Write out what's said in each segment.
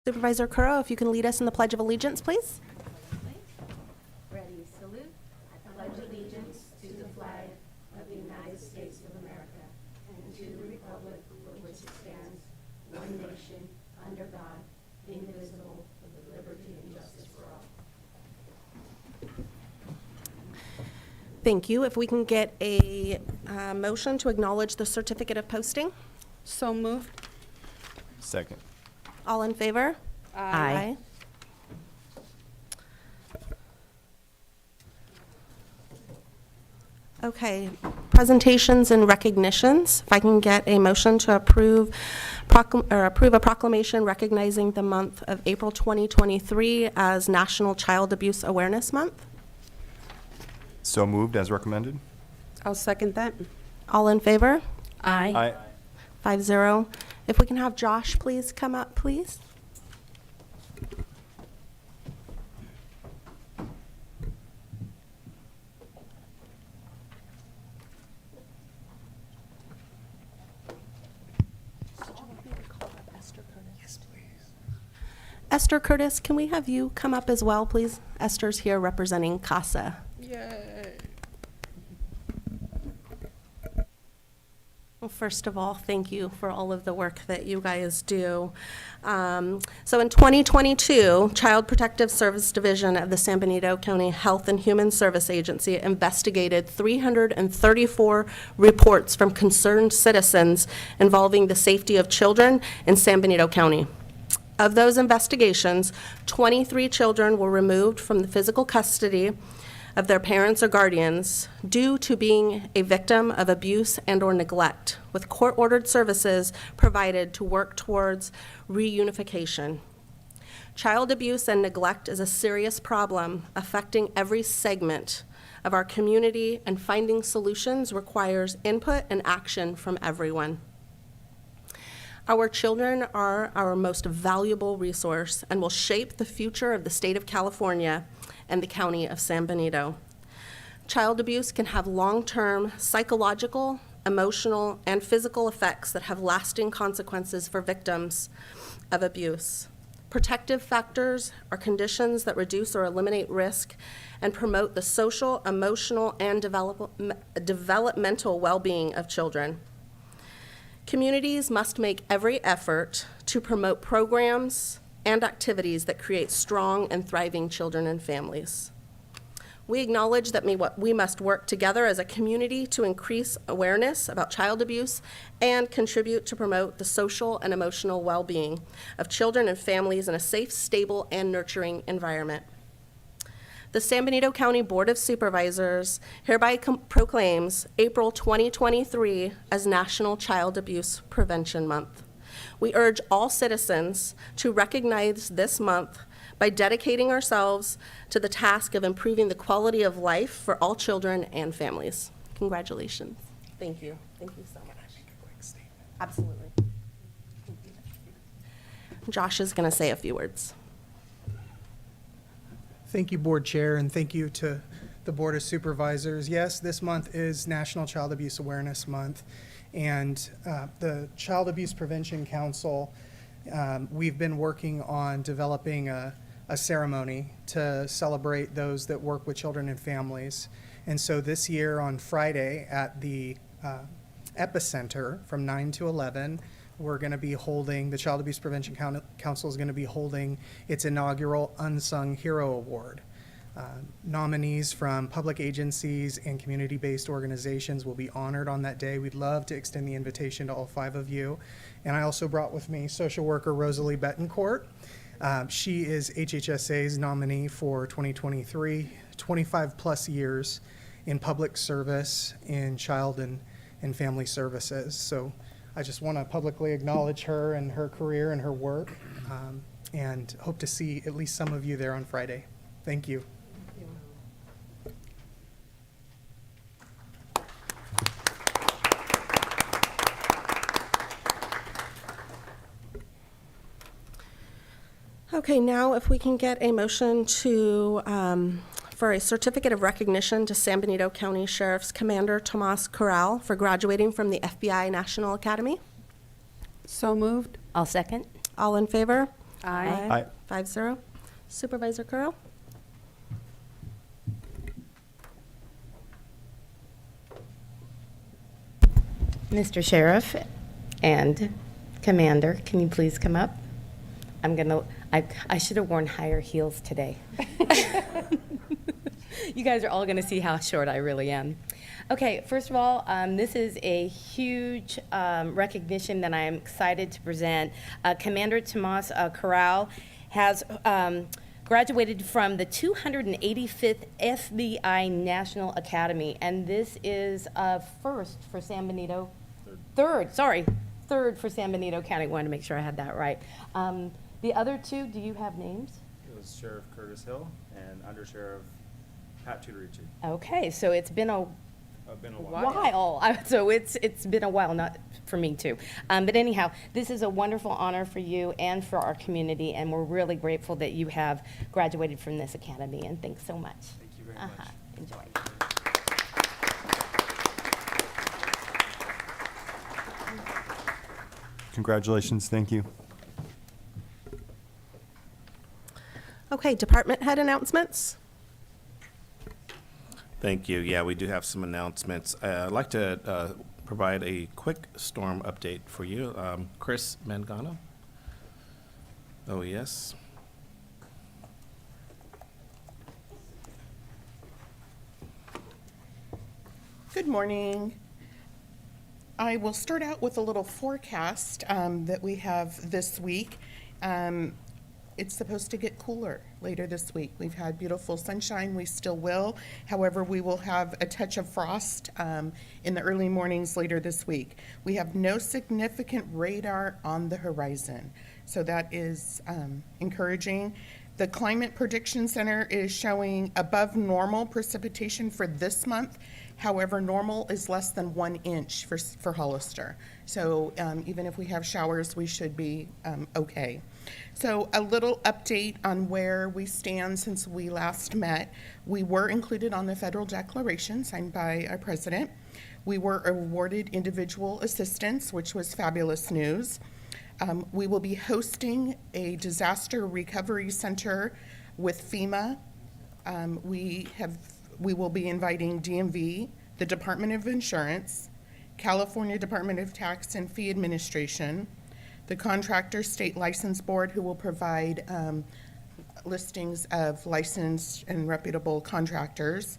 Supervisor Curro, if you can lead us in the Pledge of Allegiance, please. Ready, salute. I pledge allegiance to the flag of the United States of America and to the republic for which it stands, one nation, under God, indivisible, with liberty and justice for all. Thank you. If we can get a motion to acknowledge the certificate of posting. So moved. Second. All in favor? Aye. Okay, presentations and recognitions. If I can get a motion to approve a proclamation recognizing the month of April 2023 as National Child Abuse Awareness Month. So moved as recommended. I'll second that. All in favor? Aye. 5-0. If we can have Josh please come up, please. Esther Curtis, can we have you come up as well, please? Esther's here representing CASA. Yay. Well, first of all, thank you for all of the work that you guys do. So in 2022, Child Protective Service Division of the San Benito County Health and Human Service Agency investigated 334 reports from concerned citizens involving the safety of children in San Benito County. Of those investigations, 23 children were removed from the physical custody of their parents or guardians due to being a victim of abuse and/or neglect, with court-ordered services provided to work towards reunification. Child abuse and neglect is a serious problem affecting every segment of our community, and finding solutions requires input and action from everyone. Our children are our most valuable resource and will shape the future of the state of California and the county of San Benito. Child abuse can have long-term psychological, emotional, and physical effects that have lasting consequences for victims of abuse. Protective factors are conditions that reduce or eliminate risk and promote the social, emotional, and developmental well-being of children. Communities must make every effort to promote programs and activities that create strong and thriving children and families. We acknowledge that we must work together as a community to increase awareness about child abuse and contribute to promote the social and emotional well-being of children and families in a safe, stable, and nurturing environment. The San Benito County Board of Supervisors hereby proclaims April 2023 as National Child Abuse Prevention Month. We urge all citizens to recognize this month by dedicating ourselves to the task of improving the quality of life for all children and families. Congratulations. Thank you. Thank you so much. Can I make a quick statement? Absolutely. Josh is going to say a few words. Thank you, Board Chair, and thank you to the Board of Supervisors. Yes, this month is National Child Abuse Awareness Month, and the Child Abuse Prevention Council, we've been working on developing a ceremony to celebrate those that work with children and families. And so this year on Friday at the Epicenter from 9 to 11, we're going to be holding, the Child Abuse Prevention Council is going to be holding its inaugural Unsung Hero Award. Nominees from public agencies and community-based organizations will be honored on that day. We'd love to extend the invitation to all 5 of you. And I also brought with me social worker Rosalie Betancourt. She is HHSA's nominee for 2023, 25 plus years in public service in child and family services. So I just want to publicly acknowledge her and her career and her work, and hope to see at least some of you there on Friday. Thank you. Okay, now if we can get a motion to for a certificate of recognition to San Benito County Sheriff's Commander Tomas Corral for graduating from the FBI National Academy. So moved. I'll second. All in favor? Aye. Aye. 5-0. Supervisor Curl? Mr. Sheriff and Commander, can you please come up? I should have worn higher heels today. You guys are all gonna see how short I really am. Okay, first of all, this is a huge recognition that I'm excited to present. Commander Tomas Corral has graduated from the 285th FBI National Academy, and this is a first for San Benito. Third for San Benito County. Wanted to make sure I had that right. The other two, do you have names? It was Sheriff Curtis Hill and Under Sheriff Pat Tutorici. Okay, so it's been a Been a while. while. So it's been a while, not for me too. But anyhow, this is a wonderful honor for you and for our community, and we're really grateful that you have graduated from this academy, and thanks so much. Thank you very much. Enjoy. Congratulations, thank you. Okay, department head announcements. Thank you. Yeah, we do have some announcements. I'd like to provide a quick storm update for you. Chris Mangano? Oh, yes. Good morning. I will start out with a little forecast that we have this week. It's supposed to get cooler later this week. We've had beautiful sunshine, we still will. However, we will have a touch of frost in the early mornings later this week. We have no significant radar on the horizon, so that is encouraging. The Climate Prediction Center is showing above normal precipitation for this month. However, normal is less than 1 inch for Hollister. So even if we have showers, we should be okay. So a little update on where we stand since we last met. We were included on the federal declaration signed by our president. We were awarded individual assistance, which was fabulous news. We will be hosting a disaster recovery center with FEMA. We will be inviting DMV, the Department of Insurance, California Department of Tax and Fee Administration, the Contractor State License Board, who will provide listings of licensed and reputable contractors,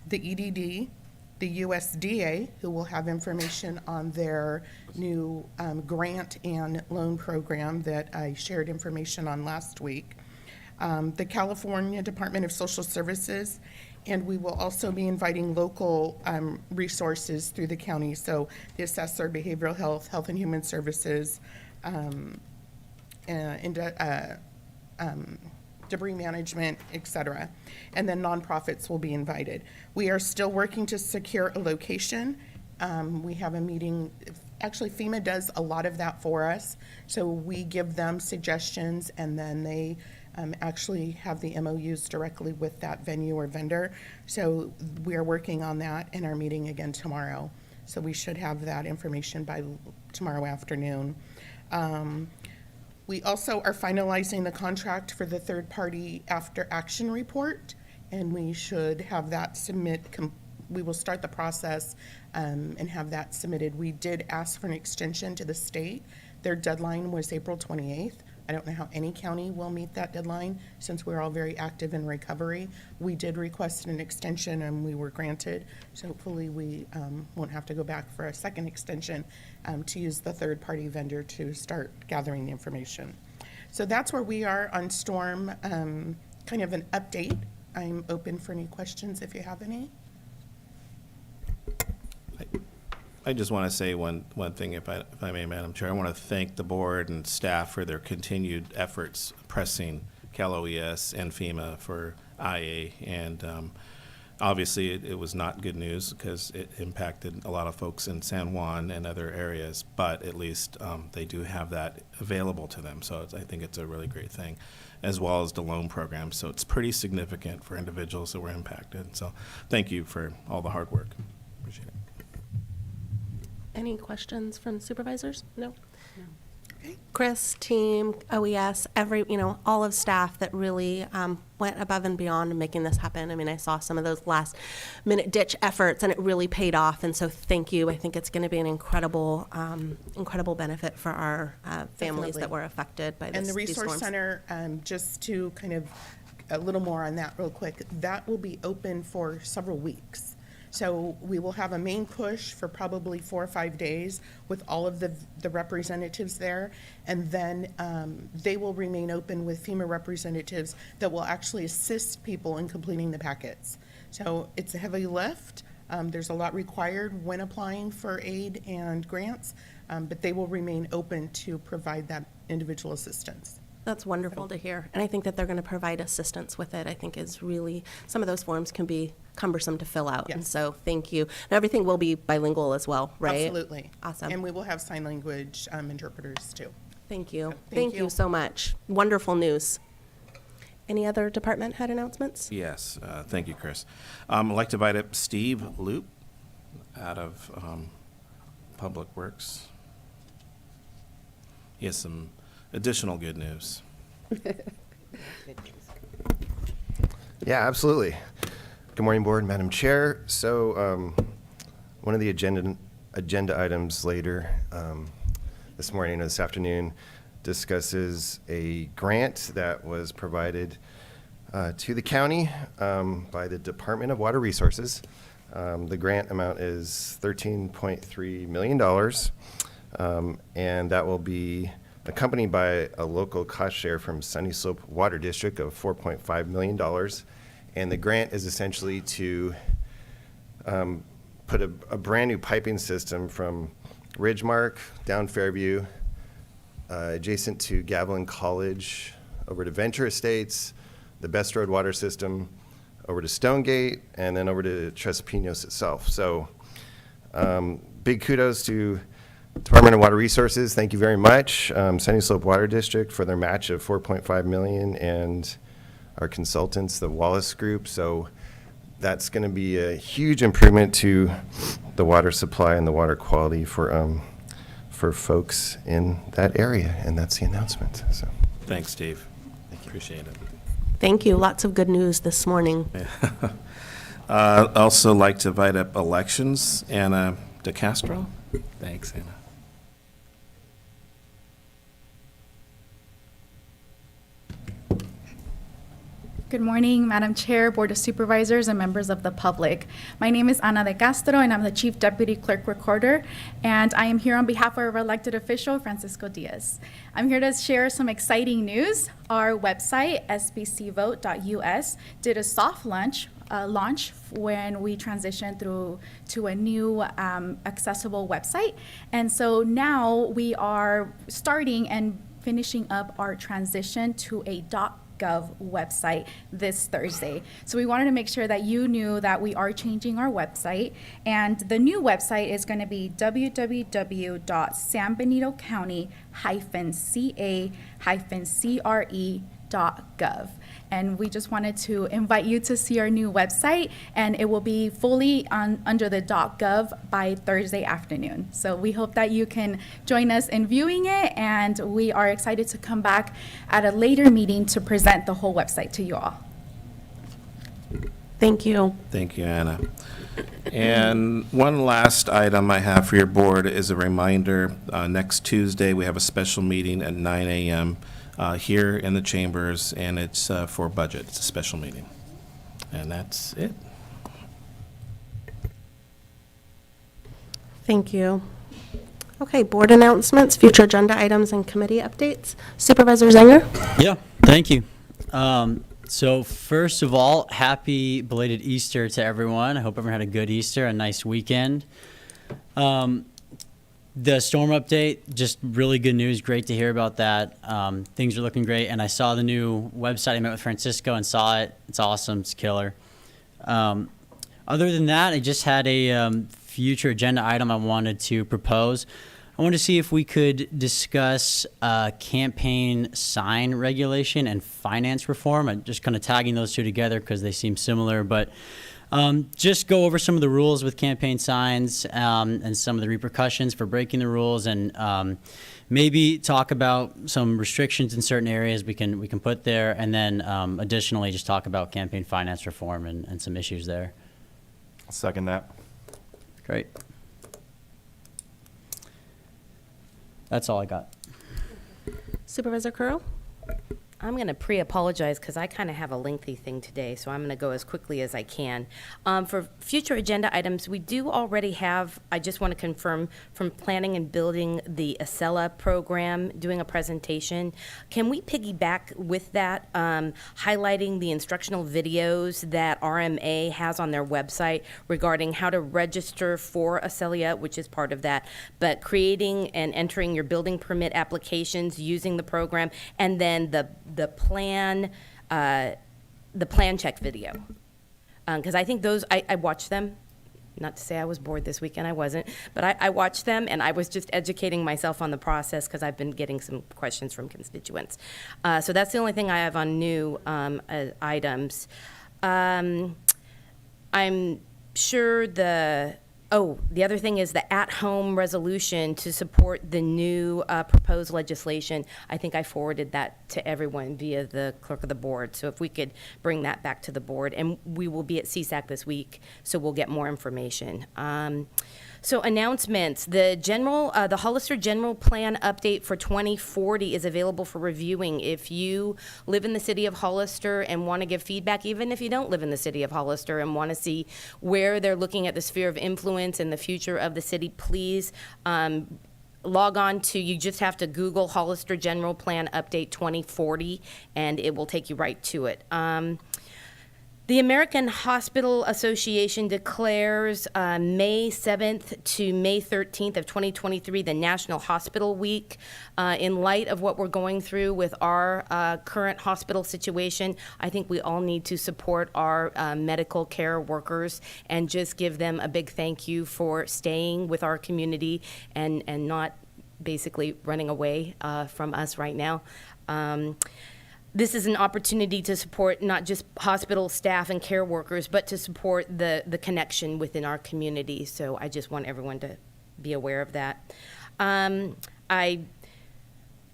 the EDD, the USDA, who will have information on their new grant and loan program that I shared information on last week, the California Department of Social Services, and we will also be inviting local resources through the county, so the assessor, behavioral health, health and human services, debris management, et cetera. And then nonprofits will be invited. We are still working to secure a location. We have a meeting. Actually, FEMA does a lot of that for us. So we give them suggestions, and then they actually have the MOUs directly with that venue or vendor. So we are working on that in our meeting again tomorrow. So we should have that information by tomorrow afternoon. We also are finalizing the contract for the third-party after-action report, and we should have that we will start the process and have that submitted. We did ask for an extension to the state. Their deadline was April 28th. I don't know how any county will meet that deadline since we're all very active in recovery. We did request an extension and we were granted, so hopefully we won't have to go back for a second extension to use the third-party vendor to start gathering the information. So that's where we are on storm, kind of an update. I'm open for any questions if you have any. I just want to say one thing, if I may, Madam Chair. I want to thank the board and staff for their continued efforts pressing Cal OES and FEMA for IA. And obviously, it was not good news because it impacted a lot of folks in San Juan and other areas, but at least they do have that available to them. So I think it's a really great thing, as well as the loan program. So it's pretty significant for individuals that were impacted. So thank you for all the hard work. Appreciate it. Any questions from supervisors? No? Chris, team, OES, all of staff that really went above and beyond in making this happen. I mean, I saw some of those last minute ditch efforts and it really paid off. And so thank you. I think it's going to be an incredible benefit for our families Definitely. that were affected by this. And the these Resource storms. Center, just to kind of, a little more on that real quick, that will be open for several weeks. So we will have a main push for probably 4 or 5 days with all of the representatives there. And then they will remain open with FEMA representatives that will actually assist people in completing the packets. So it's a heavy lift. There's a lot required when applying for aid and grants, but they will remain open to provide that individual assistance. That's wonderful to hear. And I think that they're going to provide assistance with it. I think is really, some of those forms can be cumbersome to fill out. And Yes. so thank you. And everything will be bilingual as well, right? Absolutely. Awesome. And we will have sign language interpreters too. Thank you. Thank Thank you you. so much. Wonderful news. Any other department head announcements? Yes, thank you, Chris. I'd like to invite up Steve Loop out of Public Works. He has some additional good news. Yeah, absolutely. Good morning, Board, Madam Chair. So one of the agenda items later this morning or this afternoon discusses a grant that was provided to the county by the Department of Water Resources. The grant amount is $13.3 million, and that will be accompanied by a local cost share from Sunny Slope Water District of $4.5 million. And the grant is essentially to put a brand new piping system from Ridgemark down Fairview, adjacent to Gavilan College, over to Venture Estates, the Best Road water system, over to Stonegate, and then over to Tres Pinos itself. So big kudos to Department of Water Resources. Thank you very much. Sunny Slope Water District for their match of $4.5 million, and our consultants, the Wallace Group. So that's going to be a huge improvement to the water supply and the water quality for folks in that area. And that's the announcement. So Thanks, Steve. Appreciate it. Thank you. Lots of good news this morning. Also like to invite up elections, Anna DeCastro. Thanks, Anna. Good morning, Madam Chair, Board of Supervisors, and members of the public. My name is Ana de Castro, and I'm the Chief Deputy Clerk Recorder, and I am here on behalf of our elected official, Francisco Diaz. I'm here to share some exciting news. Our website, sbcvote.us, did a soft launch when we transitioned to a new accessible website. And so now we are starting and finishing up our transition to a .gov website this Thursday. So we wanted to make sure that you knew that we are changing our website, and the new website is going to be www.sanbenitocounty-ca-cre.gov. And we just wanted to invite you to see our new website, and it will be fully under the .gov by Thursday afternoon. So we hope that you can join us in viewing it, and we are excited to come back at a later meeting to present the whole website to you all. Thank you. Thank you, Anna. And one last item I have for your board is a reminder. Next Tuesday, we have a special meeting at 9 a.m. Here in the chambers, and it's for budget. It's a special meeting. And that's it. Thank you. Okay, board announcements, future agenda items, and committee updates. Supervisor Zenger? Yeah, thank you. So first of all, happy belated Easter to everyone. I hope everyone had a good Easter, a nice weekend. The storm update, just really good news. Great to hear about that. Things are looking great, and I saw the new website. I met with Francisco and saw it. It's awesome. It's killer. Other than that, I just had a future agenda item I wanted to propose. I wanted to see if we could discuss campaign sign regulation and finance reform. I'm just kind of tagging those two together because they seem similar, but Just go over some of the rules with campaign signs and some of the repercussions for breaking the rules, and maybe talk about some restrictions in certain areas we can put there, and then additionally just talk about campaign finance reform and some issues there. I'll second that. Great. That's all I got. Supervisor Curl? I'm going to pre-apologize because I kind of have a lengthy thing today, so I'm going to go as quickly as I can. For future agenda items, we do already have, I just want to confirm, from Planning and Building, the Acela program, doing a presentation. Can we piggyback with that, highlighting the instructional videos that RMA has on their website regarding how to register for Acela, which is part of that, but creating and entering your building permit applications using the program, and then the plan check video, because I think those I watched them. Not to say I was bored this weekend, I wasn't, but I watched them and I was just educating myself on the process because I've been getting some questions from constituents. So that's the only thing I have on new items. I'm sure the other thing is the at-home resolution to support the new proposed legislation. I think I forwarded that to everyone via the clerk of the board. So if we could bring that back to the board, and we will be at CSAC this week, so we'll get more information. So announcements, the Hollister General Plan update for 2040 is available for reviewing. If you live in the city of Hollister and want to give feedback, even if you don't live in the city of Hollister and want to see where they're looking at the sphere of influence and the future of the city, please log on to, you just have to Google Hollister General Plan Update 2040, and it will take you right to it. The American Hospital Association declares May 7th to May 13th of 2023 the National Hospital Week. In light of what we're going through with our current hospital situation, I think we all need to support our medical care workers and just give them a big thank you for staying with our community and not basically running away from us right now. This is an opportunity to support not just hospital staff and care workers, but to support the connection within our community. So I just want everyone to be aware of that. I'm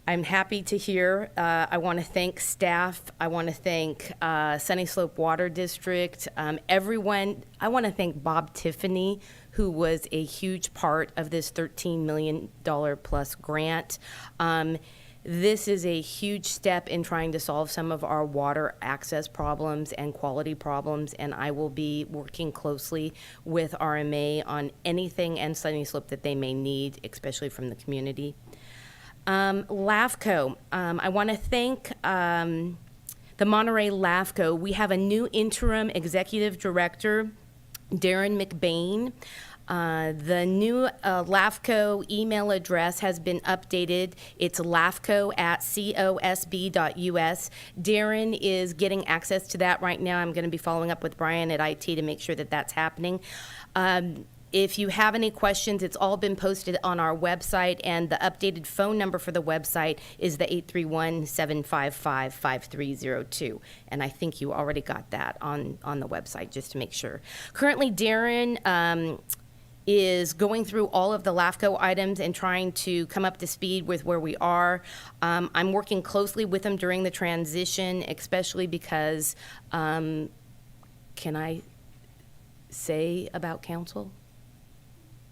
happy to hear. I want to thank staff. I want to thank Sunny Slope Water District, everyone. I want to thank Bob Tiffany, who was a huge part of this $13 million plus grant. This is a huge step in trying to solve some of our water access problems and quality problems, and I will be working closely with RMA on anything and Sunny Slope that they may need, especially from the community. LAFCO, I want to thank the Monterey LAFCO. We have a new interim executive director, Darren McBain. The new LAFCO email address has been updated. It's lafco@cosb.us. Darren is getting access to that right now. I'm going to be following up with Brian at IT to make sure that that's happening. If you have any questions, it's all been posted on our website, and the updated phone number for the website is the 831-755-5302. And I think you already got that on the website, just to make sure. Currently, Darren is going through all of the LAFCO items and trying to come up to speed with where we are. I'm working closely with him during the transition, especially because, can I say about council?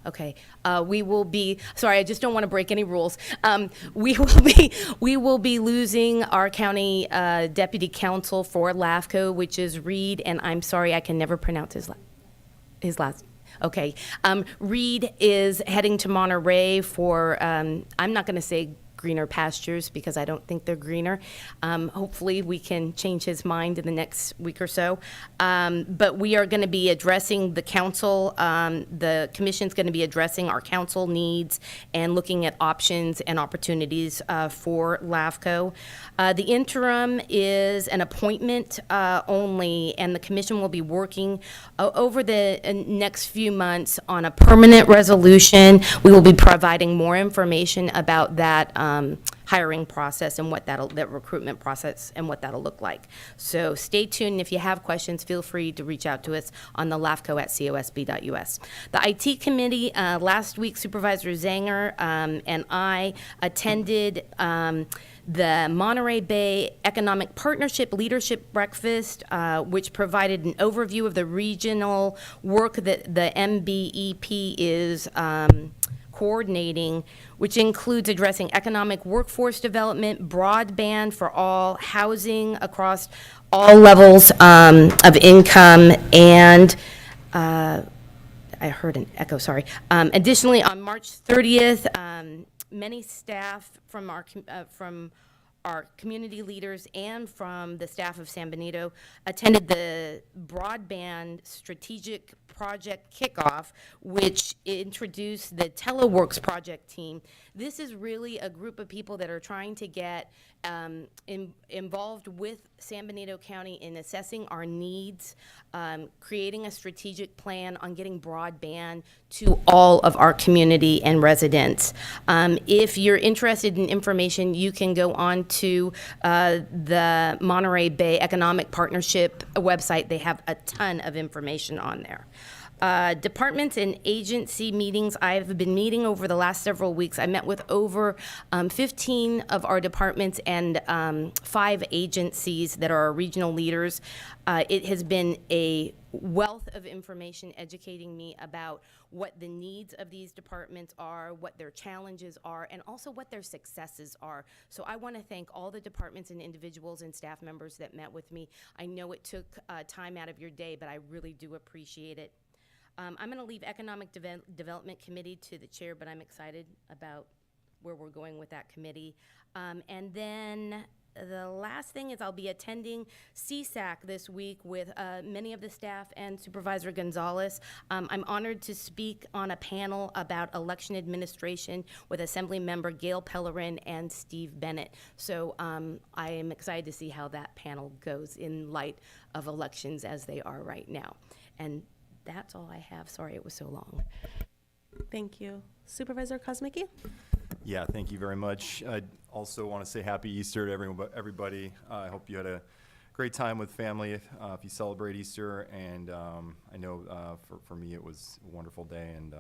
Okay, we will be, sorry, I just don't want to break any rules. We will be losing our county deputy counsel for LAFCO, which is Reed, and I'm sorry, I can never pronounce his last. Okay, Reed is heading to Monterey for, I'm not going to say greener pastures because I don't think they're greener. Hopefully we can change his mind in the next week or so. But we are going to be addressing the council. The commission's going to be addressing our council needs and looking at options and opportunities for LAFCO. The interim is an appointment only, and the commission will be working over the next few months on a permanent resolution. We will be providing more information about that hiring process and that recruitment process and what that'll look like. So stay tuned. If you have questions, feel free to reach out to us on the LAFCO@cosb.us. The IT committee, last week Supervisor Zanger and I attended the Monterey Bay Economic Partnership Leadership Breakfast, which provided an overview of the regional work that the MBEP is coordinating, which includes addressing economic workforce development, broadband for all, housing across all levels of income, and I heard an echo, sorry. Additionally, on March 30th, many staff from our community leaders and from the staff of San Benito attended the Broadband Strategic Project Kickoff, which introduced the Teleworks project team. This is really a group of people that are trying to get involved with San Benito County in assessing our needs, creating a strategic plan on getting broadband to all of our community and residents. If you're interested in information, you can go on to the Monterey Bay Economic Partnership website. They have a ton of information on there. Departments and agency meetings. I've been meeting over the last several weeks. I met with over 15 of our departments and 5 agencies that are our regional leaders. It has been a wealth of information educating me about what the needs of these departments are, what their challenges are, and also what their successes are. So I want to thank all the departments and individuals and staff members that met with me. I know it took time out of your day, but I really do appreciate it. I'm going to leave Economic Development Committee to the chair, but I'm excited about where we're going with that committee. And then the last thing is I'll be attending CSAC this week with many of the staff and Supervisor Gonzalez. I'm honored to speak on a panel about election administration with Assembly Member Gail Pellerin and Steve Bennett. So I am excited to see how that panel goes in light of elections as they are right now. And that's all I have. Sorry it was so long. Thank you. Supervisor Kosmicki? Yeah, thank you very much. I also want to say happy Easter to everybody. I hope you had a great time with family if you celebrate Easter. And I know for me it was a wonderful day, and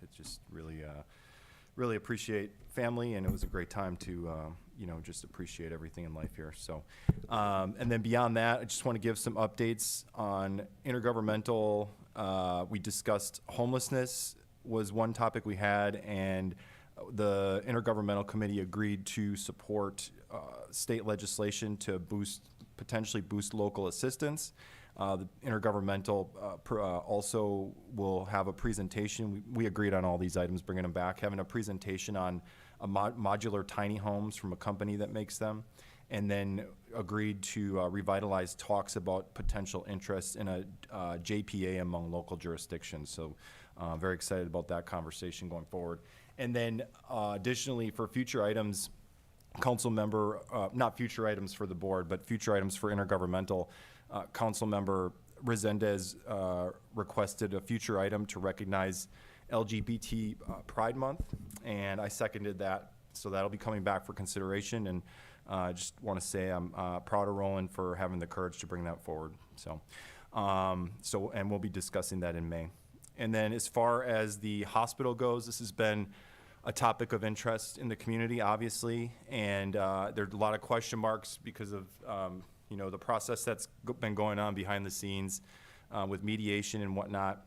it's just really appreciate family, and it was a great time to just appreciate everything in life here. So, and then beyond that, I just want to give some updates on intergovernmental. We discussed homelessness was one topic we had, and the Intergovernmental Committee agreed to support state legislation to potentially boost local assistance. The Intergovernmental also will have a presentation. We agreed on all these items, bringing them back, having a presentation on modular tiny homes from a company that makes them, and then agreed to revitalize talks about potential interest in a JPA among local jurisdictions. So very excited about that conversation going forward. And then additionally, for future items, council member, not future items for the board, but future items for intergovernmental, council member Resendez requested a future item to recognize LGBT Pride Month, and I seconded that. So that'll be coming back for consideration, and I just want to say I'm proud of Roland for having the courage to bring that forward. So, and we'll be discussing that in May. And then as far as the hospital goes, this has been a topic of interest in the community, obviously, and there's a lot of question marks because of the process that's been going on behind the scenes with mediation and whatnot.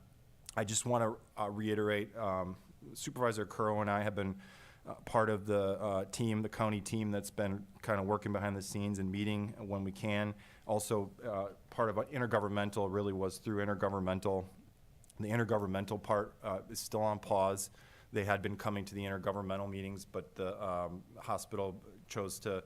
I just want to reiterate, Supervisor Currow and I have been part of the team, the county team that's been kind of working behind the scenes and meeting when we can. Also, part of intergovernmental really was through intergovernmental. The intergovernmental part is still on pause. They had been coming to the intergovernmental meetings, but the hospital chose to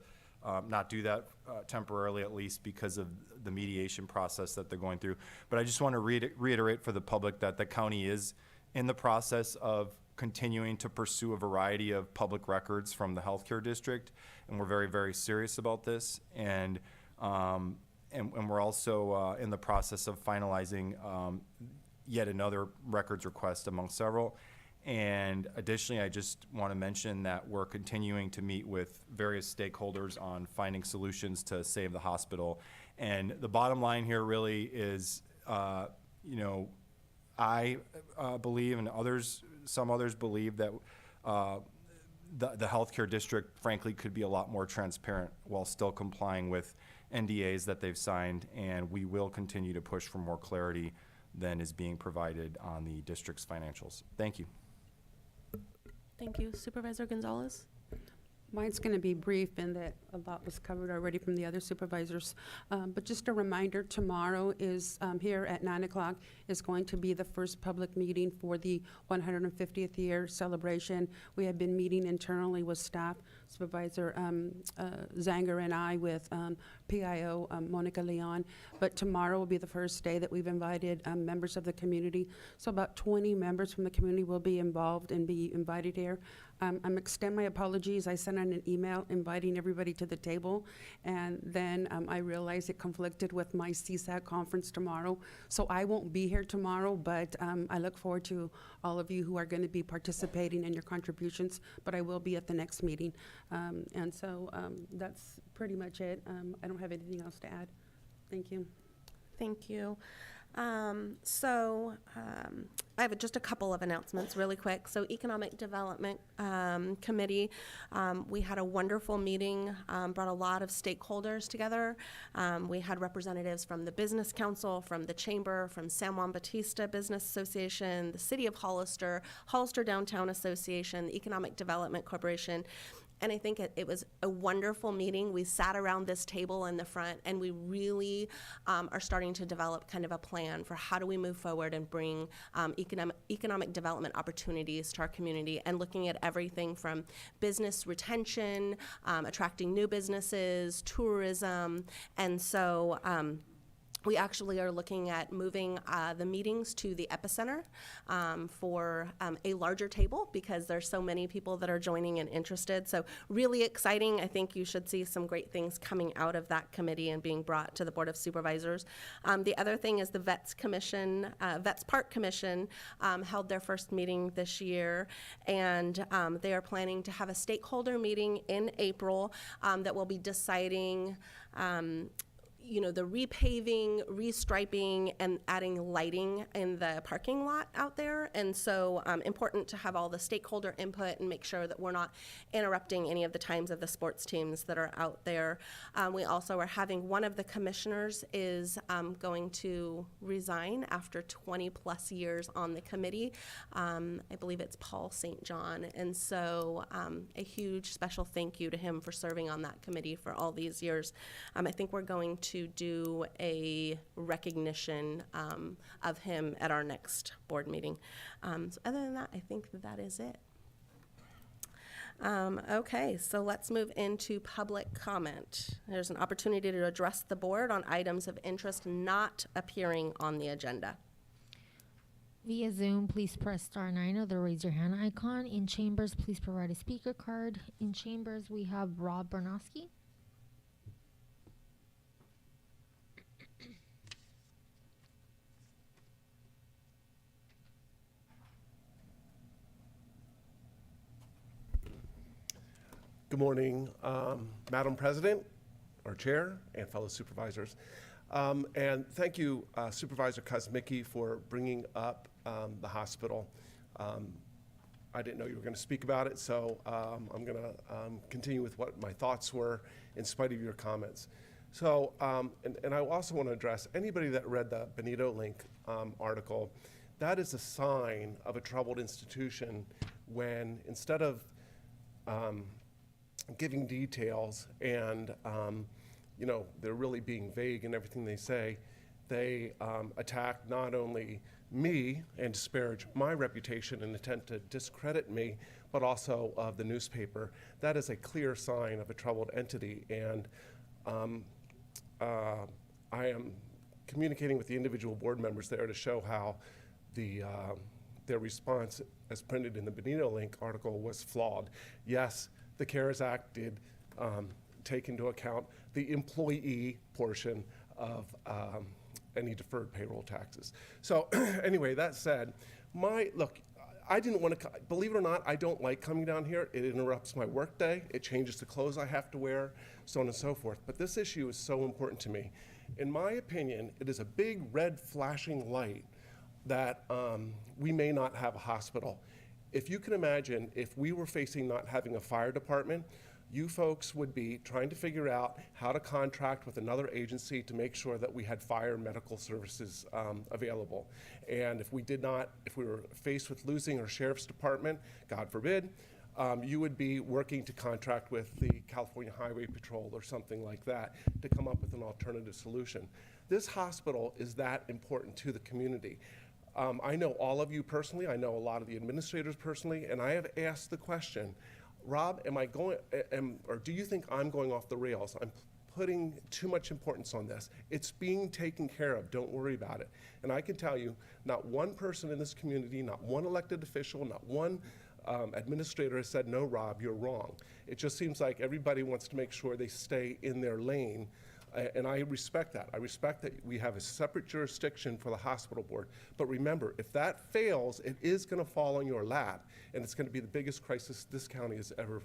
not do that temporarily, at least because of the mediation process that they're going through. But I just want to reiterate for the public that the county is in the process of continuing to pursue a variety of public records from the healthcare district, and we're very, very serious about this. And we're also in the process of finalizing yet another records request among several. And additionally, I just want to mention that we're continuing to meet with various stakeholders on finding solutions to save the hospital. And the bottom line here really is, you know, I believe, and some others believe, that the healthcare district, frankly, could be a lot more transparent while still complying with NDAs that they've signed, and we will continue to push for more clarity than is being provided on the district's financials. Thank you. Thank you. Supervisor Gonzalez? Mine's going to be brief in that a lot was covered already from the other supervisors. But just a reminder, tomorrow is here at 9 o'clock is going to be the first public meeting for the 150th year celebration. We have been meeting internally with staff, Supervisor Zanger and I, with PIO Monica Leon. But tomorrow will be the first day that we've invited members of the community. So about 20 members from the community will be involved and be invited here. I'm extend my apologies. I sent out an email inviting everybody to the table, and then I realized it conflicted with my CSAC conference tomorrow. So I won't be here tomorrow, but I look forward to all of you who are going to be participating in your contributions, but I will be at the next meeting. And so that's pretty much it. I don't have anything else to add. Thank you. Thank you. I have just a couple of announcements really quick. So Economic Development Committee, we had a wonderful meeting, brought a lot of stakeholders together. We had representatives from the Business Council, from the Chamber, from San Juan Bautista Business Association, the City of Hollister, Hollister Downtown Association, the Economic Development Corporation. And I think it was a wonderful meeting. We sat around this table in the front, and we really are starting to develop kind of a plan for how do we move forward and bring economic development opportunities to our community, and looking at everything from business retention, attracting new businesses, tourism. And so we actually are looking at moving the meetings to the epicenter for a larger table, because there's so many people that are joining and interested. So really exciting. I think you should see some great things coming out of that committee and being brought to the Board of Supervisors. The other thing is the Vets Park Commission held their first meeting this year, and they are planning to have a stakeholder meeting in April that will be deciding the repaving, restriping, and adding lighting in the parking lot out there. And so important to have all the stakeholder input and make sure that we're not interrupting any of the times of the sports teams that are out there. We also are having one of the commissioners is going to resign after 20 plus years on the committee. I believe it's Paul St. John. And so a huge special thank you to him for serving on that committee for all these years. I think we're going to do a recognition of him at our next board meeting. So other than that, I think that is it. Okay, so let's move into public comment. There's an opportunity to address the board on items of interest not appearing on the agenda. Via Zoom, please press *9 or the raise your hand icon. In chambers, please provide a speaker card. In chambers, we have Rob Bernowski. Good morning, Madam President, our Chair, and fellow supervisors. And thank you, Supervisor Kosmicki, for bringing up the hospital. I didn't know you were going to speak about it, so I'm going to continue with what my thoughts were in spite of your comments. So, and I also want to address anybody that read the Benito link article. That is a sign of a troubled institution when instead of giving details and they're really being vague in everything they say, they attack not only me and disparage my reputation and attempt to discredit me, but also of the newspaper. That is a clear sign of a troubled entity, and I am communicating with the individual board members there to show how their response as printed in the Benito link article was flawed. Yes, the CARES Act did take into account the employee portion of any deferred payroll taxes. So anyway, that said, look, I didn't want to, believe it or not, I don't like coming down here. It interrupts my workday. It changes the clothes I have to wear, so on and so forth. But this issue is so important to me. In my opinion, it is a big red flashing light that we may not have a hospital. If you can imagine, if we were facing not having a fire department, you folks would be trying to figure out how to contract with another agency to make sure that we had fire medical services available. And if we were faced with losing our sheriff's department, God forbid, you would be working to contract with the California Highway Patrol or something like that to come up with an alternative solution. This hospital is that important to the community. I know all of you personally, I know a lot of the administrators personally, and I have asked the question, Rob, or do you think I'm going off the rails? I'm putting too much importance on this. It's being taken care of, don't worry about it. And I can tell you, not one person in this community, not one elected official, not one administrator has said, no, Rob, you're wrong. It just seems like everybody wants to make sure they stay in their lane. And I respect that. I respect that we have a separate jurisdiction for the hospital board. But remember, if that fails, it is going to fall on your lap, and it's going to be the biggest crisis this county has ever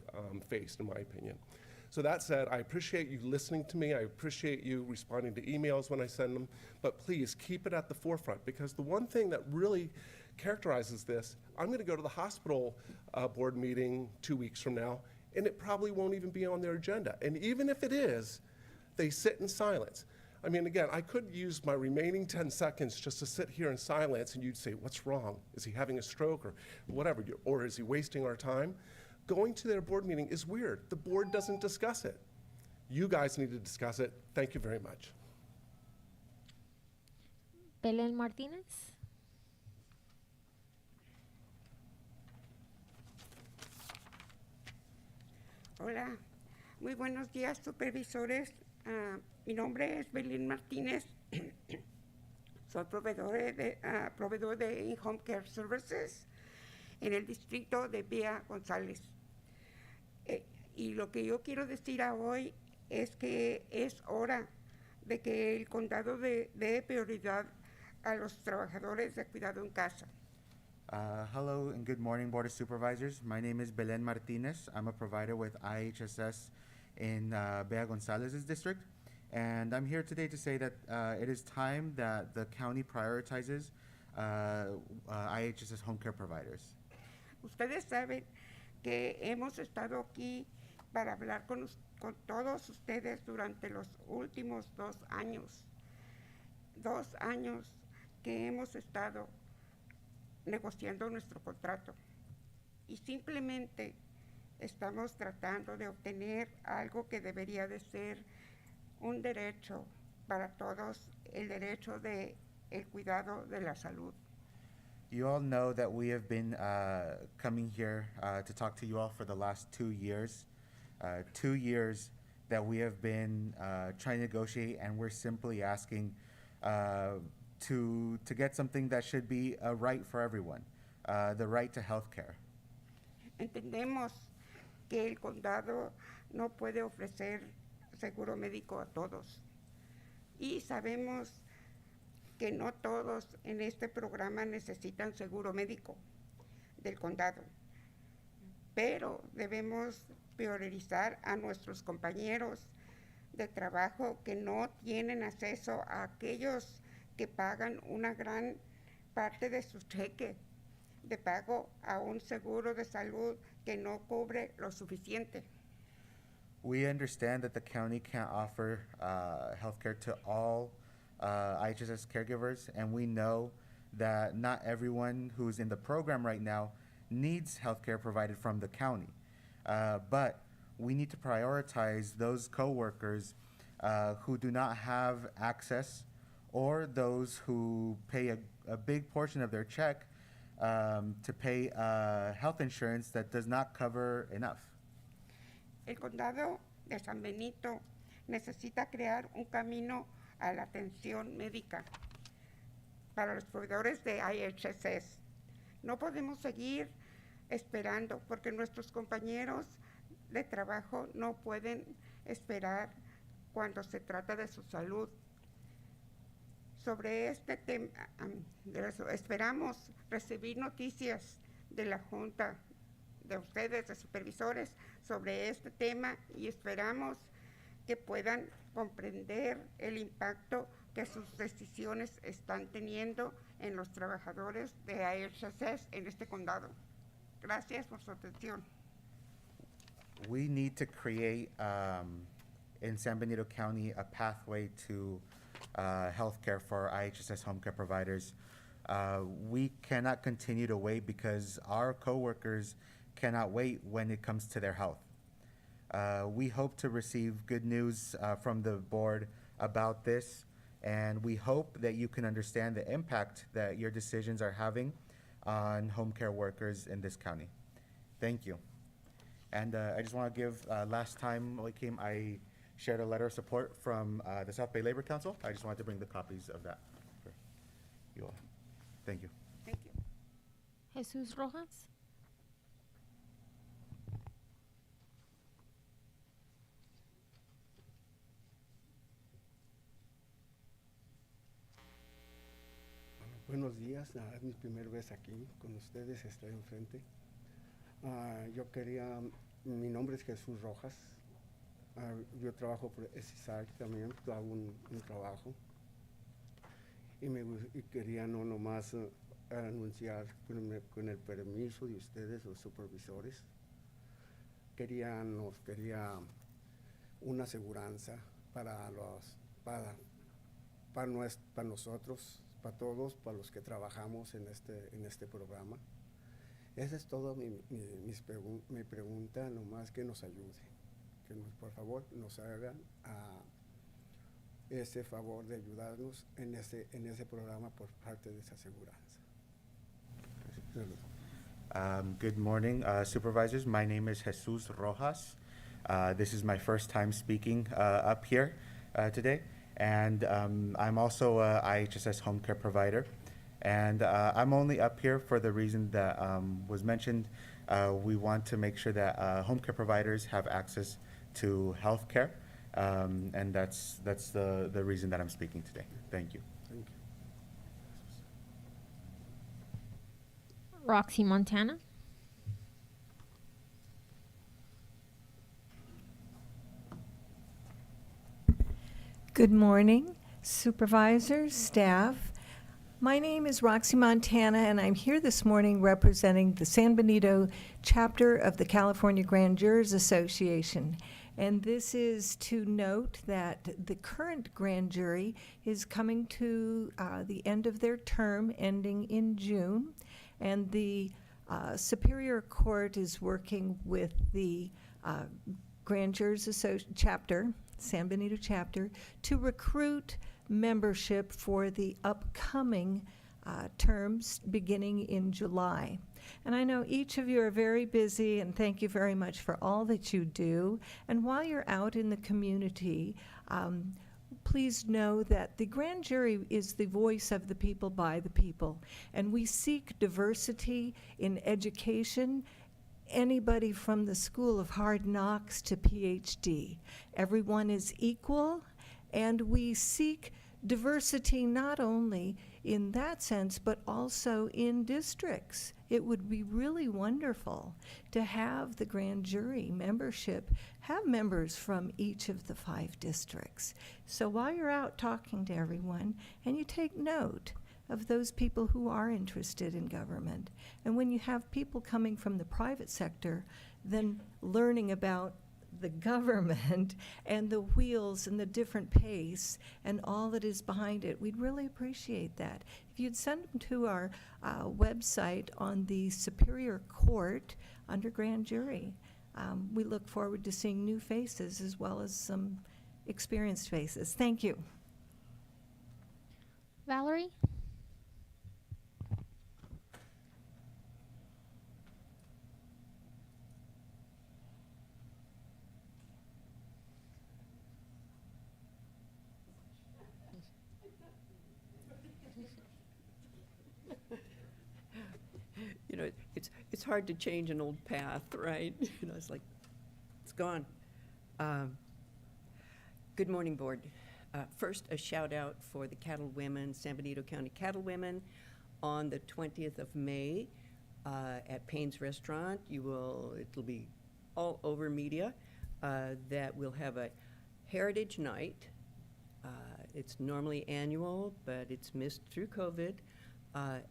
faced, in my opinion. So that said, I appreciate you listening to me. I appreciate you responding to emails when I send them. But please keep it at the forefront, because the one thing that really characterizes this, I'm going to go to the hospital board meeting 2 weeks from now, and it probably won't even be on their agenda. And even if it is, they sit in silence. I mean, again, I could use my remaining 10 seconds just to sit here in silence, and you'd say, what's wrong? Is he having a stroke or whatever? Or is he wasting our time? Going to their board meeting is weird. The board doesn't discuss it. You guys need to discuss it. Thank you very much. Belén Martínez. Hola, muy buenos días, supervisores. Mi nombre es Belén Martínez. Soy proveedor de In-Home Care Services en el distrito de Villa González. Y lo que yo quiero decir hoy es que es hora de que el condado dé prioridad a los trabajadores de cuidado en casa. Hello and good morning, Board of Supervisors. My name is Belen Martinez. I'm a provider with IHSS in Bea Gonzalez's district. And I'm here today to say that it is time that the county prioritizes IHSS home care providers. Ustedes saben que hemos estado aquí para hablar con todos ustedes durante los últimos 2 años. 2 años que hemos estado negociando nuestro contrato. Y simplemente estamos tratando de obtener algo que debería de ser un derecho para todos, el derecho de el cuidado de la salud. You all know that we have been coming here to talk to you all for the last 2 years. 2 years that we have been trying to negotiate, and we're simply asking to get something that should be a right for everyone, the right to health care. Entendemos que el condado no puede ofrecer seguro médico a todos. Y sabemos que no todos en este programa necesitan seguro médico del condado. Pero debemos priorizar a nuestros compañeros de trabajo que no tienen acceso a aquellos que pagan una gran parte de su cheque de pago a un seguro de salud que no cubre lo suficiente. We understand that the county can't offer health care to all IHSS caregivers, and we know that not everyone who's in the program right now needs health care provided from the county. But we need to prioritize those coworkers who do not have access, or those who pay a big portion of their check to pay health insurance that does not cover enough. El condado de San Benito necesita crear un camino a la atención médica para los proveedores de IHSS. No podemos seguir esperando porque nuestros compañeros de trabajo no pueden esperar cuando se trata de su salud. Sobre este tema, esperamos recibir noticias de la Junta de ustedes, de supervisores, sobre este tema y esperamos que puedan comprender el impacto que sus decisiones están teniendo en los trabajadores de AHSS en este condado. Gracias por su atención. We need to create in San Benito County a pathway to healthcare for our IHSS home care providers. We cannot continue to wait because our coworkers cannot wait when it comes to their health. We hope to receive good news from the board about this, and we hope that you can understand the impact that your decisions are having on home care workers in this county. Thank you. And I just want to give, last time I came, I shared a letter of support from the South Bay Labor Council. I just wanted to bring the copies of that for you all. Thank you. Thank you. Jesús Rojas. Buenos días, es mi primera vez aquí con ustedes, estoy enfrente. Mi nombre es Jesús Rojas, yo trabajo por SISAC también, hago un trabajo. Y quería no nomás anunciar con el permiso de ustedes, los supervisores, quería una aseguranza para nosotros, para todos, para los que trabajamos en este programa. Esa es toda mi pregunta, nomás que nos ayude, por favor nos hagan ese favor de ayudarnos en ese programa por parte de esa aseguranza. Good morning, supervisors. My name is Jesus Rojas. This is my first time speaking up here today. And I'm also a IHSS home care provider. And I'm only up here for the reason that was mentioned. We want to make sure that home care providers have access to health care. And that's the reason that I'm speaking today. Thank you. Thank you. Roxy Montana. Good morning, supervisors, staff. My name is Roxy Montana, and I'm here this morning representing the San Benito chapter of the California Grand Jurors Association. And this is to note that the current grand jury is coming to the end of their term, ending in June. And the Superior Court is working with the Grand Jurors chapter, San Benito chapter, to recruit membership for the upcoming terms beginning in July. And I know each of you are very busy, and thank you very much for all that you do. And while you're out in the community, please know that the grand jury is the voice of the people by the people. And we seek diversity in education. Anybody from the School of Hard Knocks to PhD. Everyone is equal, and we seek diversity not only in that sense, but also in districts. It would be really wonderful to have the grand jury membership have members from each of the 5 districts. So while you're out talking to everyone, and you take note of those people who are interested in government, and when you have people coming from the private sector, then learning about the government and the wheels and the different pace and all that is behind it, we'd really appreciate that. If you'd send them to our website on the Superior Court under grand jury, we look forward to seeing new faces as well as some experienced faces. Thank you. Valerie. You know, it's hard to change an old path, right? You know, it's like, it's gone. Good morning, Board. First, a shout out for the cattle women, San Benito County cattle women. On the 20th of May, at Payne's Restaurant. It'll be all over media, that we'll have a Heritage Night. It's normally annual, but it's missed through COVID,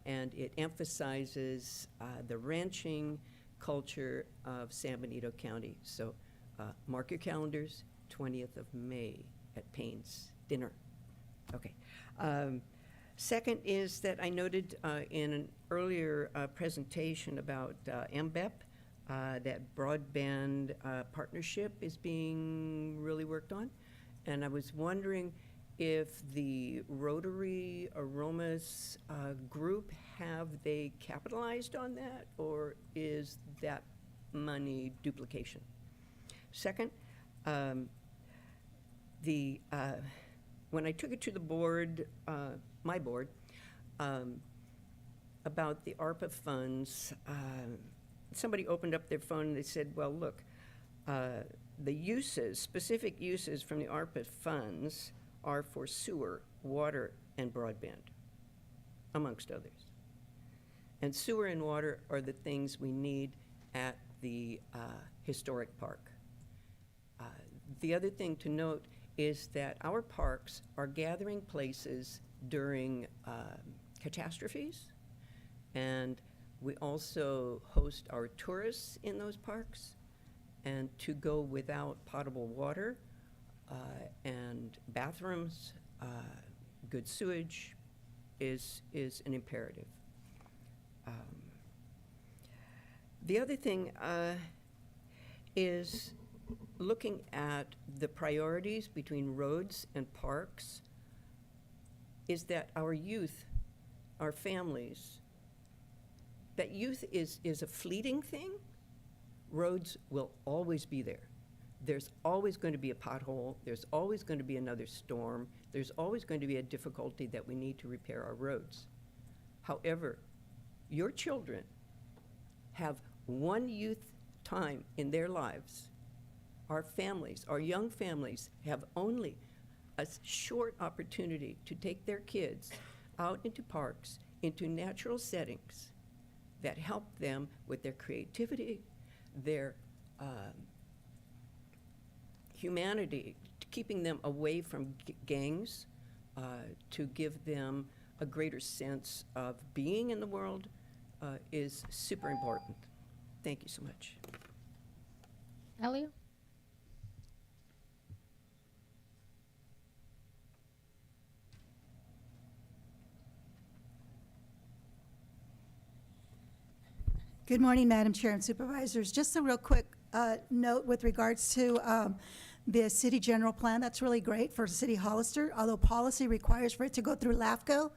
and it emphasizes the ranching culture of San Benito County. So mark your calendars, 20th of May at Payne's dinner. Okay. Second is that I noted in an earlier presentation about MBEP, that broadband partnership is being really worked on. And I was wondering if the Rotary Aromas group, have they capitalized on that, or is that money duplication? Second, when I took it to the board, my board, about the ARPA funds, somebody opened up their phone and they said, well, look, the uses, specific uses from the ARPA funds are for sewer, water, and broadband, amongst others. And sewer and water are the things we need at the historic park. The other thing to note is that our parks are gathering places during catastrophes, and we also host our tourists in those parks. And to go without potable water and bathrooms, good sewage is an imperative. The other thing is looking at the priorities between roads and parks, is that our youth, our families, that youth is a fleeting thing. Roads will always be there. There's always going to be a pothole. There's always going to be another storm. There's always going to be a difficulty that we need to repair our roads. However, your children have one youth time in their lives. Our families, our young families, have only a short opportunity to take their kids out into parks, into natural settings that help them with their creativity, their humanity, keeping them away from gangs, to give them a greater sense of being in the world, is super important. Thank you so much. Elio? Good morning, Madam Chair and Supervisors. Just a real quick note with regards to the city general plan. That's really great for City Hollister. Although policy requires for it to go through LAFCO,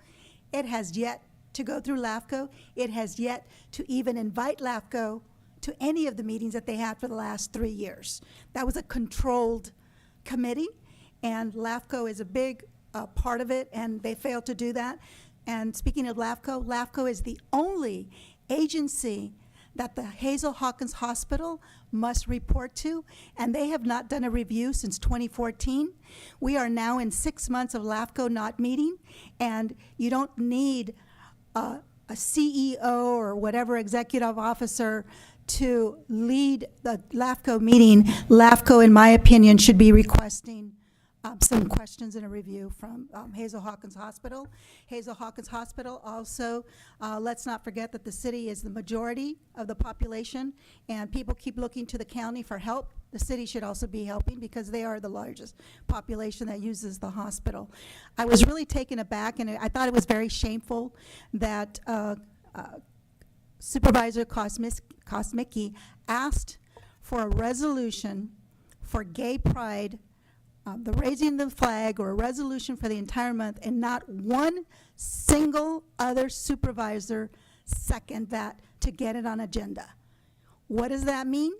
it has yet to go through LAFCO. It has yet to even invite LAFCO to any of the meetings that they had for the last 3 years. That was a controlled committee, and LAFCO is a big part of it, and they failed to do that. And speaking of LAFCO, LAFCO is the only agency that the Hazel Hawkins Hospital must report to, and they have not done a review since 2014. We are now in 6 months of LAFCO not meeting, and you don't need a CEO or whatever executive officer to lead the LAFCO meeting. LAFCO, in my opinion, should be requesting some questions and a review from Hazel Hawkins Hospital. Hazel Hawkins Hospital also, let's not forget that the city is the majority of the population, and people keep looking to the county for help. The city should also be helping because they are the largest population that uses the hospital. I was really taken aback, and I thought it was very shameful that Supervisor Kosmicki asked for a resolution for gay pride, the raising the flag, or a resolution for the entire month, and not one single other supervisor second that to get it on agenda. What does that mean?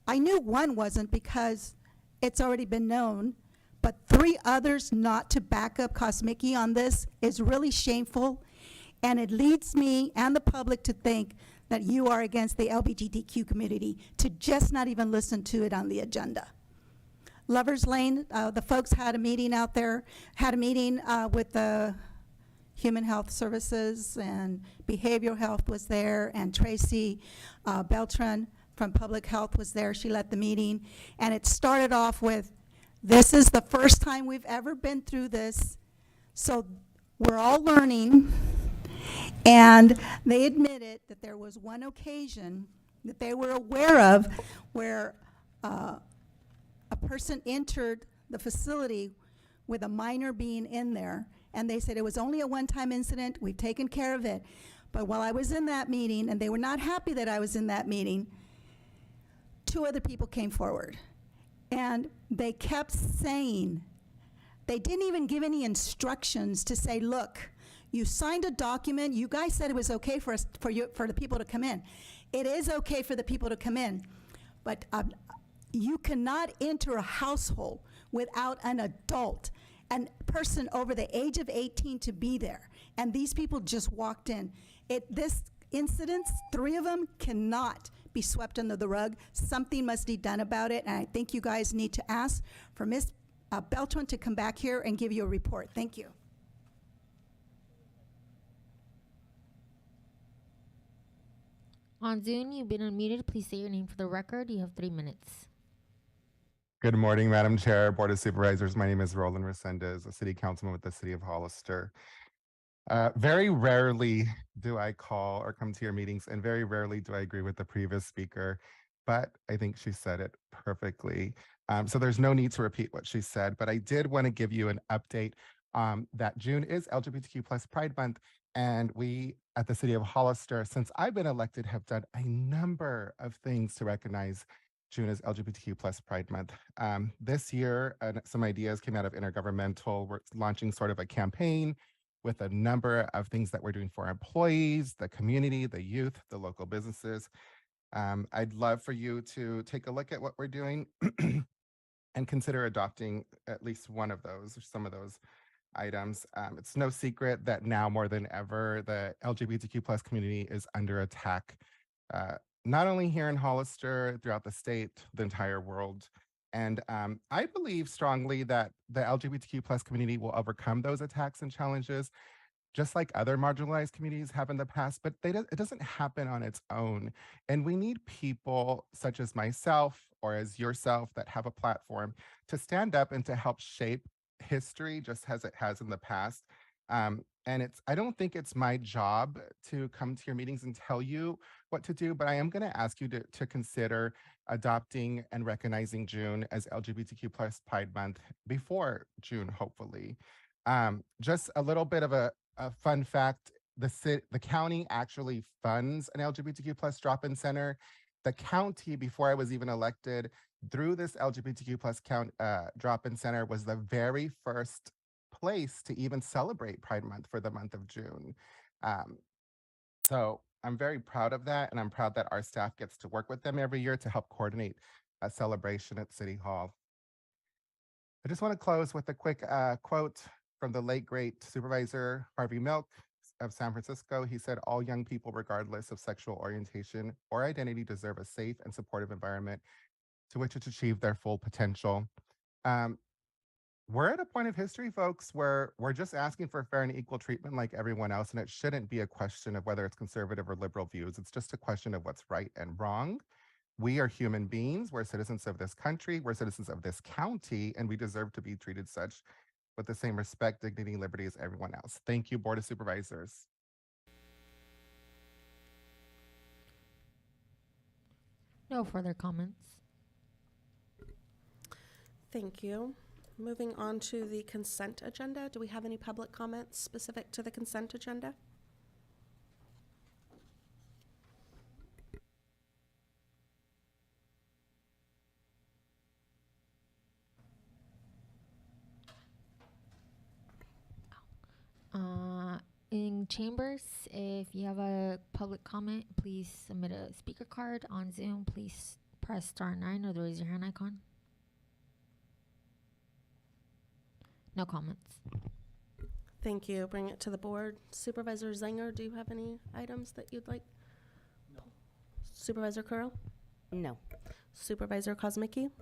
I knew one wasn't because it's already been known, but 3 others not to back up Kosmicki on this is really shameful, and it leads me and the public to think that you are against the LGBTQ community, to just not even listen to it on the agenda. Lovers Lane, the folks had a meeting out there, had a meeting with the Human Health Services and Behavioral Health was there, and Tracy Beltran from Public Health was there. She led the meeting, and it started off with, this is the first time we've ever been through this, so we're all learning. And they admitted that there was one occasion that they were aware of where a person entered the facility with a minor being in there, and they said it was only a one-time incident, we've taken care of it. But while I was in that meeting, and they were not happy that I was in that meeting, 2 other people came forward. And they kept saying, they didn't even give any instructions to say, look, you signed a document, you guys said it was okay for us, for the people to come in. It is okay for the people to come in, but you cannot enter a household without an adult, a person over the age of 18 to be there. And these people just walked in. This incidents, 3 of them cannot be swept under the rug. Something must be done about it, and I think you guys need to ask for Ms. Beltran to come back here and give you a report. Thank you. On Zoom, you've been unmuted. Please say your name for the record. You have 3 minutes. Good morning, Madam Chair, Board of Supervisors. My name is Roland Resendez, a city councilman with the city of Hollister. Very rarely do I call or come to your meetings, and very rarely do I agree with the previous speaker, but I think she said it perfectly. So there's no need to repeat what she said, but I did want to give you an update that June is LGBTQ plus Pride Month, and we at the city of Hollister, since I've been elected, have done a number of things to recognize June is LGBTQ plus Pride Month. This year, some ideas came out of intergovernmental. We're launching sort of a campaign with a number of things that we're doing for our employees, the community, the youth, the local businesses. I'd love for you to take a look at what we're doing and consider adopting at least one of those or some of those items. It's no secret that now more than ever, the LGBTQ plus community is under attack, not only here in Hollister, throughout the state, the entire world. And I believe strongly that the LGBTQ plus community will overcome those attacks and challenges, just like other marginalized communities have in the past, but it doesn't happen on its own. And we need people such as myself or as yourself that have a platform to stand up and to help shape history just as it has in the past. And I don't think it's my job to come to your meetings and tell you what to do, but I am going to ask you to consider adopting and recognizing June as LGBTQ plus Pride Month before June, hopefully. Just a little bit of a fun fact, the county actually funds an LGBTQ plus drop-in center. The county, before I was even elected, through this LGBTQ plus drop-in center, was the very first place to even celebrate Pride Month for the month of June. So I'm very proud of that, and I'm proud that our staff gets to work with them every year to help coordinate a celebration at City Hall. I just want to close with a quick quote from the late, great Supervisor Harvey Milk of San Francisco. He said, "All young people, regardless of sexual orientation or identity, deserve a safe and supportive environment to which to achieve their full potential." We're at a point of history, folks, where we're just asking for fair and equal treatment like everyone else, and it shouldn't be a question of whether it's conservative or liberal views. It's just a question of what's right and wrong. We are human beings. We're citizens of this country. We're citizens of this county, and we deserve to be treated such with the same respect, dignity, and liberty as everyone else. Thank you, Board of Supervisors. No further comments. Thank you. Moving on to the consent agenda. Do we have any public comments specific to the consent agenda? In chambers, if you have a public comment, please submit a speaker card. On Zoom, please press *9 or the raise your hand icon. No comments. Thank you. Bring it to the board. Supervisor Zenger, do you have any items that you'd like? No. Supervisor Curl? No. Supervisor Kozmicki?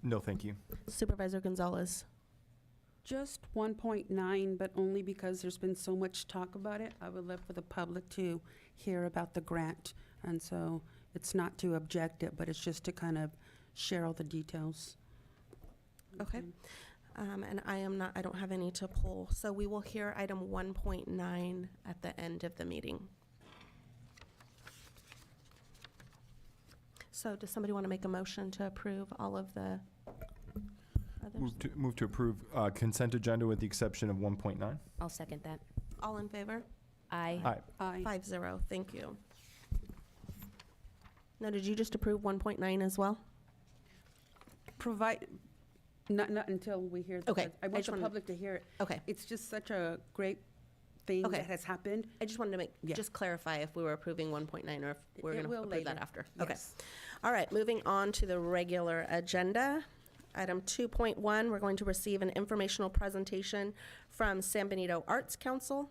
No, thank you. Supervisor Gonzalez? Just 1.9, but only because there's been so much talk about it. I would love for the public to hear about the grant. And so it's not to object it, but it's just to kind of share all the details. Okay. And I don't have any to pull, so we will hear item 1.9 at the end of the meeting. So does somebody want to make a motion to approve all of the others? Move to approve consent agenda with the exception of 1.9. I'll second that. All in favor? Aye. Aye. Aye. 5-0, thank you. Now, did you just approve 1.9 as well? Provide, not until we hear. Okay, I I want just the wanted- public to hear it. Okay. It's just such a great thing Okay. that has happened. I just wanted to Yeah. just clarify if we were approving 1.9 or if we're It going to will approve that later. after. Okay. Yes. All right, moving on to the regular agenda. Item 2.1, we're going to receive an informational presentation from San Benito Arts Council.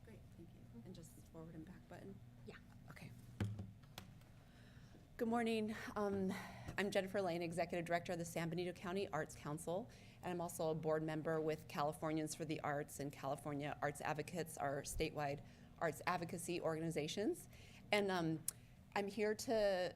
Great, thank you. And just forward and back button? Yeah. Okay. Good morning. I'm Jennifer Lane, Executive Director of the San Benito County Arts Council, and I'm also a board member with Californians for the Arts and California Arts Advocates, our statewide arts advocacy organizations. And I'm here to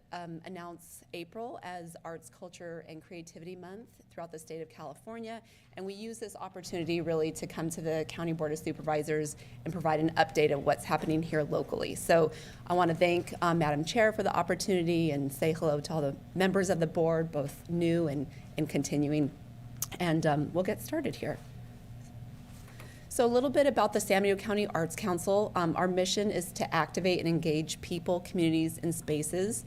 announce April as Arts, Culture, and Creativity Month throughout the state of California. And we use this opportunity really to come to the County Board of Supervisors and provide an update of what's happening here locally. So I want to thank Madam Chair for the opportunity and say hello to all the members of the board, both new and continuing. And we'll get started here. So a little bit about the San Benito County Arts Council. Our mission is to activate and engage people, communities, and spaces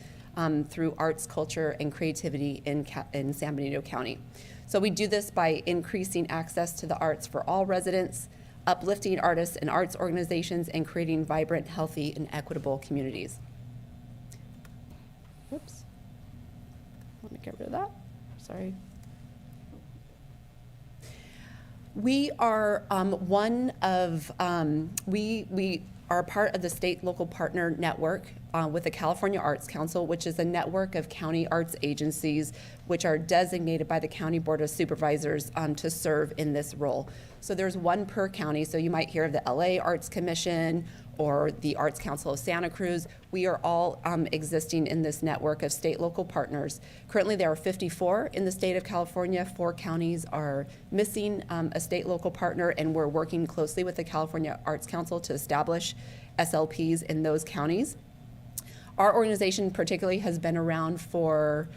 through arts, culture, and creativity in San Benito County. So we do this by increasing access to the arts for all residents, uplifting artists and arts organizations, and creating vibrant, healthy, and equitable communities. Whoops. Let me get rid of that. Sorry. We are we are part of the state local partner network with the California Arts Council, which is a network of county arts agencies which are designated by the County Board of Supervisors to serve in this role. So there's one per county, so you might hear of the LA Arts Commission or the Arts Council of Santa Cruz. We are all existing in this network of state local partners. Currently, there are 54 in the state of California. 4 counties are missing a state local partner, and we're working closely with the California Arts Council to establish SLPs in those counties. Our organization particularly has been around for,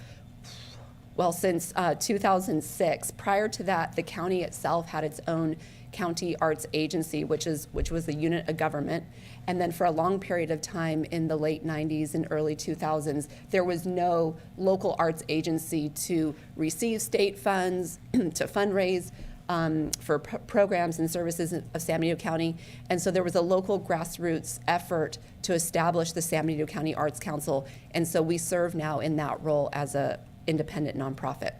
well, since 2006. Prior to that, the county itself had its own county arts agency, which was a unit of government. And then for a long period of time in the late 90s and early 2000s, there was no local arts agency to receive state funds, to fundraise for programs and services of San Benito County. And so there was a local grassroots effort to establish the San Benito County Arts Council. And so we serve now in that role as an independent nonprofit.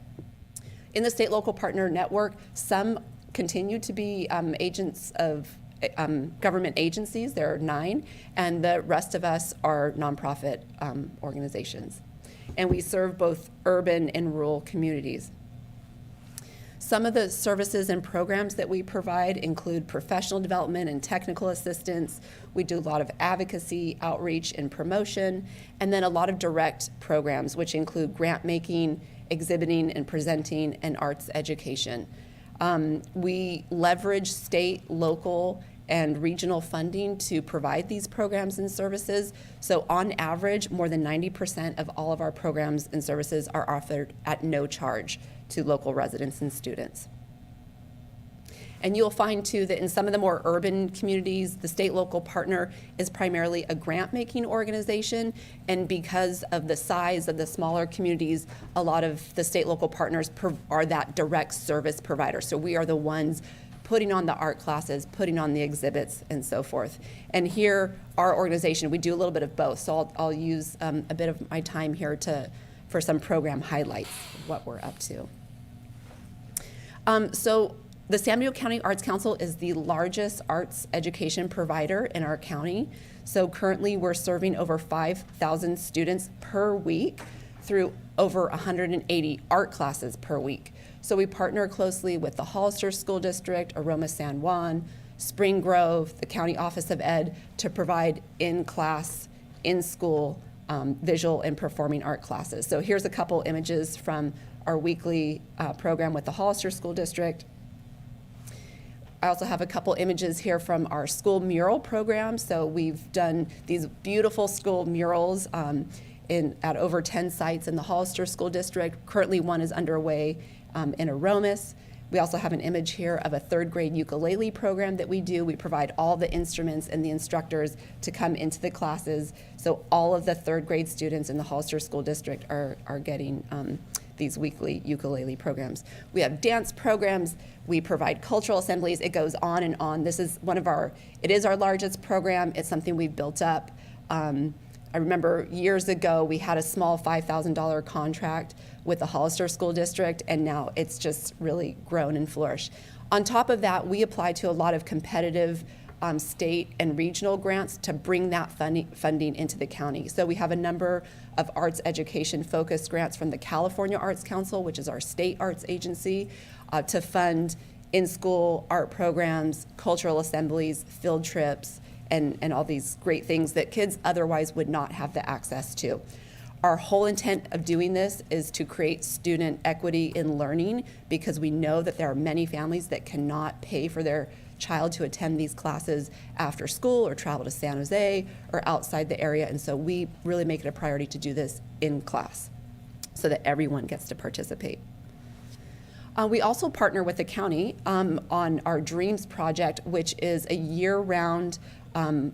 In the state local partner network, some continue to be agents of government agencies. There are 9, and the rest of us are nonprofit organizations. And we serve both urban and rural communities. Some of the services and programs that we provide include professional development and technical assistance. We do a lot of advocacy, outreach, and promotion, and then a lot of direct programs, which include grant making, exhibiting and presenting, and arts education. We leverage state, local, and regional funding to provide these programs and services. So on average, more than 90% of all of our programs and services are offered at no charge to local residents and students. And you'll find too that in some of the more urban communities, the state local partner is primarily a grant-making organization. And because of the size of the smaller communities, a lot of the state local partners are that direct service provider. So we are the ones putting on the art classes, putting on the exhibits, and so forth. And here, our organization, we do a little bit of both. So I'll use a bit of my time here for some program highlights of what we're up to. So The San Benito County Arts Council is the largest arts education provider in our county. So currently we're serving over 5,000 students per week through over 180 art classes per week. So we partner closely with the Hollister School District, Aroma San Juan, Spring Grove, the County Office of Ed to provide in-class, in-school visual and performing art classes. So here's a couple images from our weekly program with the Hollister School District. I also have a couple images here from our school mural program. So we've done these beautiful school murals at over 10 sites in the Hollister School District. Currently one is underway in Aromas. We also have an image here of a 3rd grade ukulele program that we do. We provide all the instruments and the instructors to come into the classes. So all of the 3rd grade students in the Hollister School District are getting these weekly ukulele programs. We have dance programs. We provide cultural assemblies. It goes on and on. This is it is our largest program. It's something we've built up. I remember years ago, we had a small $5,000 contract with the Hollister School District, and now it's just really grown and flourished. On top of that, we apply to a lot of competitive state and regional grants to bring that funding into the county. So we have a number of arts education focused grants from the California Arts Council, which is our state arts agency, to fund in-school art programs, cultural assemblies, field trips, and all these great things that kids otherwise would not have the access to. Our whole intent of doing this is to create student equity in learning, because we know that there are many families that cannot pay for their child to attend these classes after school or travel to San Jose or outside the area. And so we really make it a priority to do this in class so that everyone gets to participate. We also partner with the county on our Dreams project, which is a year-round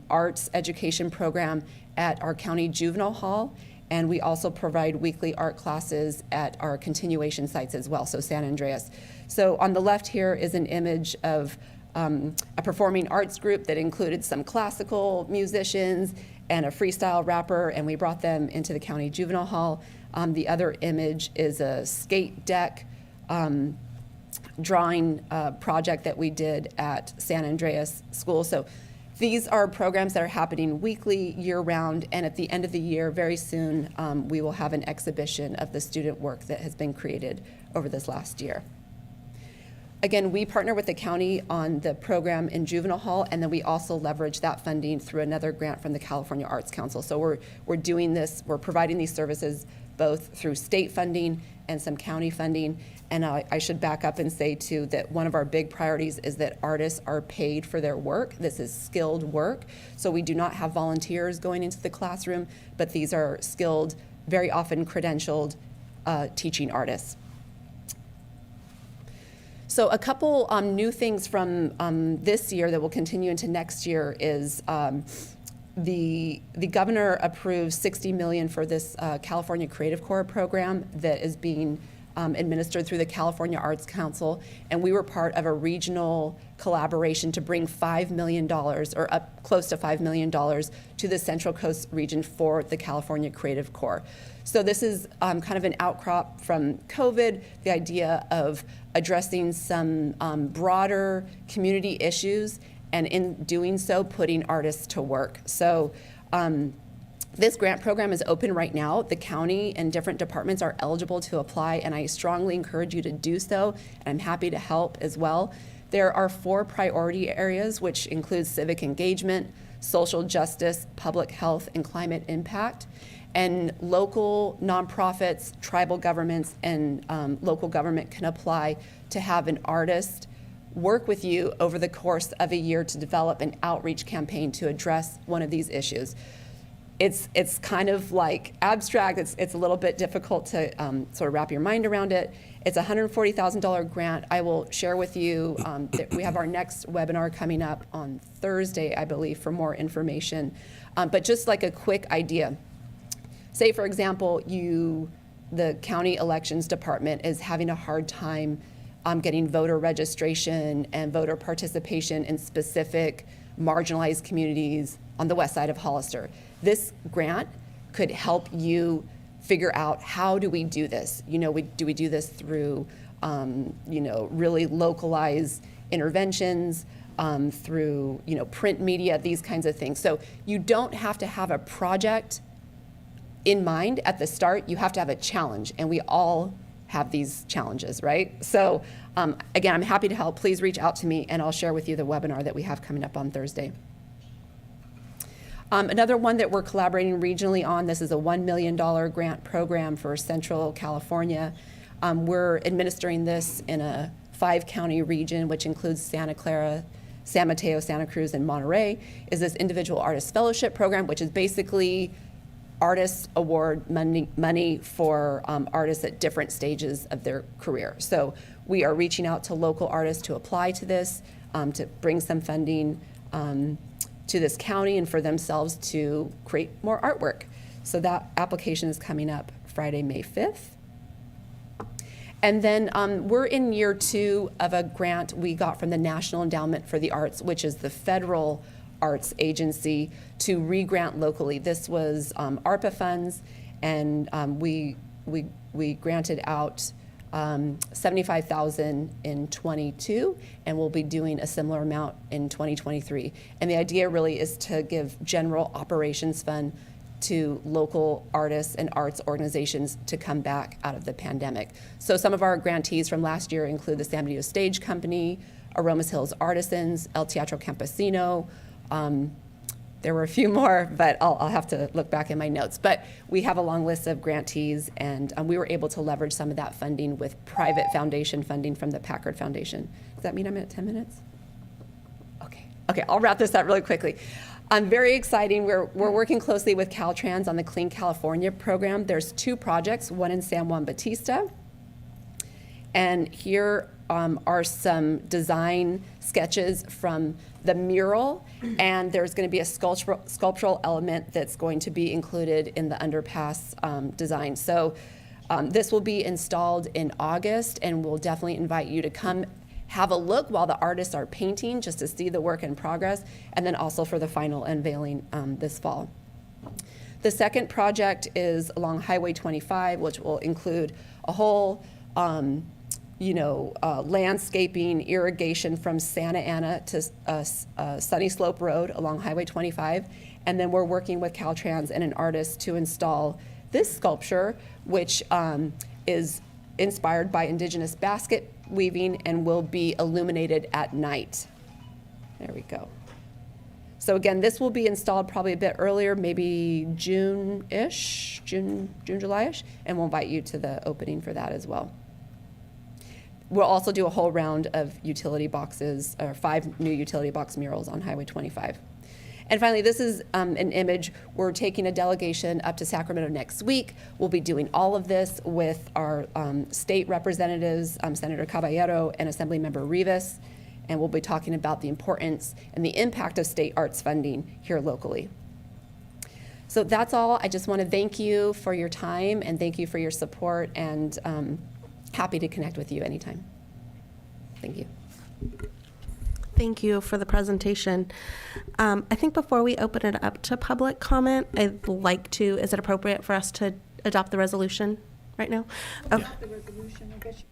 arts education program at our county juvenile hall. And we also provide weekly art classes at our continuation sites as well, so San Andreas. So on the left here is an image of a performing arts group that included some classical musicians and a freestyle rapper, and we brought them into the county juvenile hall. The other image is a skate deck drawing project that we did at San Andreas School. So these are programs that are happening weekly, year-round, and at the end of the year, very soon, we will have an exhibition of the student work that has been created over this last year. Again, we partner with the county on the program in juvenile hall, and then we also leverage that funding through another grant from the California Arts Council. So we're doing this, we're providing these services both through state funding and some county funding. And I should back up and say too that one of our big priorities is that artists are paid for their work. This is skilled work. So we do not have volunteers going into the classroom, but these are skilled, very often credentialed teaching artists. So a couple new things from this year that will continue into next year is the governor approved $60 million for this California Creative Corps program that is being administered through the California Arts Council, and we were part of a regional collaboration to bring $5 million, or up close to $5 million, to the Central Coast region for the California Creative Corps. So this is kind of an outcrop from COVID, the idea of addressing some broader community issues, and in doing so, putting artists to work. So this grant program is open right now. The county and different departments are eligible to apply, and I strongly encourage you to do so, and I'm happy to help as well. There are 4 priority areas, which include civic engagement, social justice, public health, and climate impact. And local nonprofits, tribal governments, and local government can apply to have an artist work with you over the course of a year to develop an outreach campaign to address one of these issues. It's kind of like abstract. It's a little bit difficult to sort of wrap your mind around it. It's a $140,000 grant. I will share with you that we have our next webinar coming up on Thursday, I believe, for more information. But just like a quick idea, say for example, the county elections department is having a hard time getting voter registration and voter participation in specific marginalized communities on the west side of Hollister. This grant could help you figure out, how do we do this? Do we do this through really localize interventions through, print media, these kinds of things. So you don't have to have a project in mind at the start. You have to have a challenge, and we all have these challenges, right? So again, I'm happy to help. Please reach out to me, and I'll share with you the webinar that we have coming up on Thursday. Another one that we're collaborating regionally on, this is a $1 million grant program for Central California. We're administering this in a 5-county region, which includes Santa Clara, San Mateo, Santa Cruz, and Monterey, is this Individual Artist Fellowship Program, which is basically artists award money for artists at different stages of their career. So we are reaching out to local artists to apply to this, to bring some funding to this county and for themselves to create more artwork. So that application is coming up Friday, May 5th. And then we're in year 2 of a grant we got from the National Endowment for the Arts, which is the federal arts agency, to re-grant locally. This was ARPA funds, and we granted out $75,000 in 22, and we'll be doing a similar amount in 2023. And the idea really is to give general operations fund to local artists and arts organizations to come back out of the pandemic. So some of our grantees from last year include the San Benito Stage Company, Aromas Hills Artisans, El Teatro Campesino. There were a few more, but I'll have to look back in my notes. But we have a long list of grantees, and we were able to leverage some of that funding with private foundation funding from the Packard Foundation. Does that mean I'm at 10 minutes? Okay, I'll wrap this up really quickly. Very exciting. We're working closely with Caltrans on the Clean California program. There's 2 projects, one in San Juan Bautista. And here are some design sketches from the mural, and there's going to be a sculptural element that's going to be included in the underpass design. So this will be installed in August, and we'll definitely invite you to come have a look while the artists are painting, just to see the work in progress, and then also for the final unveiling this fall. The second project is along Highway 25, which will include a whole landscaping, irrigation from Santa Ana to Sunny Slope Road along Highway 25. And then we're working with Caltrans and an artist to install this sculpture, which is inspired by indigenous basket weaving and will be illuminated at night. There we go. So again, this will be installed probably a bit earlier, maybe June-ish, July-ish, and we'll invite you to the opening for that as well. We'll also do a whole round of utility boxes, or 5 new utility box murals on Highway 25. And finally, this is an image. We're taking a delegation up to Sacramento next week. We'll be doing all of this with our state representatives, Senator Caballero and Assemblymember Rivas, and we'll be talking about the importance and the impact of state arts funding here locally. So that's all. I just want to thank you for your time and thank you for your support, and happy to connect with you anytime. Thank you. Thank you for the presentation. I think before we open it up to public comment, I'd like to, is it appropriate for us to adopt the resolution right now? Okay. The resolution, I guess.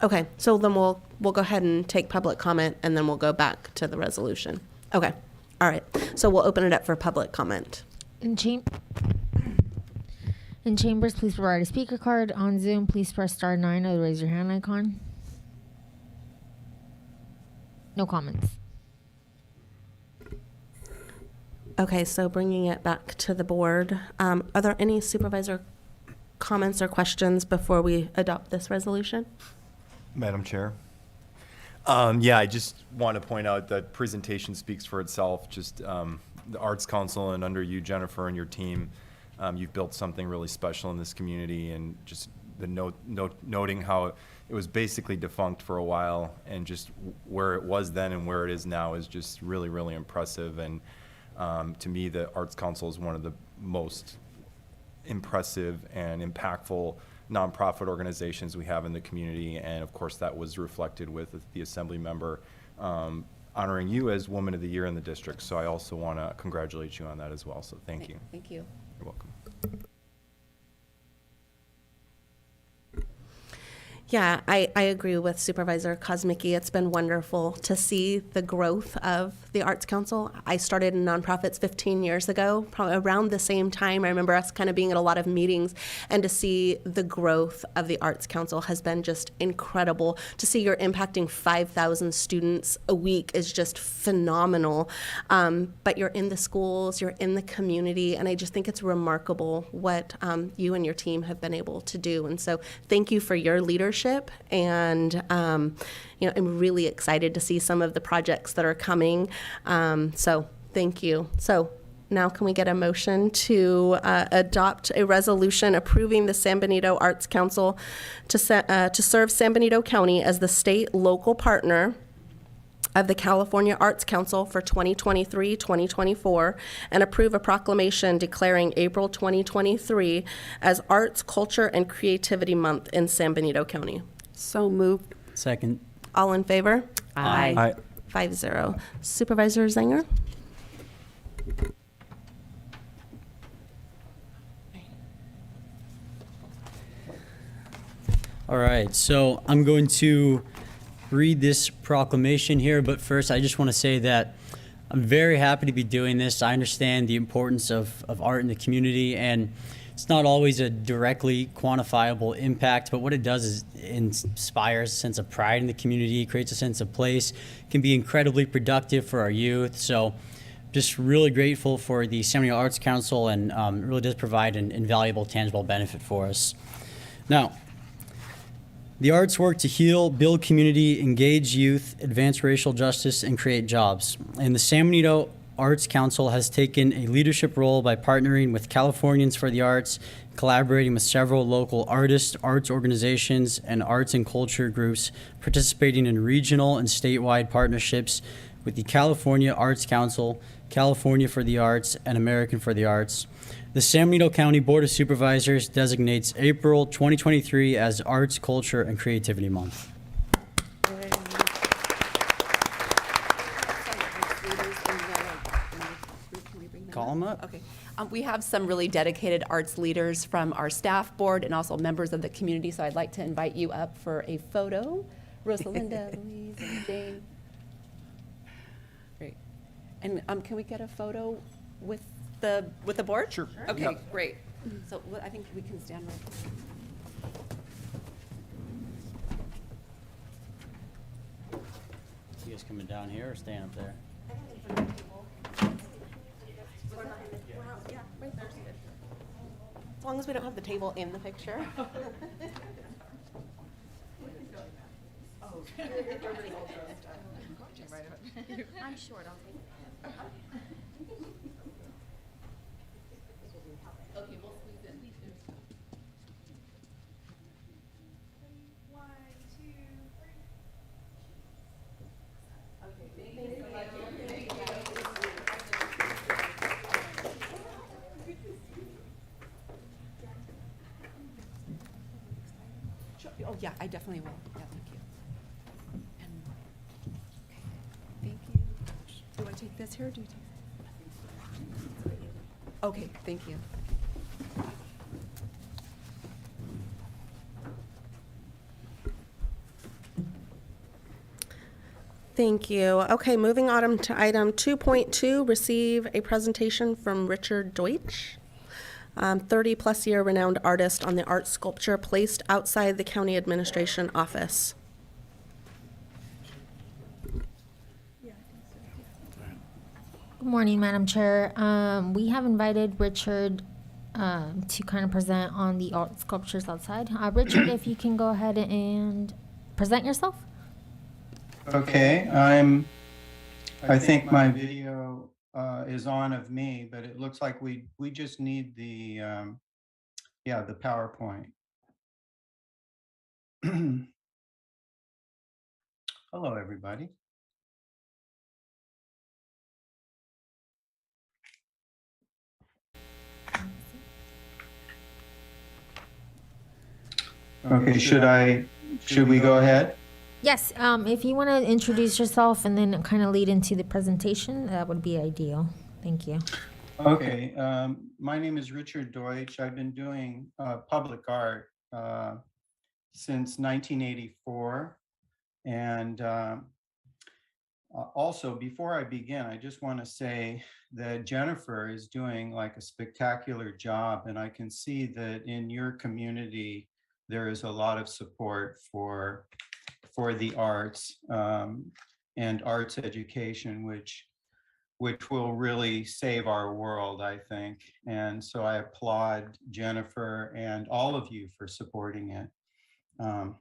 Okay, so then we'll go ahead and take public comment, and then we'll go back to the resolution. Okay, all right. So we'll open it up for public comment. In chambers, please provide a speaker card. On Zoom, please press *9 or the raise your hand icon. No comments. Okay, so bringing it back to the board, are there any supervisor comments or questions before we adopt this resolution? Madam Chair. Yeah, I just want to point out that presentation speaks for itself. Just the Arts Council, and under you, Jennifer, and your team, you've built something really special in this community, and just the noting how it was basically defunct for a while, and just where it was then and where it is now is just really, really impressive. And to me, the Arts Council is one of the most impressive and impactful nonprofit organizations we have in the community, and of course that was reflected with the Assembly member honoring you as Woman of the Year in the district. So I also want to congratulate you on that as well. So thank you. Thank you. You're welcome. Yeah, I agree with Supervisor Kosmicki. It's been wonderful to see the growth of the Arts Council. I started in nonprofits 15 years ago, probably around the same time. I remember us kind of being at a lot of meetings, and to see the growth of the Arts Council has been just incredible. To see you're impacting 5,000 students a week is just phenomenal. But you're in the schools, you're in the community, and I just think it's remarkable what you and your team have been able to do. And so thank you for your leadership. And I'm really excited to see some of the projects that are coming. So thank you. So now can we get a motion to adopt a resolution approving the San Benito Arts Council to serve San Benito County as the state local partner of the California Arts Council for 2023-2024, and approve a proclamation declaring April 2023 as Arts, Culture, and Creativity Month in San Benito County. So moved. Second. All in favor? Aye. Aye. 5-0. Supervisor Zenger? All right, so I'm going to read this proclamation here, but first I just want to say that I'm very happy to be doing this. I understand the importance of art in the community, and it's not always a directly quantifiable impact, but what it does is it inspires a sense of pride in the community, creates a sense of place, can be incredibly productive for our youth. So just really grateful for the San Benito Arts Council, and it really does provide an invaluable, tangible benefit for us. Now, the arts work to heal, build community, engage youth, advance racial justice, and create jobs. And the San Benito Arts Council has taken a leadership role by partnering with Californians for the Arts, collaborating with several local artists, arts organizations, and arts and culture groups, participating in regional and statewide partnerships with the California Arts Council, California for the Arts, and American for the Arts. The San Benito County Board of Supervisors designates April 2023 as Arts, Culture, and Creativity Month. Call them up. Okay. We have some really dedicated arts leaders from our staff board and also members of the community, so I'd like to invite you up for a photo. Rosalinda, Louise, and Jane. Great. And can we get a photo with the board? Sure. Okay, Yep. great. So I think we can stand right. You guys coming down here or staying up there? Yeah, right there's good. As long as we don't have the table in the picture. I'm short, I'll take it. Okay, we'll squeeze in. Sure. Oh, yeah, I definitely will. Yeah, thank you. And, okay, thank you. Do I take this here or do you take that? Okay, thank you. Thank you. Okay, moving on to item 2.2, receive a presentation from Richard Deutsch, 30-plus year renowned artist on the art sculpture placed outside the county administration office. Good morning, Madam Chair. We have invited Richard to kind of present on the art sculptures outside. Richard, if you can go ahead and present yourself. Okay, I think my video is on of me, but it looks like we just need the the PowerPoint. Hello, everybody. Okay, should we go ahead? Yes, if you want to introduce yourself and then kind of lead into the presentation, that would be ideal. Thank you. Okay, my name is Richard Deutsch. I've been doing public art since 1984. And also, before I begin, I just want to say that Jennifer is doing like a spectacular job, and I can see that in your community, there is a lot of support for the arts and arts education, which will really save our world, I think. And so I applaud Jennifer and all of you for supporting it. All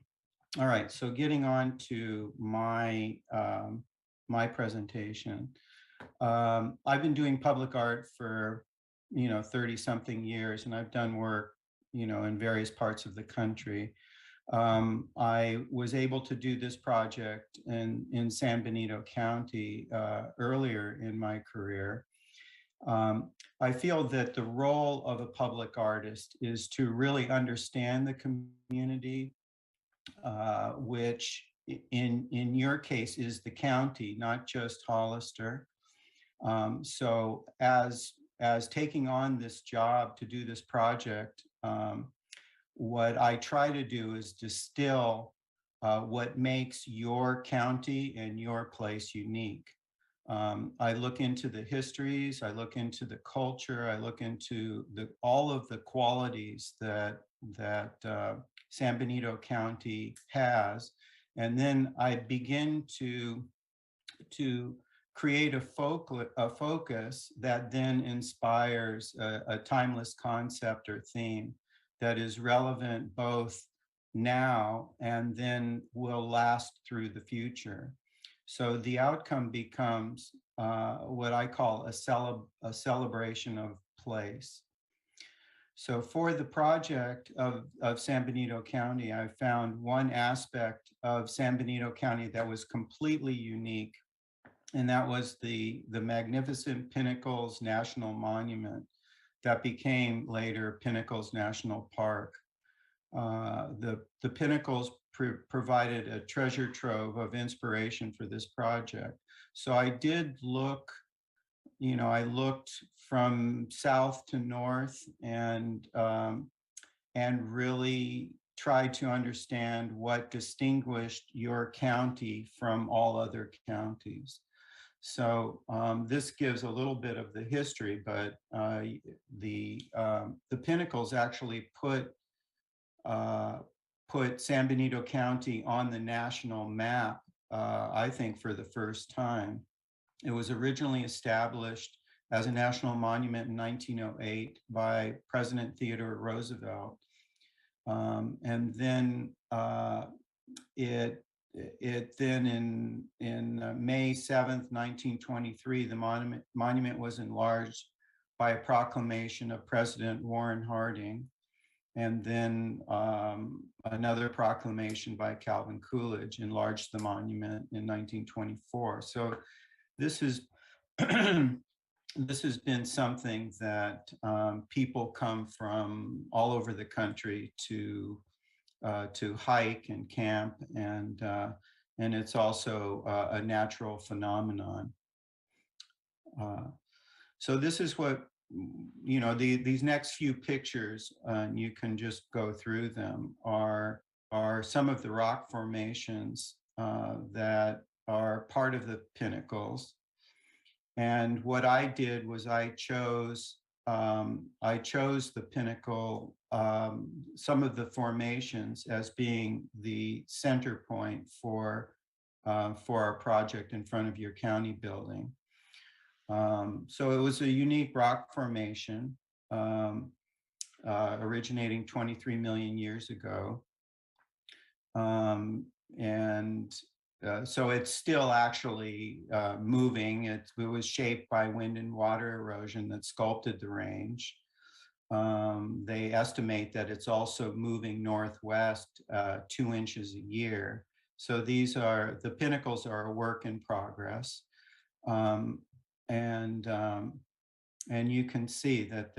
right, so getting on to my my presentation. I've been doing public art for 30-something years, and I've done work in various parts of the country. I was able to do this project in San Benito County earlier in my career. I feel that the role of a public artist is to really understand the community, which in your case is the county, not just Hollister. So as taking on this job to do this project, what I try to do is distill what makes your county and your place unique. I look into the histories, I look into the culture, I look into all of the qualities that San Benito County has, and then I begin to create a focus that then inspires a timeless concept or theme that is relevant both now and then will last through the future. So the outcome becomes what I call a celebration of place. So for the project of San Benito County, I found one aspect of San Benito County that was completely unique, and that was the magnificent Pinnacles National Monument that became later Pinnacles National Park. The Pinnacles provided a treasure trove of inspiration for this project. So I did look, I looked from south to north and really tried to understand what distinguished your county from all other counties. So this gives a little bit of the history, but the Pinnacles actually put San Benito County on the national map, I think, for the first time. It was originally established as a national monument in 1908 by President Theodore Roosevelt. And then it then in May 7th, 1923, the monument was enlarged by a proclamation of President Warren Harding, and then another proclamation by Calvin Coolidge enlarged the monument in 1924. So this is this has been something that people come from all over the country to hike and camp, and it's also a natural phenomenon. So this is what, these next few pictures, you can just go through them, are some of the rock formations that are part of the Pinnacles. And what I did was I chose the Pinnacle, some of the formations as being the center point for our project in front of your county building. So it was a unique rock formation originating 23 million years ago. So it's still actually moving. It was shaped by wind and water erosion that sculpted the range. They estimate that it's also moving northwest 2 inches a year. So the Pinnacles are a work in progress. And you can see that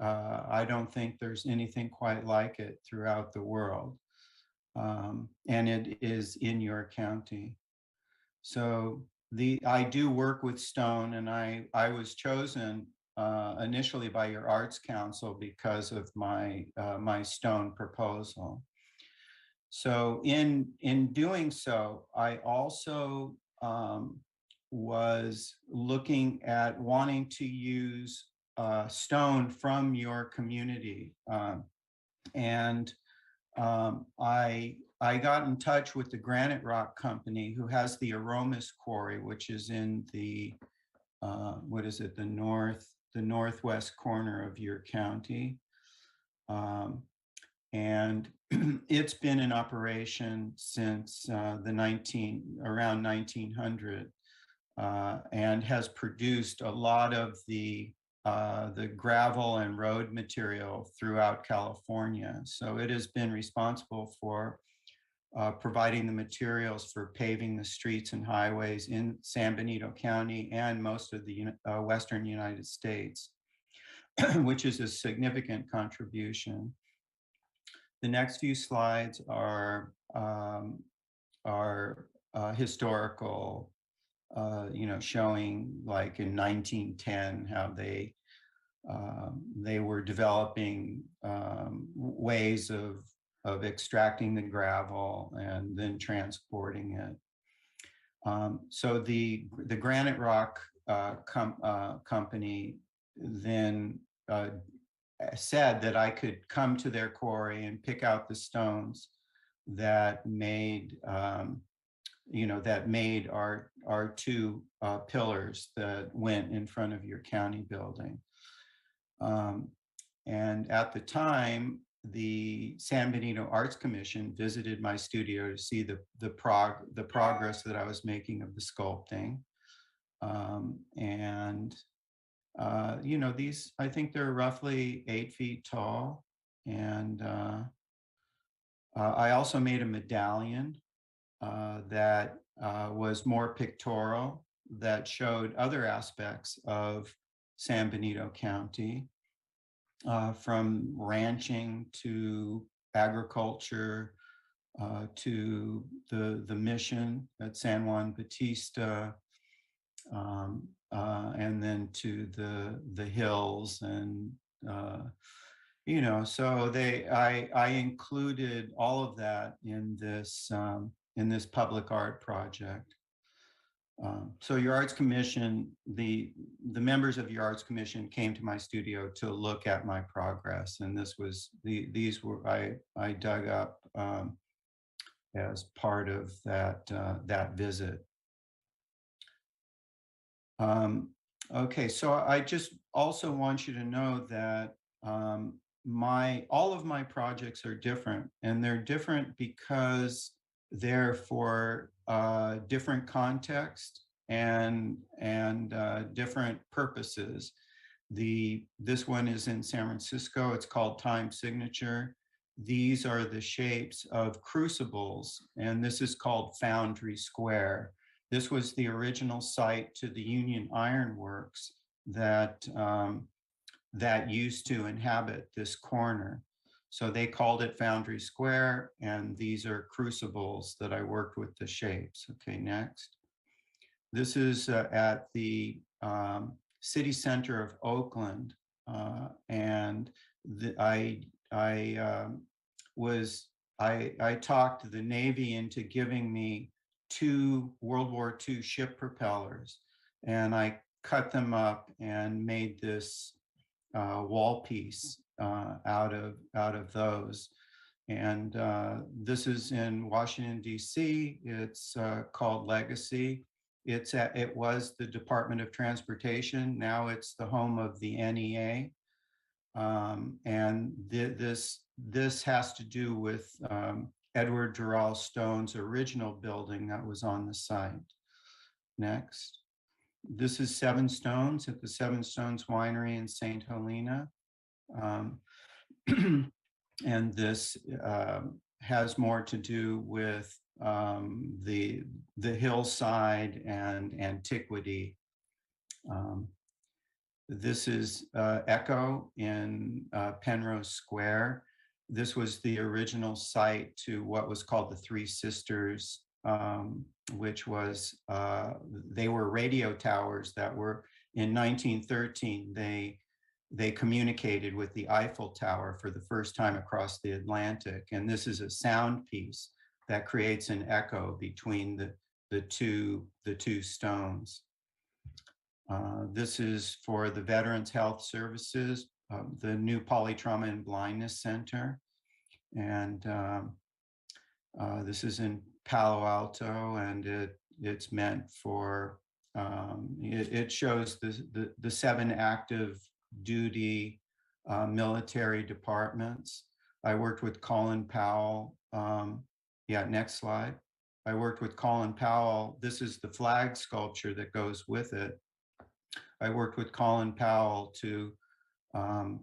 I don't think there's anything quite like it throughout the world. And it is in your county. So I do work with stone, and I was chosen initially by your Arts Council because of my stone proposal. So in doing so, I also was looking at wanting to use stone from your community. And I got in touch with the Granite Rock Company, who has the Aromas Quarry, which is in the what is it, the northwest corner of your county. And it's been in operation since around 1900, and has produced a lot of the gravel and road material throughout California. So it has been responsible for providing the materials for paving the streets and highways in San Benito County and most of the Western United States, which is a significant contribution. The next few slides are historical, showing like in 1910 how they were developing ways of extracting the gravel and then transporting it. So the Granite Rock Company then said that I could come to their quarry and pick out the stones that made our two pillars that went in front of your county building. And at the time, the San Benito Arts Commission visited my studio to see the progress that I was making of the sculpting. These, I think they're roughly 8 feet tall. And I also made a medallion that was more pictorial, that showed other aspects of San Benito County, from ranching to agriculture, to the mission at San Juan Bautista, and then to the hills. And so I included all of that in this public art project. So your Arts Commission, the members of your Arts Commission came to my studio to look at my progress, and these were I dug up as part of that visit. Okay, so I just also want you to know that all of my projects are different, and they're different because they're for different context and different purposes. This one is in San Francisco. It's called Time Signature. These are the shapes of crucibles, and this is called Foundry Square. This was the original site to the Union Iron Works that used to inhabit this corner. So they called it Foundry Square, and these are crucibles that I worked with the shapes. Okay, next. This is at the city center of Oakland, and I talked the Navy into giving me 2 World War II ship propellers, and I cut them up and made this wall piece out of those. And this is in Washington, D.C. It's called Legacy. It was the Department of Transportation. Now it's the home of the NEA. And this has to do with Edward Durrell Stone's original building that was on the site. Next. This is Seven Stones at the Seven Stones Winery in St. Helena. And this has more to do with the hillside and antiquity. This is Echo in Penrose Square. This was the original site to what was called the Three Sisters, which was, they were radio towers that were, in 1913, they communicated with the Eiffel Tower for the first time across the Atlantic. And this is a sound piece that creates an echo between the two stones. This is for the Veterans Health Services, the new Polytrauma and Blindness Center. And this is in Palo Alto, and it's meant for, it shows the 7 active duty military departments. I worked with Colin Powell. Yeah, next slide. I worked with Colin Powell. This is the flag sculpture that goes with it. I worked with Colin Powell to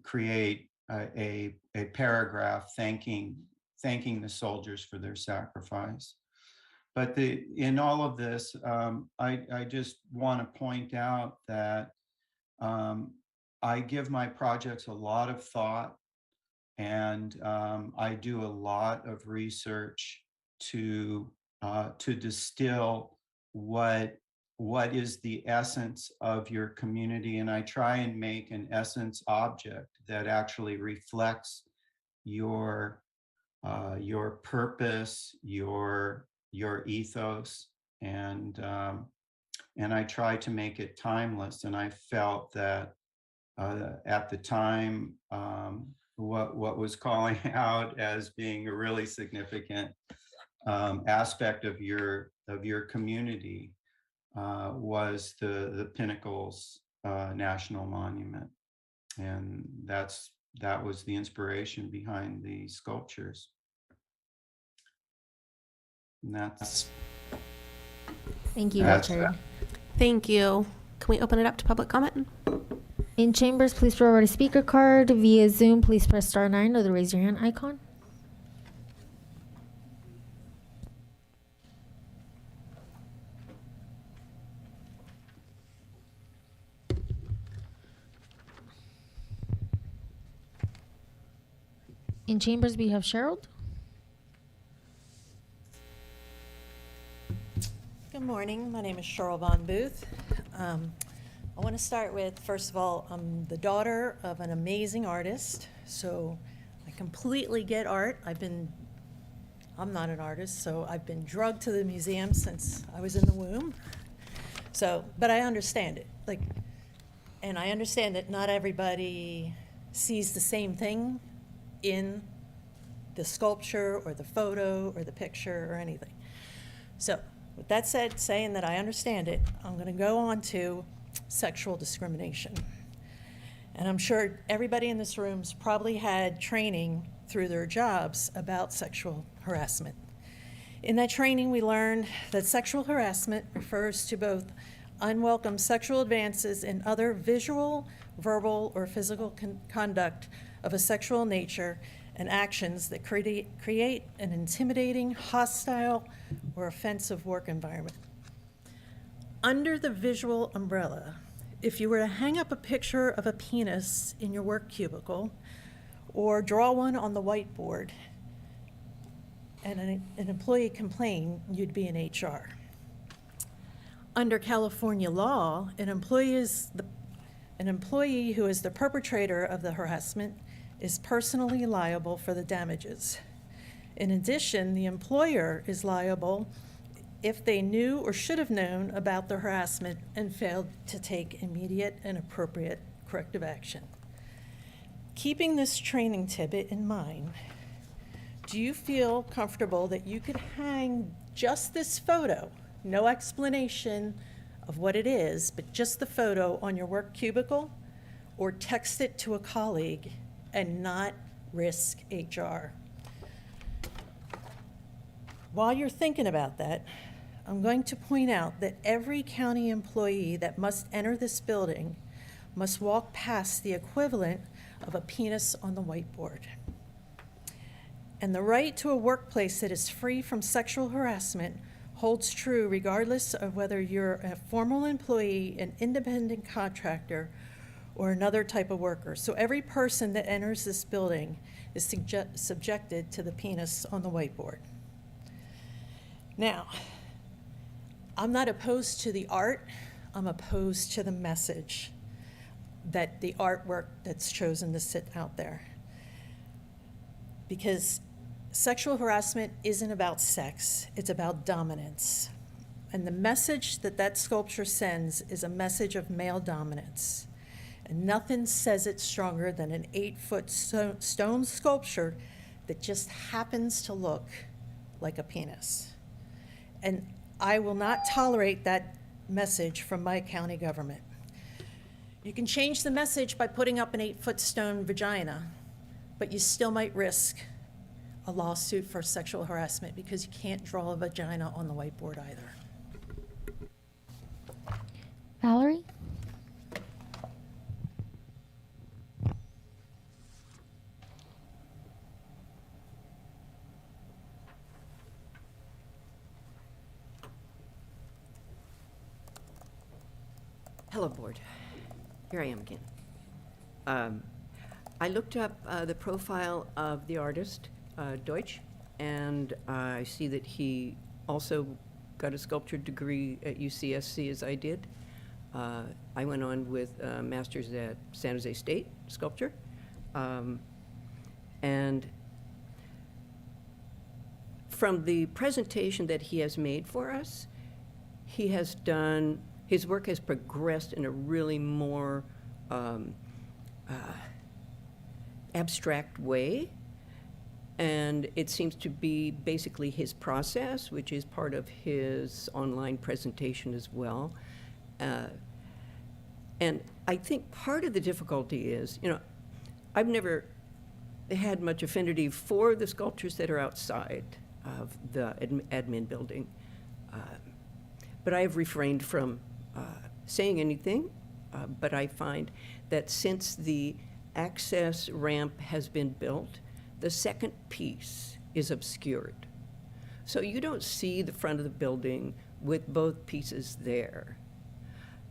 create a paragraph thanking the soldiers for their sacrifice. But in all of this, I just want to point out that I give my projects a lot of thought, and I do a lot of research to distill what is the essence of your community, and I try and make an essence object that actually reflects your purpose, your ethos, and I try to make it timeless. And I felt that at the time, what was calling out as being a really significant aspect of your community was the Pinnacles National Monument, and that was the inspiration behind the sculptures. And that's. Thank you, Richard. Thank you. Can we open it up to public comment? In chambers, please forward a speaker card. Via Zoom, please press *9 or the raise your hand icon. In chambers, we have Cheryl. Good morning. My name is Cheryl Von Booth. I want to start with, first of all, I'm the daughter of an amazing artist, so I completely get art. I'm not an artist, so I've been drugged to the museum since I was in the womb. So, but I understand it. And I understand that not everybody sees the same thing in the sculpture or the photo or the picture or anything. So with that said, saying that I understand it, I'm going to go on to sexual discrimination. And I'm sure everybody in this room's probably had training through their jobs about sexual harassment. In that training, we learned that sexual harassment refers to both unwelcome sexual advances and other visual, verbal, or physical conduct of a sexual nature and actions that create an intimidating, hostile, or offensive work environment. Under the visual umbrella, if you were to hang up a picture of a penis in your work cubicle or draw one on the whiteboard and an employee complained, you'd be in HR. Under California law, an employee who is the perpetrator of the harassment is personally liable for the damages. In addition, the employer is liable if they knew or should have known about the harassment and failed to take immediate and appropriate corrective action. Keeping this training tidbit in mind, do you feel comfortable that you could hang just this photo, no explanation of what it is, but just the photo on your work cubicle, or text it to a colleague and not risk HR? While you're thinking about that, I'm going to point out that every county employee that must enter this building must walk past the equivalent of a penis on the whiteboard. And the right to a workplace that is free from sexual harassment holds true regardless of whether you're a formal employee, an independent contractor, or another type of worker. So every person that enters this building is subjected to the penis on the whiteboard. Now, I'm not opposed to the art, I'm opposed to the message. that the artwork that's chosen to sit out there. Because sexual harassment isn't about sex, it's about dominance. And the message that that sculpture sends is a message of male dominance. And nothing says it stronger than an 8-foot stone sculpture that just happens to look like a penis. And I will not tolerate that message from my county government. You can change the message by putting up an 8-foot stone vagina, but you still might risk a lawsuit for sexual harassment because you can't draw a vagina on the whiteboard either. Valerie? Hello, Board. Here I am again. I looked up the profile of the artist, Deutsch, and I see that he also got a sculpture degree at UCSC as I did. I went on with a master's at San Jose State Sculpture. And from the presentation that he has made for us, he has done, his work has progressed in a really more abstract way. And it seems to be basically his process, which is part of his online presentation as well. And I think part of the difficulty is, you know, I've never had much affinity for the sculptures that are outside of the admin building. But I have refrained from saying anything. But I find that since the access ramp has been built, the second piece is obscured. So you don't see the front of the building with both pieces there,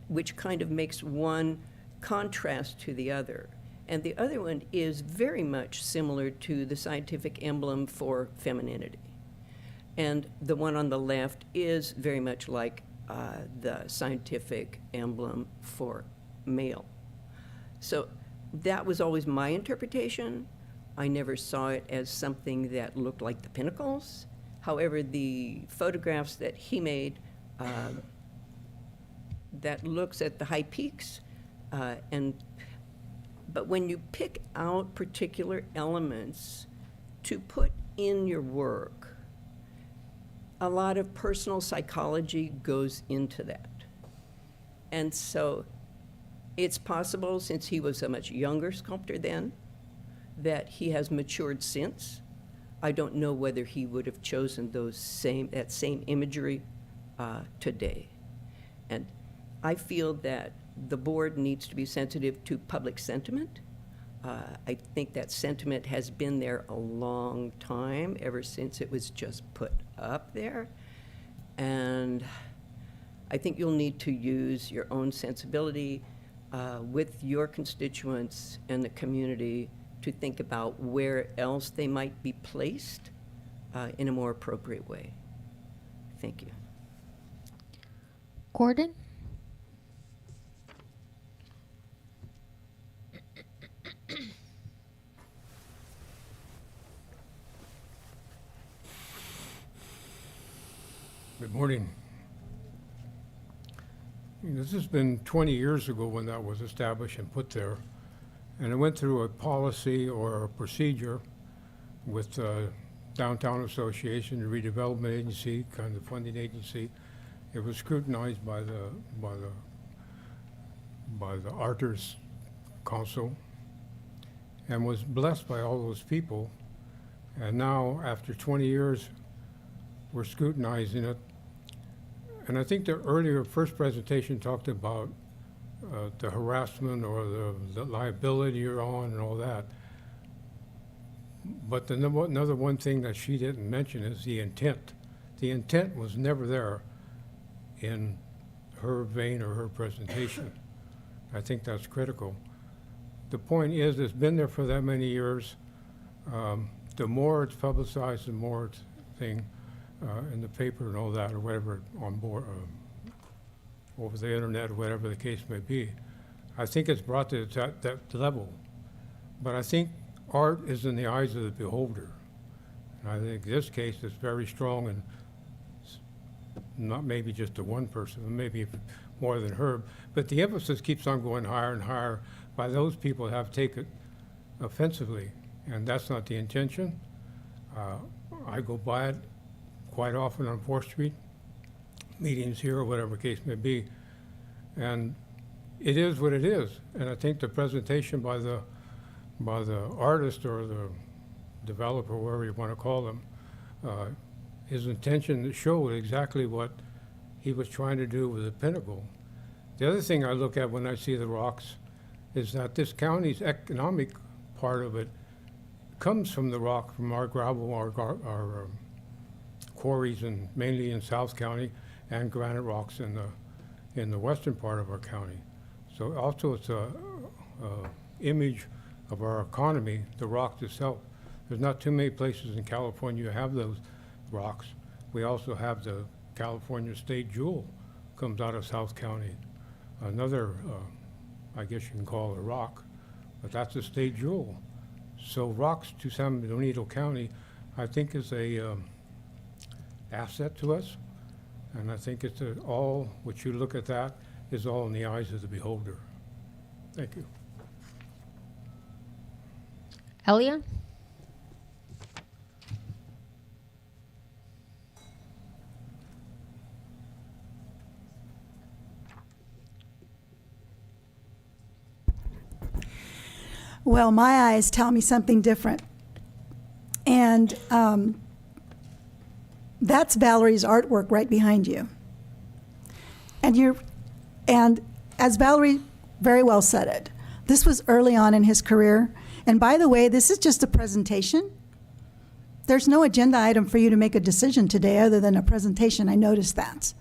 which kind of makes one contrast to the other. And the other one is very much similar to the scientific emblem for femininity. And the one on the left is very much like the scientific emblem for male. So that was always my interpretation. I never saw it as something that looked like the pinnacles. However, the photographs that he made that looks at the high peaks, but when you pick out particular elements to put in your work, a lot of personal psychology goes into that. And so it's possible, since he was a much younger sculptor then, that he has matured since. I don't know whether he would have chosen that same imagery today. And I feel that the board needs to be sensitive to public sentiment. I think that sentiment has been there a long time, ever since it was just put up there. And I think you'll need to use your own sensibility with your constituents and the community to think about where else they might be placed in a more appropriate way. Thank you. Gordon? Good morning. This has been 20 years ago when that was established and put there. And it went through a policy or a procedure with Downtown Association, the Redevelopment Agency, kind of funding agency. It was scrutinized by the Arthur's Council and was blessed by all those people. And now, after 20 years, we're scrutinizing it. And I think the earlier first presentation talked about the harassment or the liability you're on and all that. But another one thing that she didn't mention is the intent. The intent was never there in her vein or her presentation. I think that's critical. The point is, it's been there for that many years. The more it's publicized, the more it's thing in the paper and all that, or whatever, on board, over the internet, or whatever the case may be. I think it's brought to that level. But I think art is in the eyes of the beholder. And I think this case is very strong, and not maybe just to one person, maybe more than her, but the emphasis keeps on going higher and higher by those people who have taken offensively, and that's not the intention. I go by it quite often on 4th Street, meetings here or whatever case may be, and it is what it is. And I think the presentation by the artist or the developer, whatever you want to call them, his intention showed exactly what he was trying to do with the pinnacle. The other thing I look at when I see the rocks is that this county's economic part of it comes from the rock, from our gravel, our quarries, and mainly in South County, and granite rocks in the western part of our county. So also it's a image of our economy, the rock itself. There's not too many places in California you have those rocks. We also have the California State Jewel, comes out of South County. Another, I guess you can call it a rock, but that's a state jewel. So rocks to San Benito County, I think is a asset to us. And I think it's all, what you look at that, is all in the eyes of the beholder. Thank you. Elia? Well, my eyes tell me something different. And that's Valerie's artwork right behind you. And as Valerie very well said it, this was early on in his career. And by the way, this is just a presentation. There's no agenda item for you to make a decision today other than a presentation. I noticed that.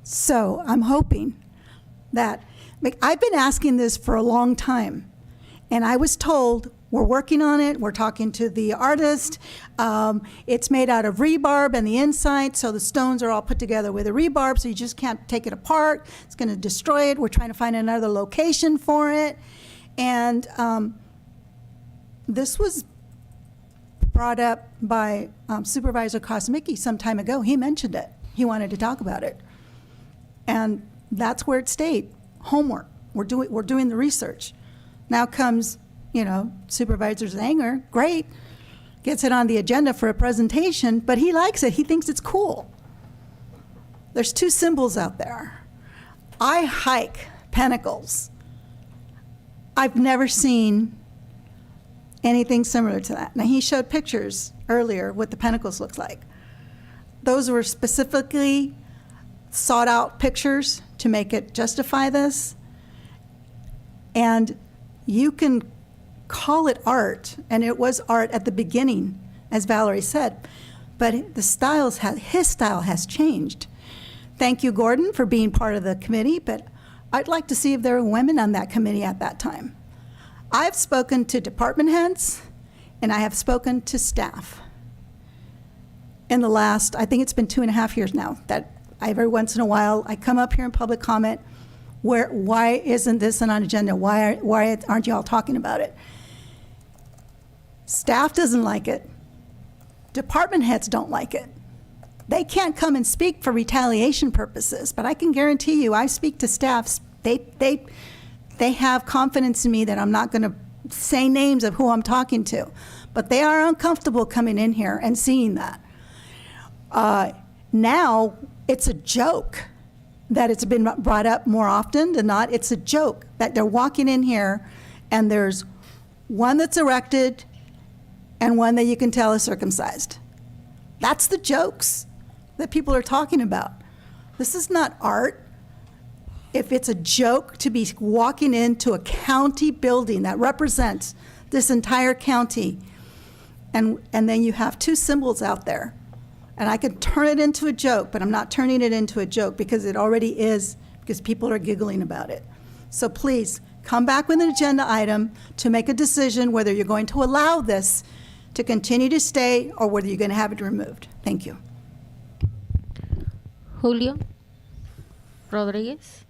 So I'm hoping that, I've been asking this for a long time. And I was told, we're working on it, we're talking to the artist, it's made out of rebarb and the inside, so the stones are all put together with a rebarb, so you just can't take it apart, it's gonna destroy it, we're trying to find another location for it. And this was brought up by Supervisor Kosmicki some time ago. He mentioned it, he wanted to talk about it. And that's where it stayed, homework, we're doing the research. Now comes, Supervisor Zanger, great, gets it on the agenda for a presentation, but he likes it, he thinks it's cool. There's two symbols out there. I hike pinnacles. I've never seen anything similar to that. Now, he showed pictures earlier what the pinnacles looks like. Those were specifically sought out pictures to make it justify this. And you can call it art, and it was art at the beginning, as Valerie said, but his style has changed. Thank you, Gordon, for being part of the committee, but I'd like to see if there were women on that committee at that time. I've spoken to department heads, and I have spoken to staff in the last, I think it's been 2.5 years now, that every once in a while, I come up here in public comment, why isn't this on an agenda? Why aren't you all talking about it? Staff doesn't like it. Department heads don't like it. They can't come and speak for retaliation purposes, but I can guarantee you, I speak to staffs, they have confidence in me that I'm not gonna say names of who I'm talking to, but they are uncomfortable coming in here and seeing that. Now, it's a joke that it's been brought up more often than not. It's a joke that they're walking in here and there's one that's erected and one that you can tell is circumcised. That's the jokes that people are talking about. This is not art. If it's a joke to be walking into a county building that represents this entire county, and then you have two symbols out there, and I could turn it into a joke, but I'm not turning it into a joke because it already is, because people are giggling about it. So please, come back with an agenda item to make a decision whether you're going to allow this to continue to stay or whether you're going to have it removed. Thank you. Julio Rodriguez.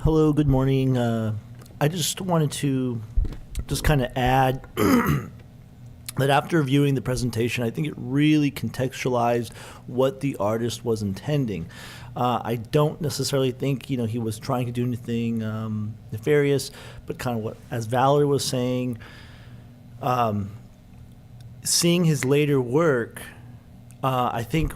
Hello, good morning. I just wanted to just kind of add that after viewing the presentation, I think it really contextualized what the artist was intending. I don't necessarily think, he was trying to do anything nefarious, but kind of what, as Valerie was saying, seeing his later work, I think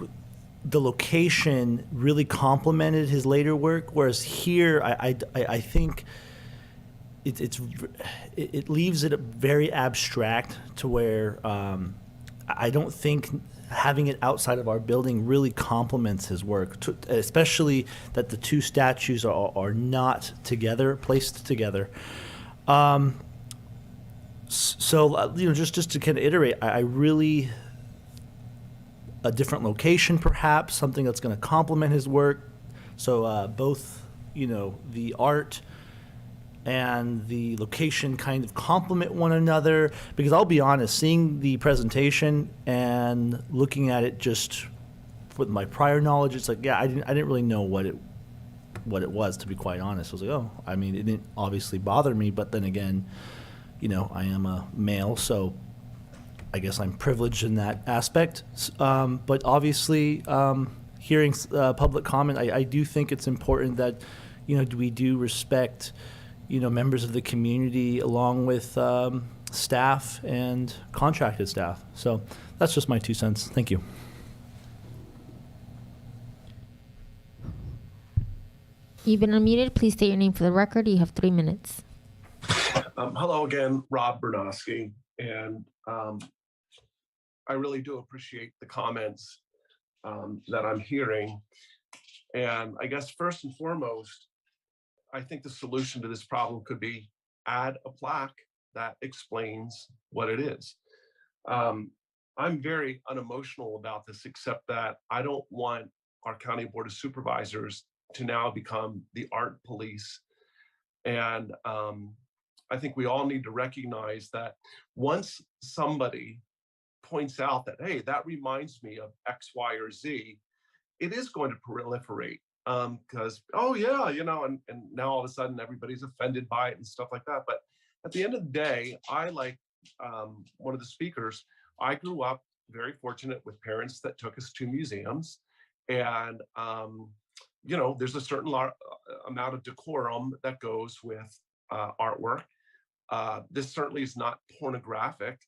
the location really complemented his later work, whereas here, I think it leaves it very abstract to where I don't think having it outside of our building really complements his work, especially that the two statues are not placed together. So, just to kind of iterate, I really, a different location perhaps, something that's going to complement his work. So both, the art and the location kind of complement one another, because I'll be honest, seeing the presentation and looking at it just with my prior knowledge, it's like, I didn't really know what it was, to be quite honest. I was like, it didn't obviously bother me, but then again, I am a male, so I guess I'm privileged in that aspect. But obviously, hearing public comment, I do think it's important that, we do respect members of the community along with staff and contracted staff. So that's just my 2 cents. Thank you. You've been unmuted. Please state your name for the record. You have 3 minutes. Hello again, Rob Bernosky, and I really do appreciate the comments that I'm hearing. And I guess first and foremost, I think the solution to this problem could be add a plaque that explains what it is. I'm very unemotional about this, except that I don't want our County Board of Supervisors to now become the art police. And I think we all need to recognize that once somebody points out that, hey, that reminds me of X, Y, or Z, it is going to proliferate. Because, and now all of a sudden everybody's offended by it and stuff like that. But at the end of the day, I, like one of the speakers, I grew up very fortunate with parents that took us to museums. And, there's a certain amount of decorum that goes with artwork. This certainly is not pornographic.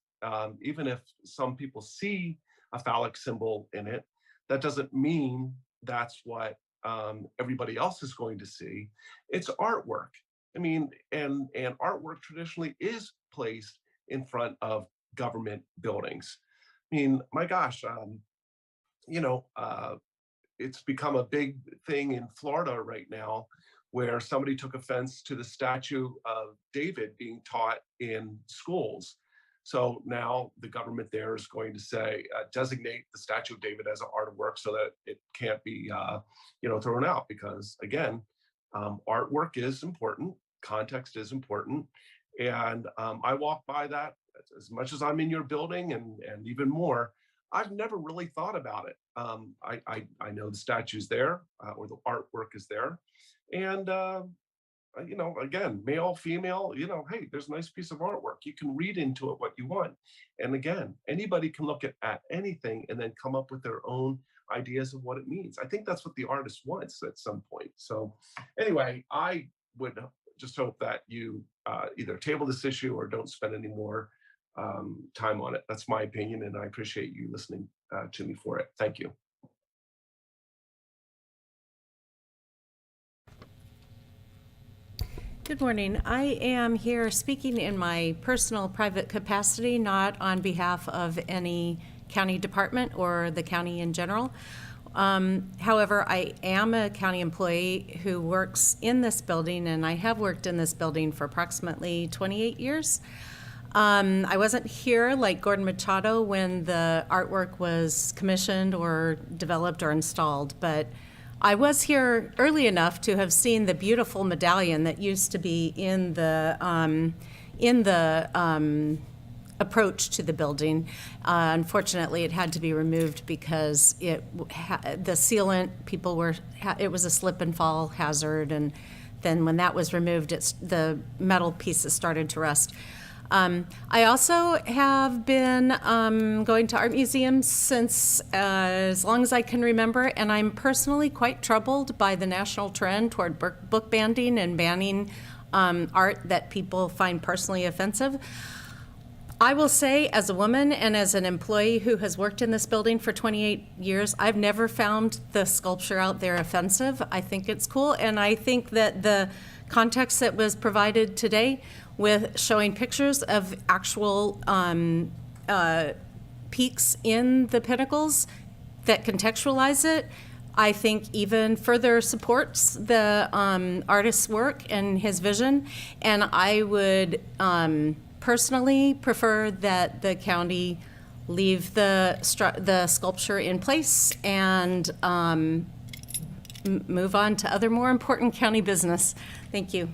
Even if some people see a phallic symbol in it, that doesn't mean that's what everybody else is going to see. It's artwork. And artwork traditionally is placed in front of government buildings. My gosh, it's become a big thing in Florida right now, where somebody took offense to the statue of David being taught in schools. So now the government there is going to say, designate the Statue of David as an artwork so that it can't be, thrown out. Because again, artwork is important, context is important. And I walk by that as much as I'm in your building and even more. I've never really thought about it. I know the statue's there or the artwork is there. And again, male, female, hey, there's a nice piece of artwork. You can read into it what you want. And again, anybody can look at anything and then come up with their own ideas of what it means. I think that's what the artist wants at some point. So anyway, I would just hope that you either table this issue or don't spend any more time on it. That's my opinion, and I appreciate you listening to me for it. Thank you. Good morning. I am here speaking in my personal private capacity, not on behalf of any county department or the county in general. However, I am a county employee who works in this building, and I have worked in this building for approximately 28 years. I wasn't here like Gordon Machado when the artwork was commissioned or developed or installed, but I was here early enough to have seen the beautiful medallion that used to be in the approach to the building. Unfortunately, it had to be removed because the sealant, it was a slip and fall hazard, and then when that was removed, the metal pieces started to rust. I also have been going to art museums since as long as I can remember, and I'm personally quite troubled by the national trend toward book banning and banning art that people find personally offensive. I will say, as a woman and as an employee who has worked in this building for 28 years, I've never found the sculpture out there offensive. I think it's cool, and I think that the context that was provided today with showing pictures of actual peaks in the pinnacles that contextualize it, I think even further supports the artist's work and his vision. And I would personally prefer that the county leave the sculpture in place and move on to other more important county business. Thank you.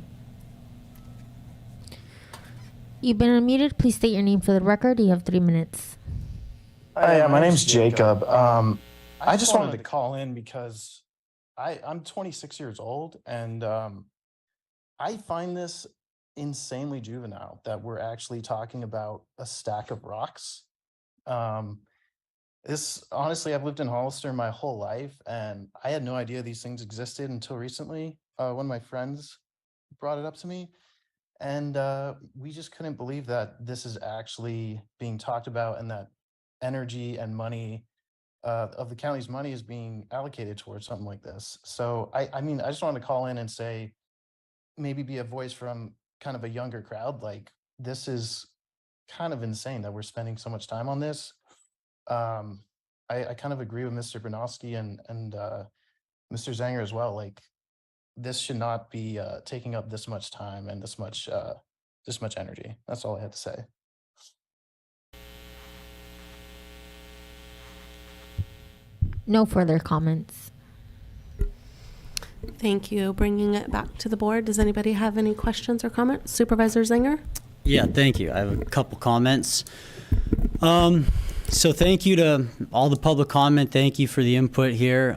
You've been unmuted. Please state your name for the record. You have 3 minutes. Hi, my name's Jacob. I just wanted to call in because I'm 26 years old, and I find this insanely juvenile that we're actually talking about a stack of rocks. Honestly, I've lived in Hollister my whole life, and I had no idea these things existed until recently. One of my friends brought it up to me, and we just couldn't believe that this is actually being talked about, and that energy and money of the county's money is being allocated towards something like this. So I mean, I just wanted to call in and say, maybe be a voice from kind of a younger crowd. Like, this is kind of insane that we're spending so much time on this. I kind of agree with Mr. Bernowski and Mr. Zanger as well. Like, this should not be taking up this much time and this much energy. That's all I had to say. No further comments. Thank you. Bringing it back to the board. Does anybody have any questions or comments? Supervisor Zanger? Yeah, thank you. I have a couple comments. So thank you to all the public comment. Thank you for the input here.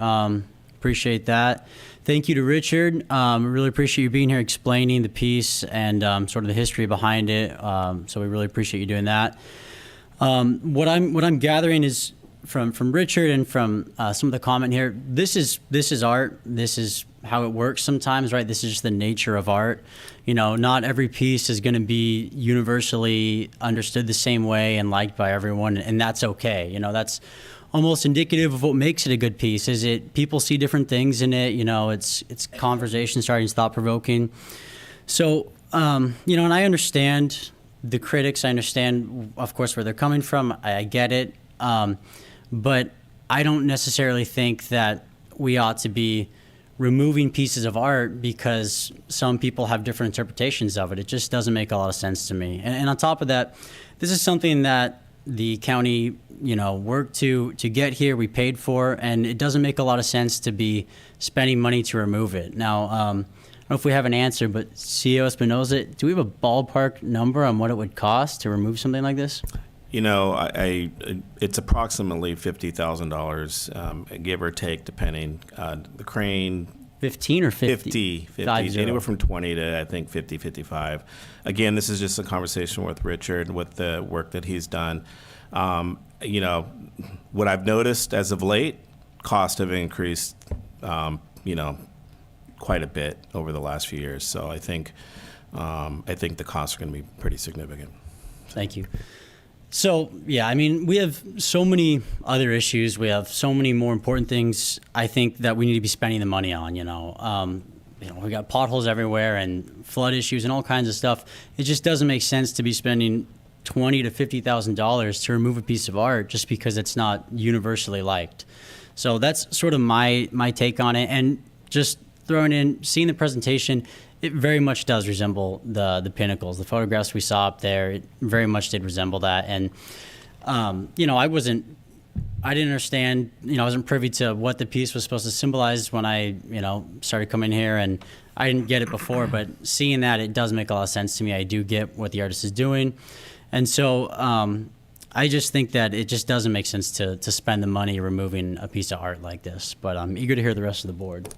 Appreciate that. Thank you to Richard. Really appreciate you being here explaining the piece and sort of the history behind it. So we really appreciate you doing that. What I'm gathering is from Richard and from some of the comment here, this is art. This is how it works sometimes, right? This is just the nature of art. You know, not every piece is going to be universally understood the same way and liked by everyone, and that's okay. You know, that's almost indicative of what makes it a good piece. Is it people see different things in it? You know, it's conversation starting, it's thought provoking. So, you know, and I understand the critics. I understand, of course, where they're coming from. I get it. But I don't necessarily think that we ought to be removing pieces of art because some people have different interpretations of it. It just doesn't make a lot of sense to me. And on top of that, this is something that the county, you know, worked to get here, we paid for, and it doesn't make a lot of sense to be spending money to remove it. Now, I don't know if we have an answer, but CEO Espinoza, do we have a ballpark number on what it would cost to remove something like this? You know, it's approximately $50,000, give or take, depending. The crane. 15 or 50? 50, anywhere from 20 to, I think, 50, 55. Again, this is just a conversation with Richard, with the work that he's done. You know, what I've noticed as of late, costs have increased, you know, quite a bit over the last few years. So I think the costs are going to be pretty significant. Thank you. So, yeah, I mean, we have so many other issues. We have so many more important things, I think, that we need to be spending the money on, you know. We got potholes everywhere and flood issues and all kinds of stuff. It just doesn't make sense to be spending $20,000 to $50,000 to remove a piece of art just because it's not universally liked. So that's sort of my take on it. And just throwing in, seeing the presentation, it very much does resemble the pinnacles. The photographs we saw up there, it very much did resemble that. And, you know, I didn't understand, you know, I wasn't privy to what the piece was supposed to symbolize when I, you know, started coming here, and I didn't get it before, but seeing that, it does make a lot of sense to me. I do get what the artist is doing. And so I just think that it just doesn't make sense to spend the money removing a piece of art like this. But I'm eager to hear the rest of the board.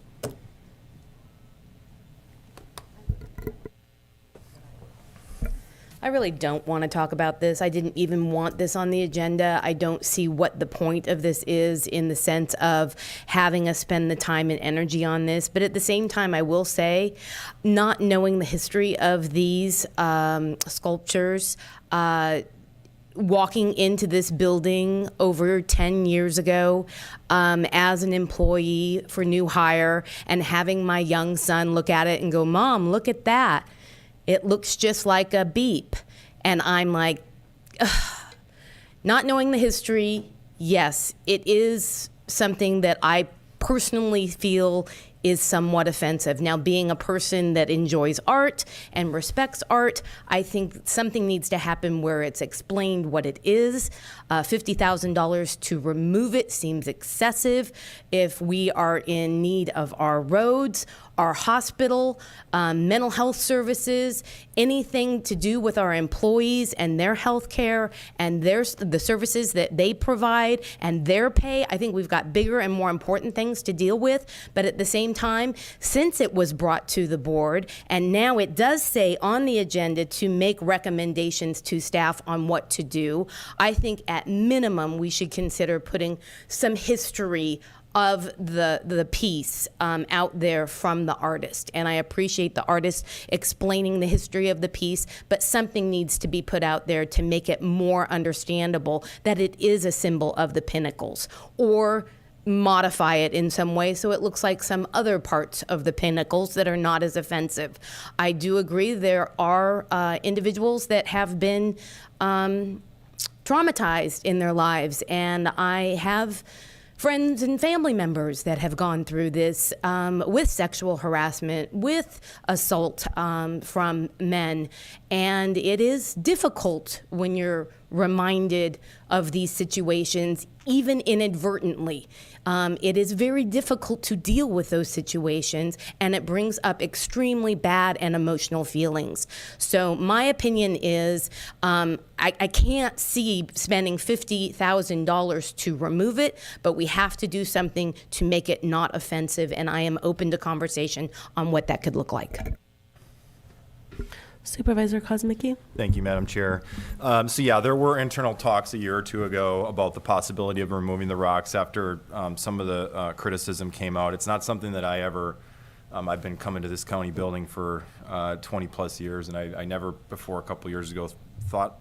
really don't want to talk about this. I didn't even want this on the agenda. I don't see what the point of this is in the sense of having us spend the time and energy on this. But at the same time, I will say, not knowing the history of these sculptures, walking into this building over 10 years ago as an employee for new hire and having my young son look at it and go, "Mom, look at that. It looks just like a beep." And I'm like, ugh. Not knowing the history, yes, it is something that I personally feel is somewhat offensive. Now, being a person that enjoys art and respects art, I think something needs to happen where it's explained what it is. $50,000 to remove it seems excessive. If we are in need of our roads, our hospital, mental health services, anything to do with our employees and their health care and the services that they provide and their pay, I think we've got bigger and more important things to deal with. But at the same time, since it was brought to the board, and now it does say on the agenda to make recommendations to staff on what to do, I think at minimum we should consider putting some history of the piece out there from the artist. And I appreciate the artist explaining the history of the piece, but something needs to be put out there to make it more understandable that it is a symbol of the Pinnacles, or modify it in some way so it looks like some other parts of the Pinnacles that are not as offensive. I do agree there are individuals that have been traumatized in their lives, and I have friends and family members that have gone through this with sexual harassment, with assault from men. And it is difficult when you're reminded of these situations, even inadvertently. It is very difficult to deal with those situations, and it brings up extremely bad and emotional feelings. So my opinion is I can't see spending $50,000 to remove it, but we have to do something to make it not offensive, and I am open to conversation on what that could look like. Supervisor Kozmicki? Thank you, Madam Chair. So yeah, there were internal talks a year or two ago about the possibility of removing the rocks after some of the criticism came out. It's not something that I ever, I've been coming to this county building for 20 plus years, and I never before a couple years ago thought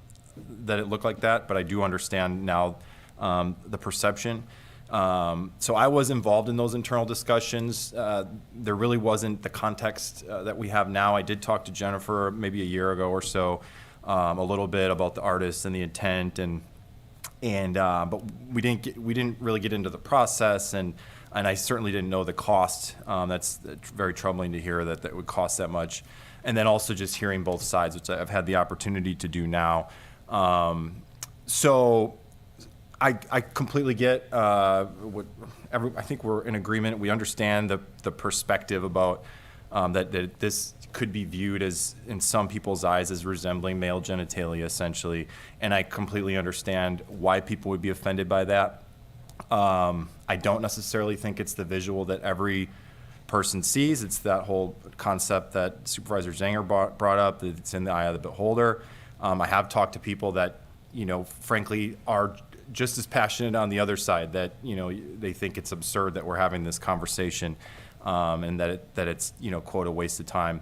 that it looked like that, but I do understand now the perception. So I was involved in those internal discussions. There really wasn't the context that we have now. I did talk to Jennifer maybe a year ago or so, a little bit about the artist and the intent, but we didn't really get into the process, and I certainly didn't know the cost. That's very troubling to hear that would cost that much, and then also just hearing both sides, which I've had the opportunity to do now. So I completely get I think we're in agreement. We understand the perspective about that this could be viewed as, in some people's eyes, as resembling male genitalia, essentially. And I completely understand why people would be offended by that. I don't necessarily think it's the visual that every person sees. It's that whole concept that Supervisor Zanger brought up, that it's in the eye of the beholder. I have talked to people that, frankly, are just as passionate on the other side, that they think it's absurd that we're having this conversation, and that it's quote a waste of time.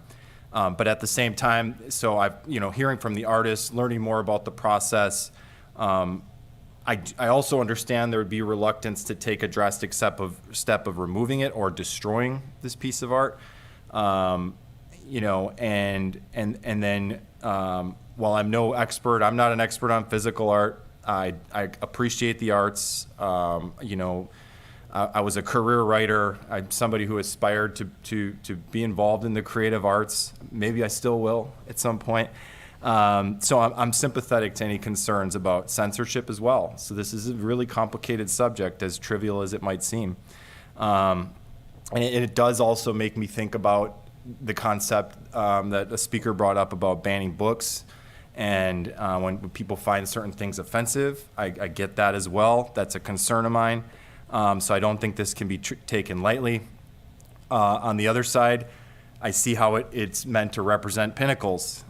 But at the same time, so I've hearing from the artists, learning more about the process. I also understand there would be reluctance to take a drastic step of removing it or destroying this piece of art. And then while I'm no expert, I'm not an expert on physical art. I appreciate the arts. I was a career writer. I'm somebody who aspired to be involved in the creative arts. Maybe I still will at some point. So I'm sympathetic to any concerns about censorship as well. So this is a really complicated subject, as trivial as it might seem. And it does also make me think about the concept that a speaker brought up about banning books. And when people find certain things offensive, I get that as well. That's a concern of mine. So I don't think this can be taken lightly. On the other side, I see how it's meant to represent Pinnacles.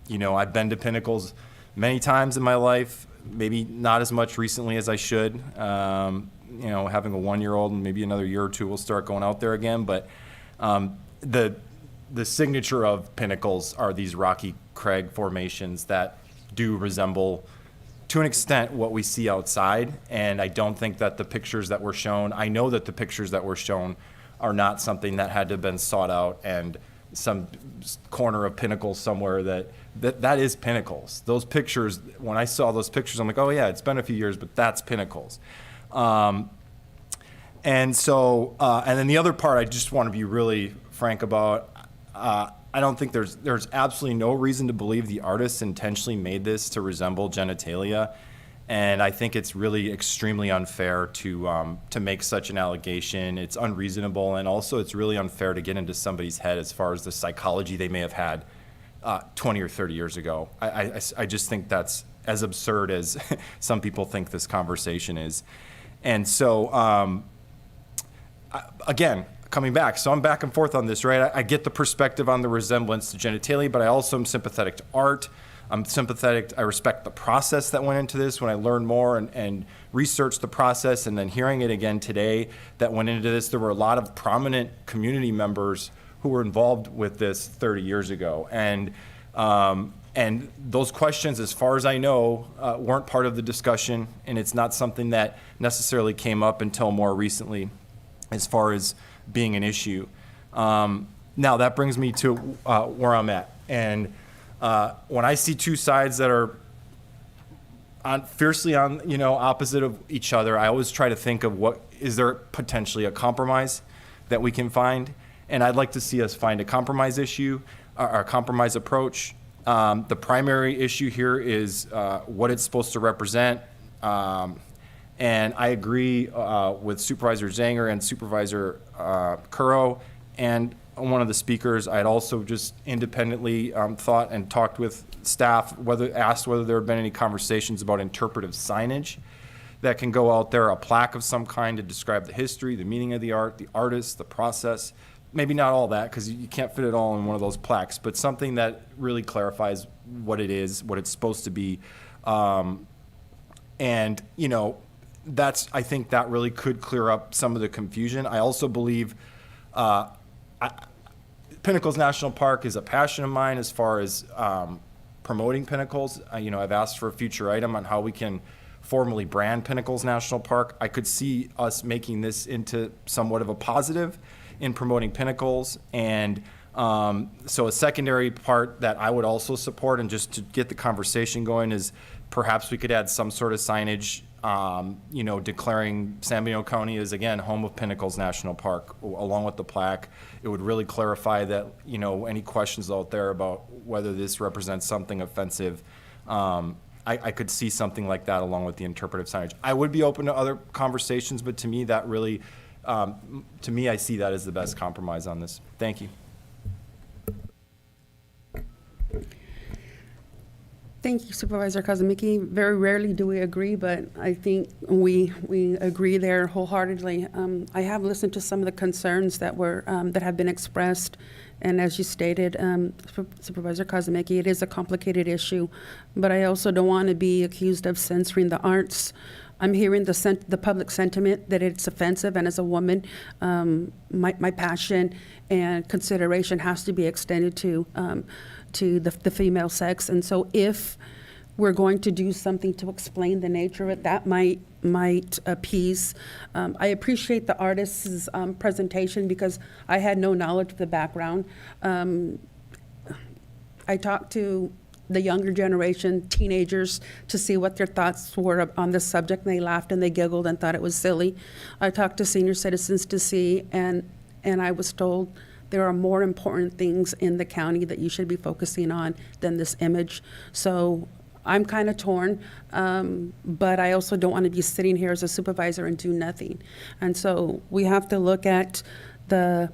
You know, I've been to Pinnacles many times in my life, maybe not as much recently as I should. You know, having a 1-year-old and maybe another year or two, we'll start going out there again. But the signature of Pinnacles are these rocky crag formations that do resemble, to an extent, what we see outside. And I don't think that the pictures that were shown, I know that the pictures that were shown are not something that had to have been sought out and some corner of Pinnacles somewhere that is Pinnacles. Those pictures, when I saw those pictures, I'm like, oh yeah, it's been a few years, but that's Pinnacles. And so, and then the other part I just want to be really frank about, I don't think there's absolutely no reason to believe the artists intentionally made this to resemble genitalia. And I think it's really extremely unfair to make such an allegation. It's unreasonable, and also it's really unfair to get into somebody's head as far as the psychology they may have had 20 or 30 years ago. I just think that's as absurd as some people think this conversation is. And so, again, coming back, so I'm back and forth on this, right? I get the perspective on the resemblance to genitalia, but I also am sympathetic to art. I'm sympathetic, I respect the process that went into this when I learned more and researched the process, and then hearing it again today that went into this. There were a lot of prominent community members who were involved with this 30 years ago. And those questions, as far as I know, weren't part of the discussion, and it's not something that necessarily came up until more recently as far as being an issue. Now that brings me to where I'm at. And when I see two sides that are fiercely on, opposite of each other, I always try to think of what is there potentially a compromise that we can find. And I'd like to see us find a compromise issue, or a compromise approach. The primary issue here is what it's supposed to represent. And I agree with Supervisor Zanger and Supervisor Curro and one of the speakers. I had also just independently thought and talked with staff, asked whether there had been any conversations about interpretive signage that can go out there, a plaque of some kind to describe the history, the meaning of the art, the artist, the process. Maybe not all that, because you can't fit it all in one of those plaques, but something that really clarifies what it is, what it's supposed to be. And, I think that really could clear up some of the confusion. I also believe Pinnacles National Park is a passion of mine as far as promoting Pinnacles. I've asked for a future item on how we can formally brand Pinnacles National Park. I could see us making this into somewhat of a positive in promoting Pinnacles. And so a secondary part that I would also support, and just to get the conversation going, is perhaps we could add some sort of signage, declaring San Benito County is, again, home of Pinnacles National Park, along with the plaque. It would really clarify that, any questions out there about whether this represents something offensive. I could see something like that along with the interpretive signage. I would be open to other conversations, but to me, that really, I see that as the best compromise on this. Thank you. Thank you, Supervisor Kazumiki. Very rarely do we agree, but I think we agree there wholeheartedly. I have listened to some of the concerns that have been expressed, and as you stated, Supervisor Kazumiki, it is a complicated issue, but I also don't want to be accused of censoring the arts. I'm hearing the public sentiment that it's offensive, and as a woman, my passion and consideration has to be extended to the female sex. And so if we're going to do something to explain the nature of it, that might appease. I appreciate the artist's presentation, because I had no knowledge of the background. I talked to the younger generation, teenagers, to see what their thoughts were on this subject, and they laughed and they giggled and thought it was silly. I talked to senior citizens to see, and I was told there are more important things in the county that you should be focusing on than this image. So I'm kind of torn, but I also don't want to be sitting here as a supervisor and do nothing. And so we have to look at the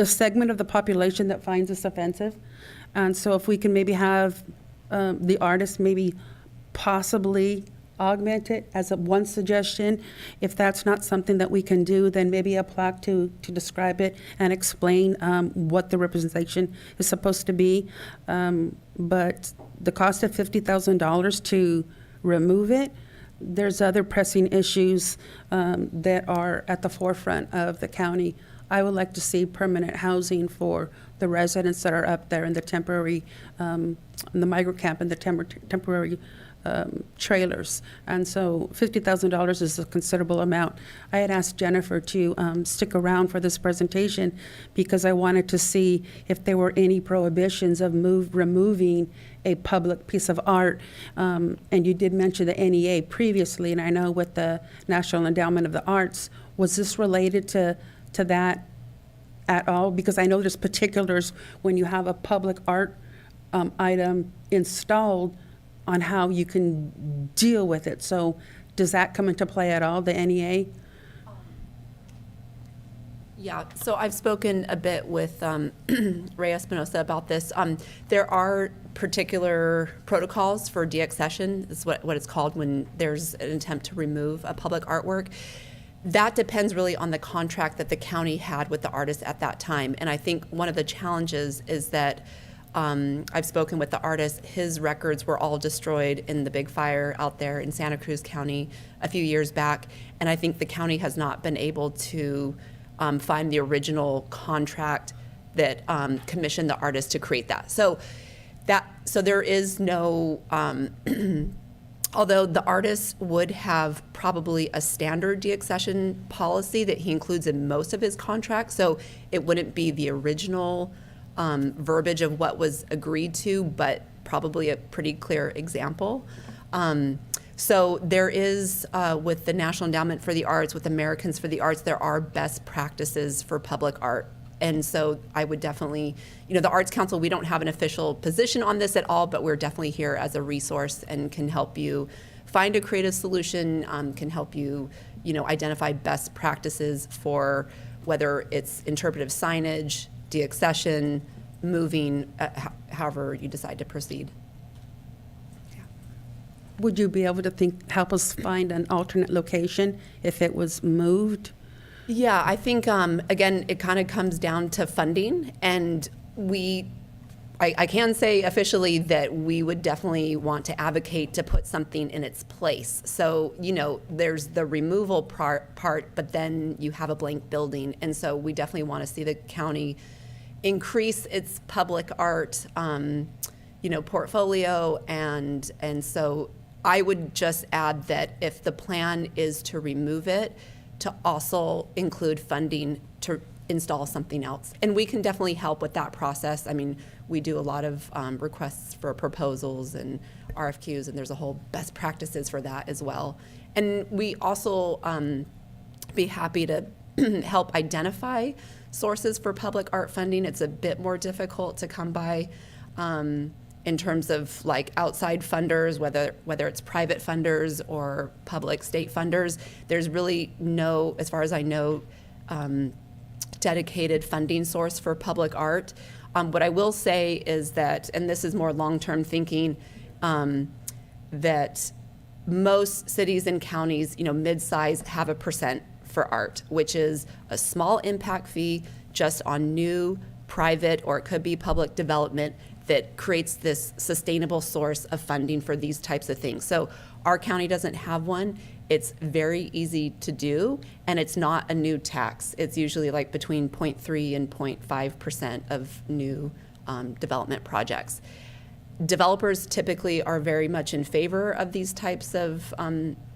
segment of the population that finds this offensive. And so if we can maybe have the artist maybe possibly augment it as a one suggestion. If that's not something that we can do, then maybe a plaque to describe it and explain what the representation is supposed to be. But the cost of $50,000 to remove it, there's other pressing issues that are at the forefront of the county. I would like to see permanent housing for the residents that are up there in the temporary, in the migrant camp and the temporary trailers. And so $50,000 is a considerable amount. I had asked Jennifer to stick around for this presentation because I wanted to see if there were any prohibitions of removing a public piece of art. And you did mention the NEA previously, and I know with the National Endowment of the Arts, was this related to that at all? Because I know there's particulars when you have a public art item installed on how you can deal with it. So does that come into play at all, the NEA? Yeah, so I've spoken a bit with Ray Espinosa about this. There are particular protocols for deaccession, is what it's called when there's an attempt to remove a public artwork. That depends really on the contract that the county had with the artist at that time. And I think one of the challenges is that I've spoken with the artist, his records were all destroyed in the big fire out there in Santa Cruz County a few years back. And I think the county has not been able to find the original contract that commissioned the artist to create that. So there is no, although the artist would have probably a standard deaccession policy that he includes in most of his contracts, so it wouldn't be the original verbiage of what was agreed to, but probably a pretty clear example. So there is, with the National Endowment for the Arts, with Americans for the Arts, there are best practices for public art. And so I would definitely, the Arts Council, we don't have an official position on this at all, but we're definitely here as a resource and can help you find a creative solution, can help you, identify best practices for whether it's interpretive signage, deaccession, moving, however you decide to proceed. Would you be able to help us find an alternate location if it was moved? Yeah, I think, again, it kind of comes down to funding, and I can say officially that we would definitely want to advocate to put something in its place. So, there's the removal part, but then you have a blank building, and so we definitely want to see the county increase its public art, portfolio, and so I would just add that if the plan is to remove it, to also include funding to install something else. And we can definitely help with that process. I mean, we do a lot of requests for proposals and RFQs, and there's a whole best practices for that as well. And we also be happy to help identify sources for public art funding. It's a bit more difficult to come by in terms of like outside funders, whether it's private funders or public state funders. There's really no, as far as I know, dedicated funding source for public art. What I will say is that, and this is more long-term thinking, that most cities and counties, mid-size, have a percent for art, which is a small impact fee just on new private, or it could be public development, that creates this sustainable source of funding for these types of things. So our county doesn't have one. It's very easy to do, and it's not a new tax. It's usually like between 0.3 and 0.5% of new development projects. Developers typically are very much in favor of these types of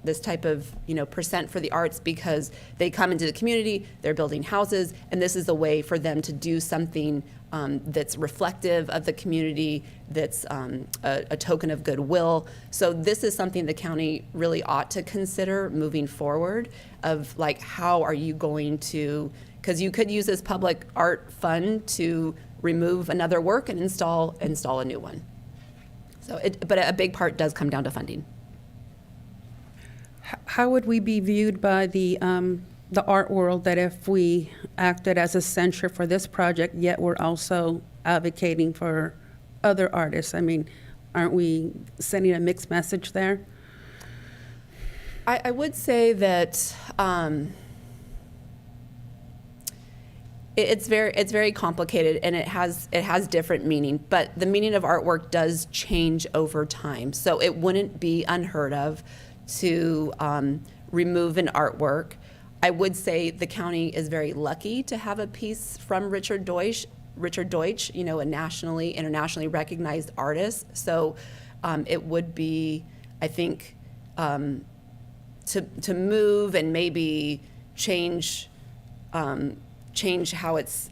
this type of percent for the arts, because they come into the community, they're building houses, and this is a way for them to do something that's reflective of the community, that's a token of goodwill. So this is something the county really ought to consider moving forward, of like, how are you going to, because you could use this public art fund to remove another work and install a new one. So but a big part does come down to funding. How would we be viewed by the art world that if we acted as a censure for this project, yet we're also advocating for other artists? I mean, aren't we sending a mixed message there? I would say that it's very complicated, and it has different meaning. But the meaning of artwork does change over time, so it wouldn't be unheard of to remove an artwork. I would say the county is very lucky to have a piece from Richard Deutsch, you know, a internationally recognized artist. So it would be, I think, to move and maybe change how it's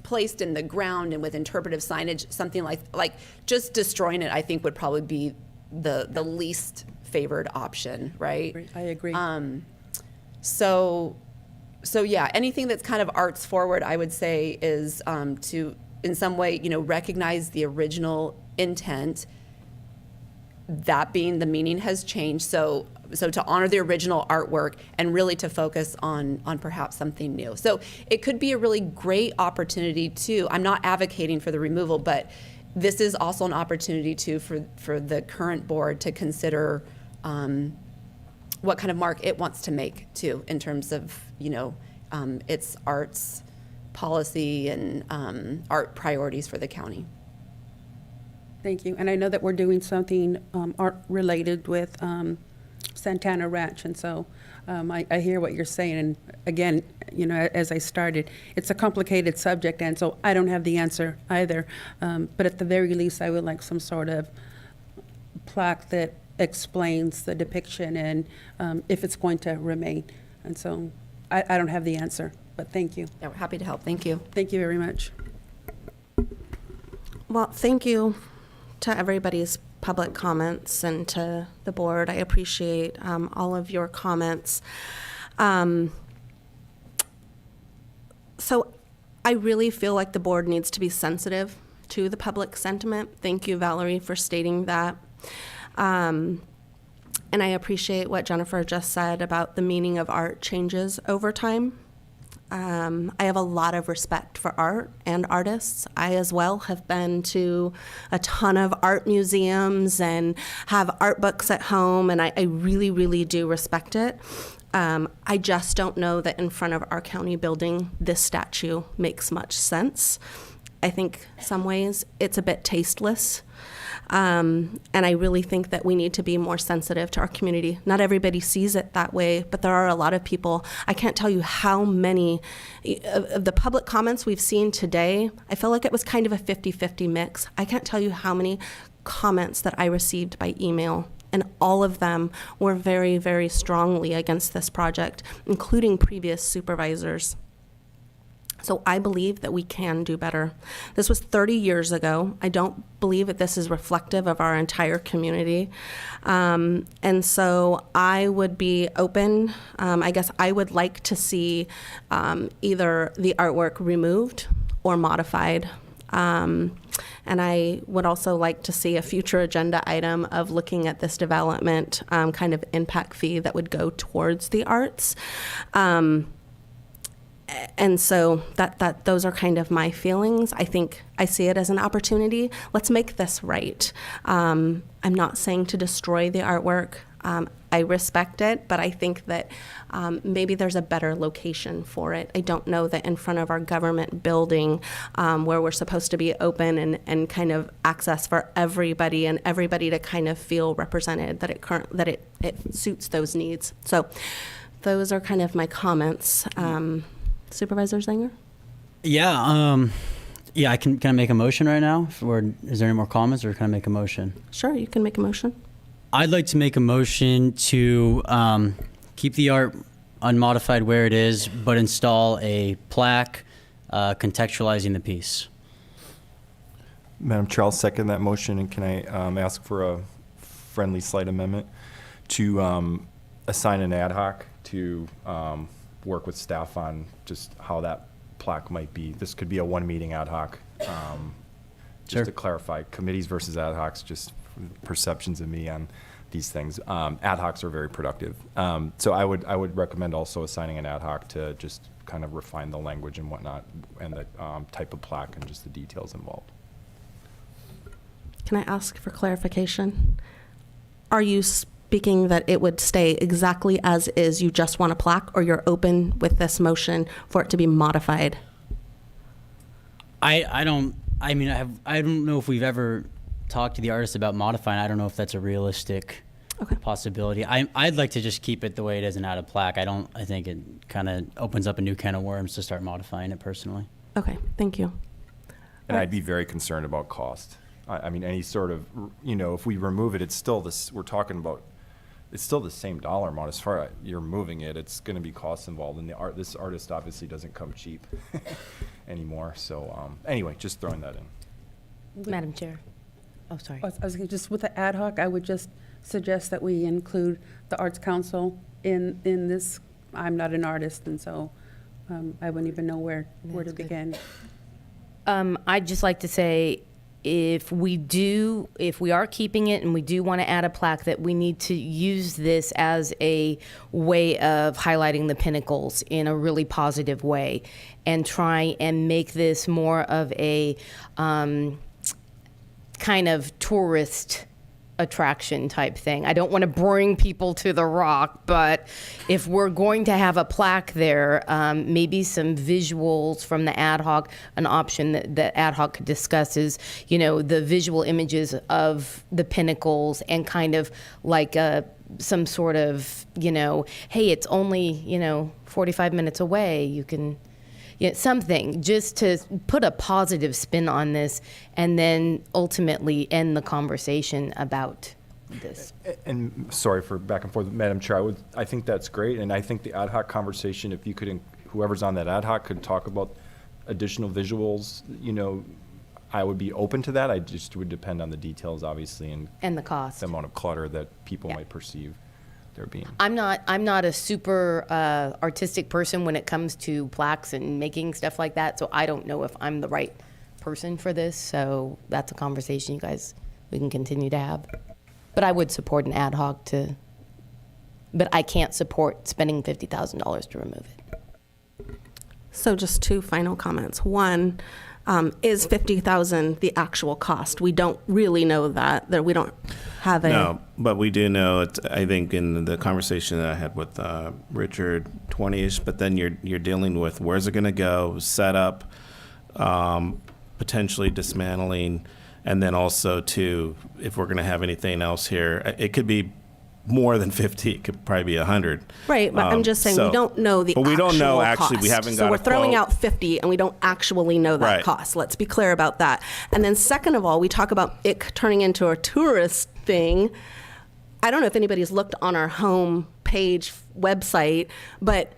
placed in the ground and with interpretive signage, something like just destroying it, I think would probably be the least favored option, right? I agree. So yeah, anything that's kind of arts forward, I would say, is to in some way, you know, recognize the original intent. That being the meaning has changed, so to honor the original artwork and really to focus on perhaps something new. So it could be a really great opportunity too. I'm not advocating for the removal, but this is also an opportunity too for the current board to consider what kind of mark it wants to make too, in terms of, you know, its arts policy and art priorities for the county. Thank you. And I know that we're doing something art-related with Santana Ranch, and so I hear what you're saying. And again, you know, as I started, it's a complicated subject, and so I don't have the answer either. But at the very least, I would like some sort of plaque that explains the depiction and if it's going to remain. And so I don't have the answer, but thank you. Yeah, we're happy to help. Thank you. Thank you very much. Well, thank you to everybody's public comments and to the board. I appreciate all of your comments. So I really feel like the board needs to be sensitive to the public sentiment. Thank you, Valerie, for stating that. And I appreciate what Jennifer just said about the meaning of art changes over time. I have a lot of respect for art and artists. I as well have been to a ton of art museums and have art books at home, and I really, really do respect it. I just don't know that in front of our county building, this statue makes much sense. I think some ways it's a bit tasteless. And I really think that we need to be more sensitive to our community. Not everybody sees it that way, but there are a lot of people. I can't tell you how many of the public comments we've seen today. I feel like it was kind of a 50-50 mix. I can't tell you how many comments that I received by email, and all of them were very, very strongly against this project, including previous supervisors. So I believe that we can do better. This was 30 years ago. I don't believe that this is reflective of our entire community. And so I would be open. I guess I would like to see either the artwork removed or modified. And I would also like to see a future agenda item of looking at this development kind of impact fee that would go towards the arts. And so those are kind of my feelings. I think I see it as an opportunity. Let's make this right. I'm not saying to destroy the artwork. I respect it, but I think that maybe there's a better location for it. I don't know that in front of our government building where we're supposed to be open and kind of access for everybody and everybody to kind of feel represented, that it suits those needs. So those are kind of my comments. Supervisor Zenger? Yeah, yeah. Can I make a motion right now? Or is there any more comments, or can I make a motion? Sure, you can make a motion. I'd like to make a motion to keep the art unmodified where it is, but install a plaque contextualizing the piece. Madam Chair, I'll second that motion, and can I ask for a friendly slight amendment to assign an ad hoc to work with staff on just how that plaque might be. This could be a one-meeting ad hoc. Just to clarify, committees versus ad hocs, just perceptions of me on these things. Ad hocs are very productive. So I would recommend also assigning an ad hoc to just kind of refine the language and whatnot, and the type of plaque and just the details involved. Can I ask for clarification? Are you speaking that it would stay exactly as is, you just want a plaque, or you're open with this motion for it to be modified? I don't know if we've ever talked to the artist about modifying. I don't know if that's a realistic possibility. I'd like to just keep it the way it is and add a plaque. I think it kind of opens up a new can of worms to start modifying it personally. Okay, thank you. And I'd be very concerned about cost. I mean, any sort of, if we remove it, it's still this, we're talking about, it's still the same dollar amount as far as you're moving it. It's going to be costs involved, and this artist obviously doesn't come cheap anymore. So anyway, just throwing that in. Madam Chair. Oh, sorry. I was gonna, just with the ad hoc, I would just suggest that we include the Arts Council in this. I'm not an artist, and so I wouldn't even know where to begin. I'd just like to say, if we are keeping it and we do want to add a plaque, that we need to use this as a way of highlighting the pinnacles in a really positive way, and try and make this more of a kind of tourist attraction type thing. I don't want to bring people to the Rock, but if we're going to have a plaque there, maybe some visuals from the ad hoc. An option that ad hoc could discuss is, the visual images of the pinnacles, and kind of like some sort of, hey, it's only, 45 minutes away. You can, something just to put a positive spin on this, and then ultimately end the conversation about this. And sorry for back and forth, Madam Chair. I think that's great, and I think the ad hoc conversation, if you could, whoever's on that ad hoc could talk about additional visuals, I would be open to that. I just would depend on the details, obviously, And the cost. the amount of clutter that people might perceive there being. I'm not a super artistic person when it comes to plaques and making stuff like that, so I don't know if I'm the right person for this. So that's a conversation we can continue to have. But I would support an ad hoc but I can't support spending $50,000 to remove it. So just two final comments. One, is $50,000 the actual cost? We don't really know that we don't have No, but we do know it. I think in the conversation that I had with Richard, 20ish. But then you're dealing with where's it going to go, setup, potentially dismantling, and then also if we're going to have anything else here, it could be more than 50. It could probably be 100. Right, but I'm just saying we don't know the but we don't know actual actually. cost. We haven't got. So we're a throwing quote. out 50, and we don't actually know that Right. cost. Let's be clear about that. And then second of all, we talk about it turning into a tourist thing. I don't know if anybody's looked on our home page website, but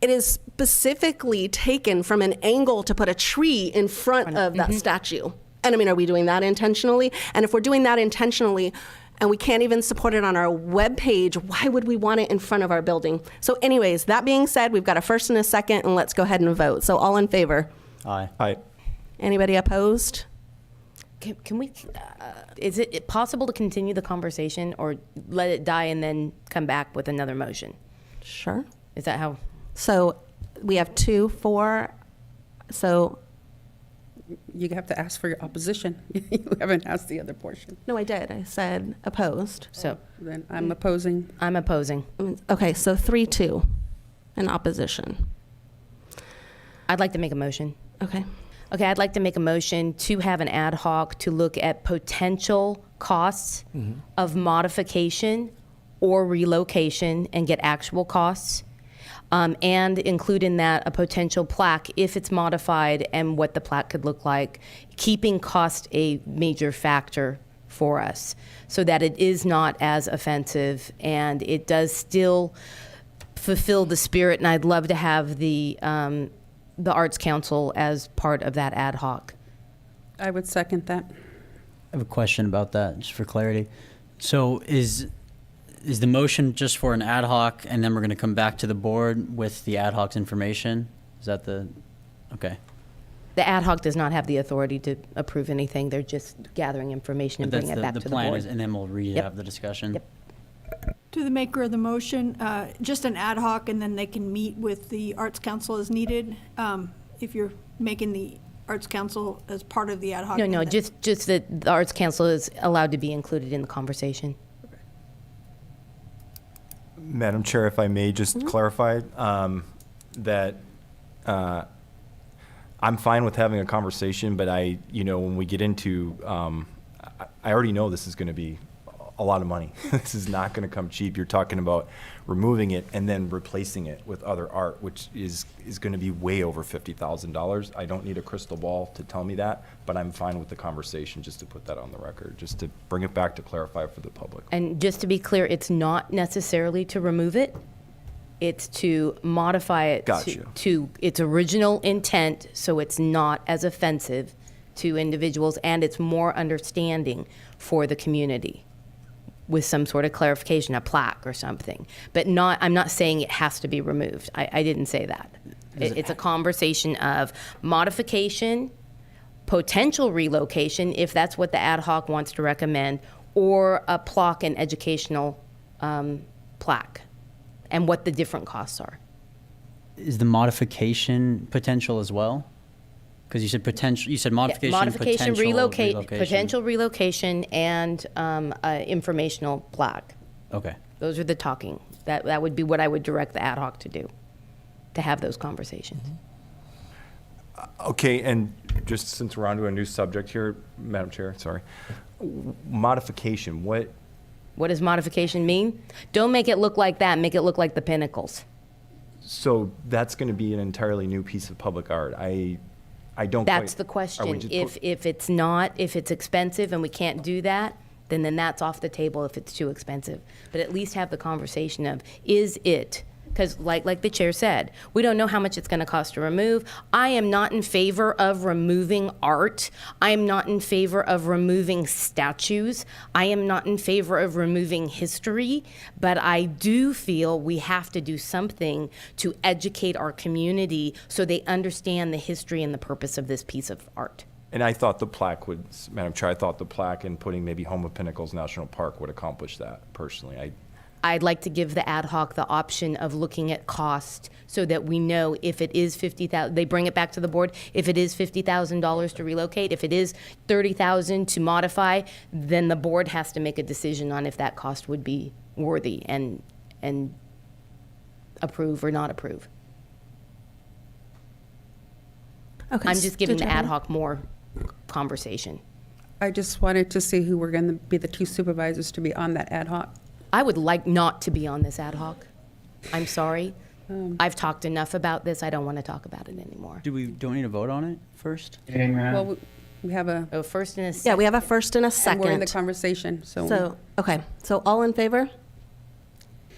it is specifically taken from an angle to put a tree in front of that statue. And I mean, are we doing that intentionally? And if we're doing that intentionally, and we can't even support it on our webpage, why would we want it in front of our building? So anyways, that being said, we've got a first and a second, and let's go ahead and vote. So all in favor? Aye. Aye. Anybody opposed? Can we, is it possible to continue the conversation, or let it die and then come back with another motion? Sure. Is that how? So we have 2, 4, so. You have to ask for your opposition. You haven't asked the other portion. No, I did. I said opposed. So Then I'm opposing. I'm opposing. Okay, so 3-2 in opposition. I'd like to make a motion. Okay. Okay, I'd like to make a motion to have an ad hoc to look at potential costs of modification or relocation and get actual costs, and include in that a potential plaque if it's modified and what the plaque could look like, keeping cost a major factor for us so that it is not as offensive and it does still fulfill the spirit. And I'd love to have the Arts Council as part of that ad hoc. I would second that. I have a question about that, just for clarity. So is the motion just for an ad hoc, and then we're going to come back to the board with the ad hoc's information? Is that okay. The ad hoc does not have the authority to approve anything. They're just gathering information and But bringing it back the to the plan board. is, and then we'll have the discussion. Yep. To the maker of the motion, just an ad hoc, and then they can meet with the Arts Council as needed. If you're making the Arts Council as part of the ad hoc. No, then just that the Arts Council is allowed to be included in the conversation. Madam Chair, if I may just clarify, that I'm fine with having a conversation, but when we get into, I already know this is going to be a lot of money. This is not going to come cheap. You're talking about removing it and then replacing it with other art, which is going to be way over $50,000. I don't need a crystal ball to tell me that, but I'm fine with the conversation, just to put that on the record, just to bring it back to clarify for the public. And just to be clear, it's not necessarily to remove it. It's to modify it Gotcha. to its original intent, so it's not as offensive to individuals, and it's more understanding for the community, with some sort of clarification, a plaque or something. But I'm not saying it has to be removed. I didn't say that. It's a conversation of modification, potential relocation, if that's what the ad hoc wants to recommend, or a plaque and educational plaque, and what the different costs are. Is the modification potential as well? Because you said potential, you said modification, Modification, potential, relocation. potential relocation, and informational plaque. Okay. Those are the talking. That would be what I would direct the ad hoc to do, to have those conversations. Okay, and just since we're on to a new subject here, Madam Chair, sorry. Modification, what does modification mean? Don't make it look like that, make it look like the Pinnacles. so that's going to be an entirely new piece of public art. I don't That's quite- the are we question. just If it's not, if it's expensive and we can't do that, then that's off the table if it's too expensive. But at least have the conversation of, is it? Because like the chair said, we don't know how much it's going to cost to remove. I am not in favor of removing art. I am not in favor of removing statues. I am not in favor of removing history. But I do feel we have to do something to educate our community so they understand the history and the purpose of this piece of art. And I thought the plaque would, Madam Chair, I thought the plaque and putting maybe Home of Pinnacles National Park would accomplish that personally. I'd like to give the ad hoc the option of looking at cost so that we know if it is $50,000, they bring it back to the board. If it is $50,000 to relocate, if it is $30,000 to modify, then the board has to make a decision on if that cost would be worthy and approve or not approve. Okay. I'm just giving did the you have ad any? hoc more conversation. I just wanted to see who were going to be the two supervisors to be on that ad hoc. I would like not to be on this ad hoc. I'm sorry. I've talked enough about this. I don't want to talk about it anymore. Don't we need to vote on it first? Amen. Well, we have a, First and a second. Yeah, we have a first and a and we're in the second. conversation, So, okay, so all in favor?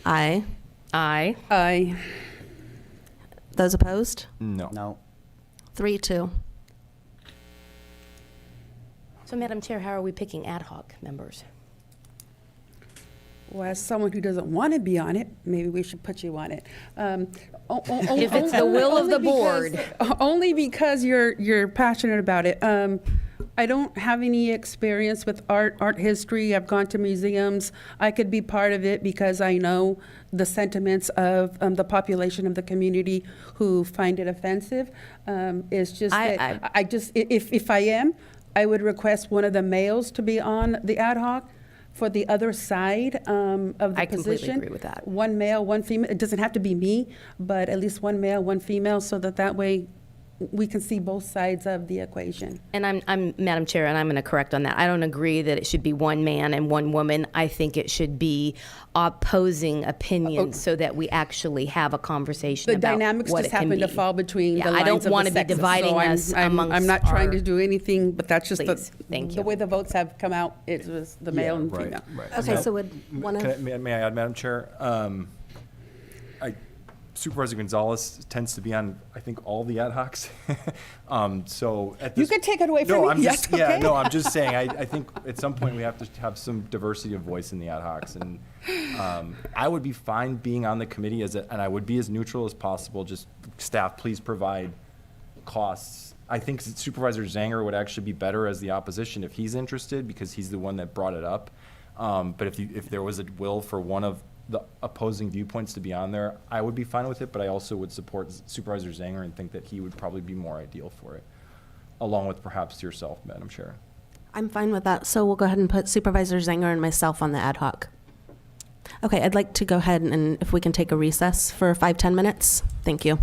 Aye. Aye. Aye. Those opposed? No. No. 3-2. So, Madam Chair, how are we picking ad hoc members? Well, as someone who doesn't want to be on it, maybe we should put you on it. If it's the will of the board. Only because you're passionate about it. I don't have any experience with art history. I've gone to museums. I could be part of it because I know the sentiments of the population of the community who find it offensive. It's just that I just, if I am, I would request one of the males to be on the ad hoc for the other side of the I completely position. agree with that. One male, one female. It doesn't have to be me, but at least one male, one female, so that way we can see both sides of the equation. And I'm Madam Chair, and I'm going to correct on that. I don't agree that it should be one man and one woman. I think it should be opposing opinions so that we actually have a conversation The about dynamics what just it can happen to be. fall between Yeah, the lines I don't of want the to be sexes, dividing so us I'm amongst not trying our- to do anything, but that's just Please, thank the you. way the votes have come out. It was the male and right, female. right. Okay, so would one Can I- of, May I add, Madam Chair? Supervisor Gonzalez tends to be on, I think, all the ad hocs. So at You this. could take it away from No, me. I'm Yes, just, yeah, okay. no, I'm just saying, I think at some point we have to have some diversity of voice in the ad hocs. And I would be fine being on the committee and I would be as neutral as possible. Just staff, please provide costs. I think Supervisor Zanger would actually be better as the opposition if he's interested, because he's the one that brought it up. But if there was a will for one of the opposing viewpoints to be on there, I would be fine with it, but I also would support Supervisor Zanger and think that he would probably be more ideal for it, along with perhaps yourself, Madam Chair. I'm fine with that, so we'll go ahead and put Supervisor Zanger and myself on the ad hoc. Okay, I'd like to go ahead and if we can take a recess for 5-10 minutes. Thank you.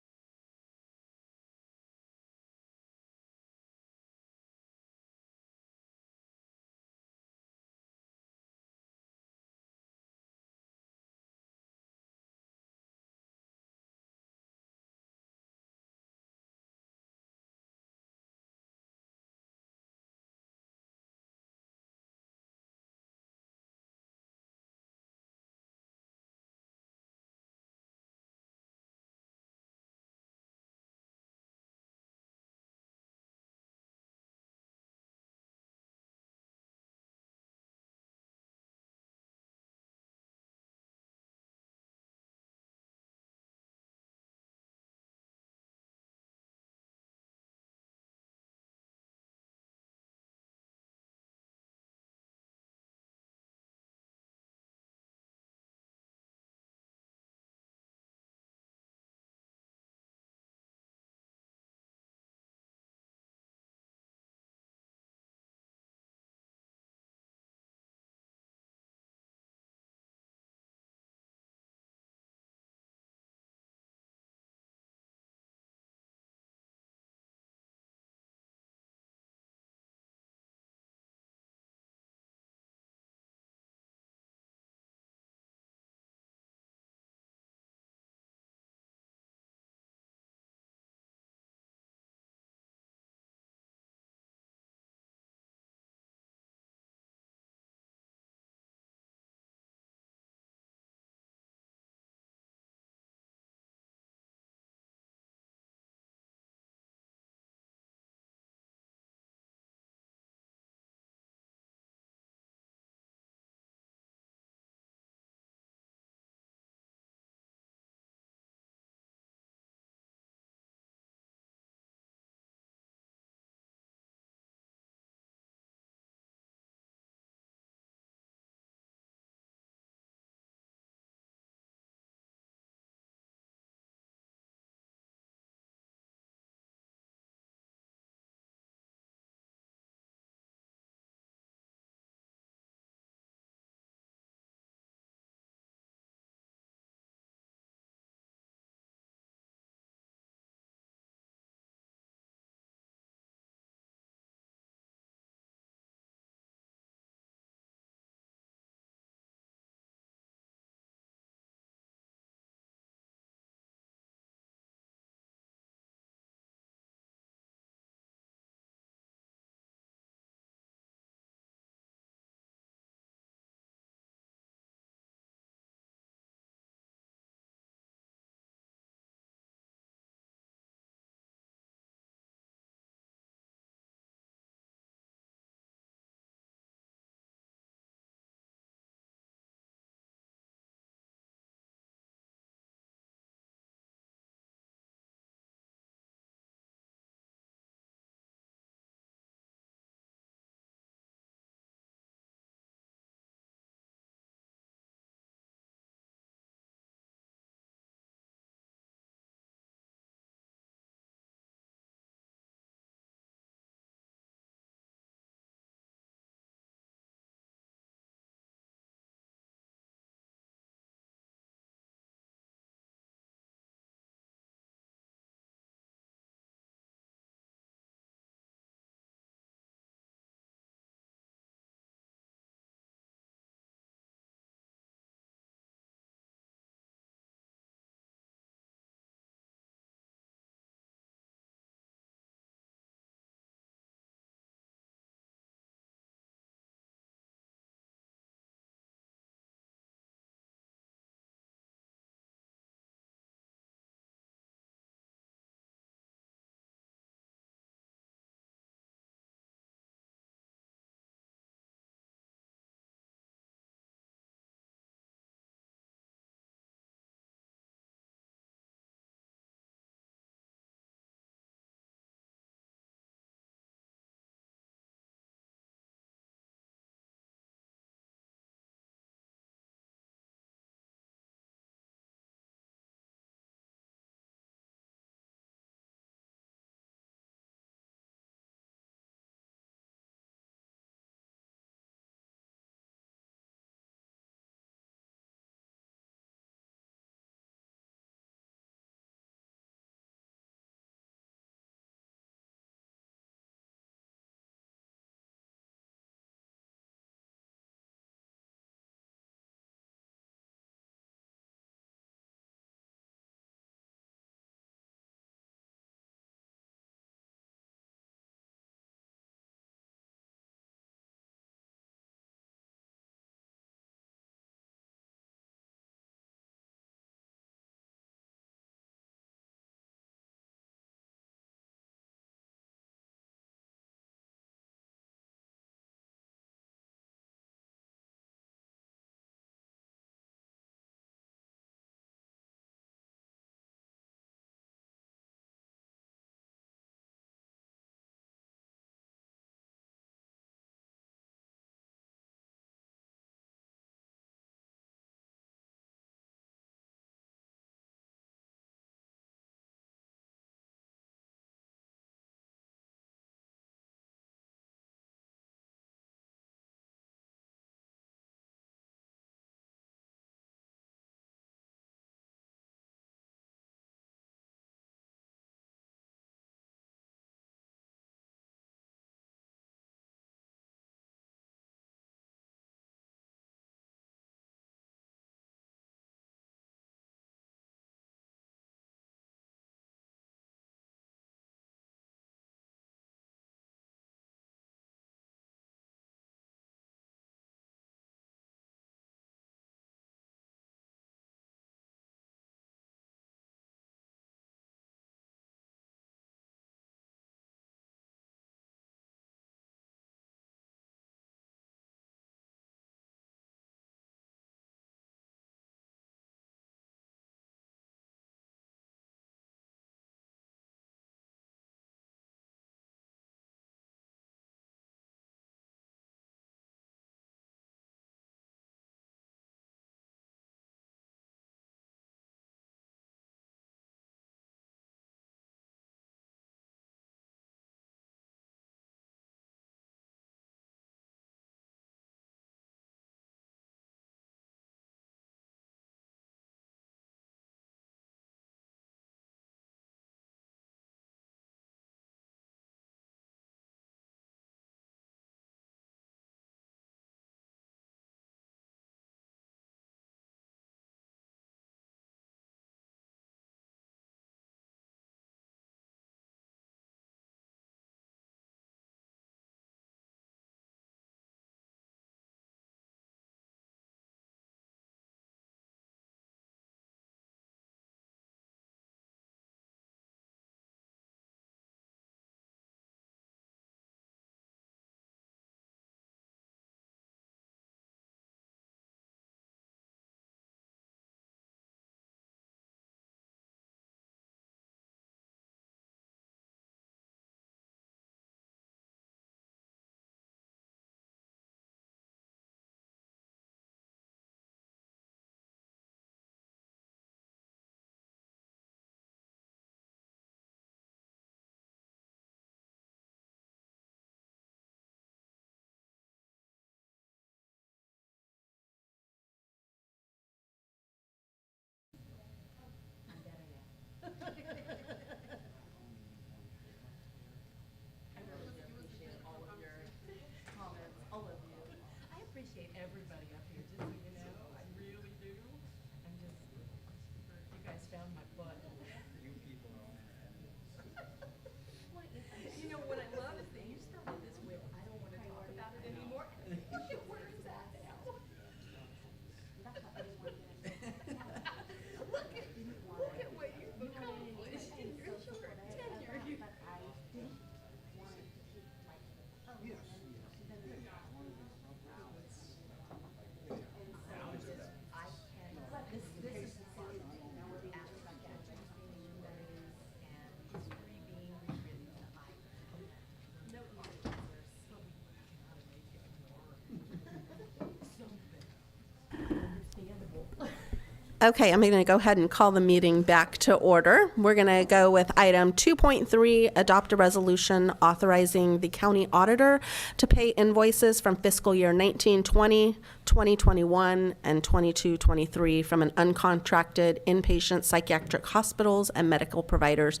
Okay, I'm going to go ahead and call the meeting back to order. We're going to go with item 2.3, adopt a resolution authorizing the county auditor to pay invoices from fiscal year 1920, 2021, and 22-23 from an uncontracted inpatient psychiatric hospitals and medical providers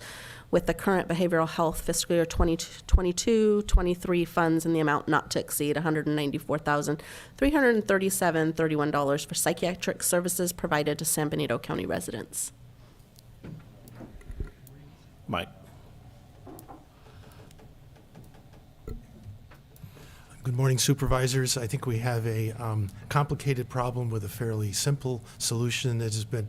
with the current behavioral health fiscal year 2022-23 funds in the amount not to exceed $194,337.31 for psychiatric services provided to San Benito County residents. Mike. Good morning, Supervisors. I think we have a complicated problem with a fairly simple solution that has been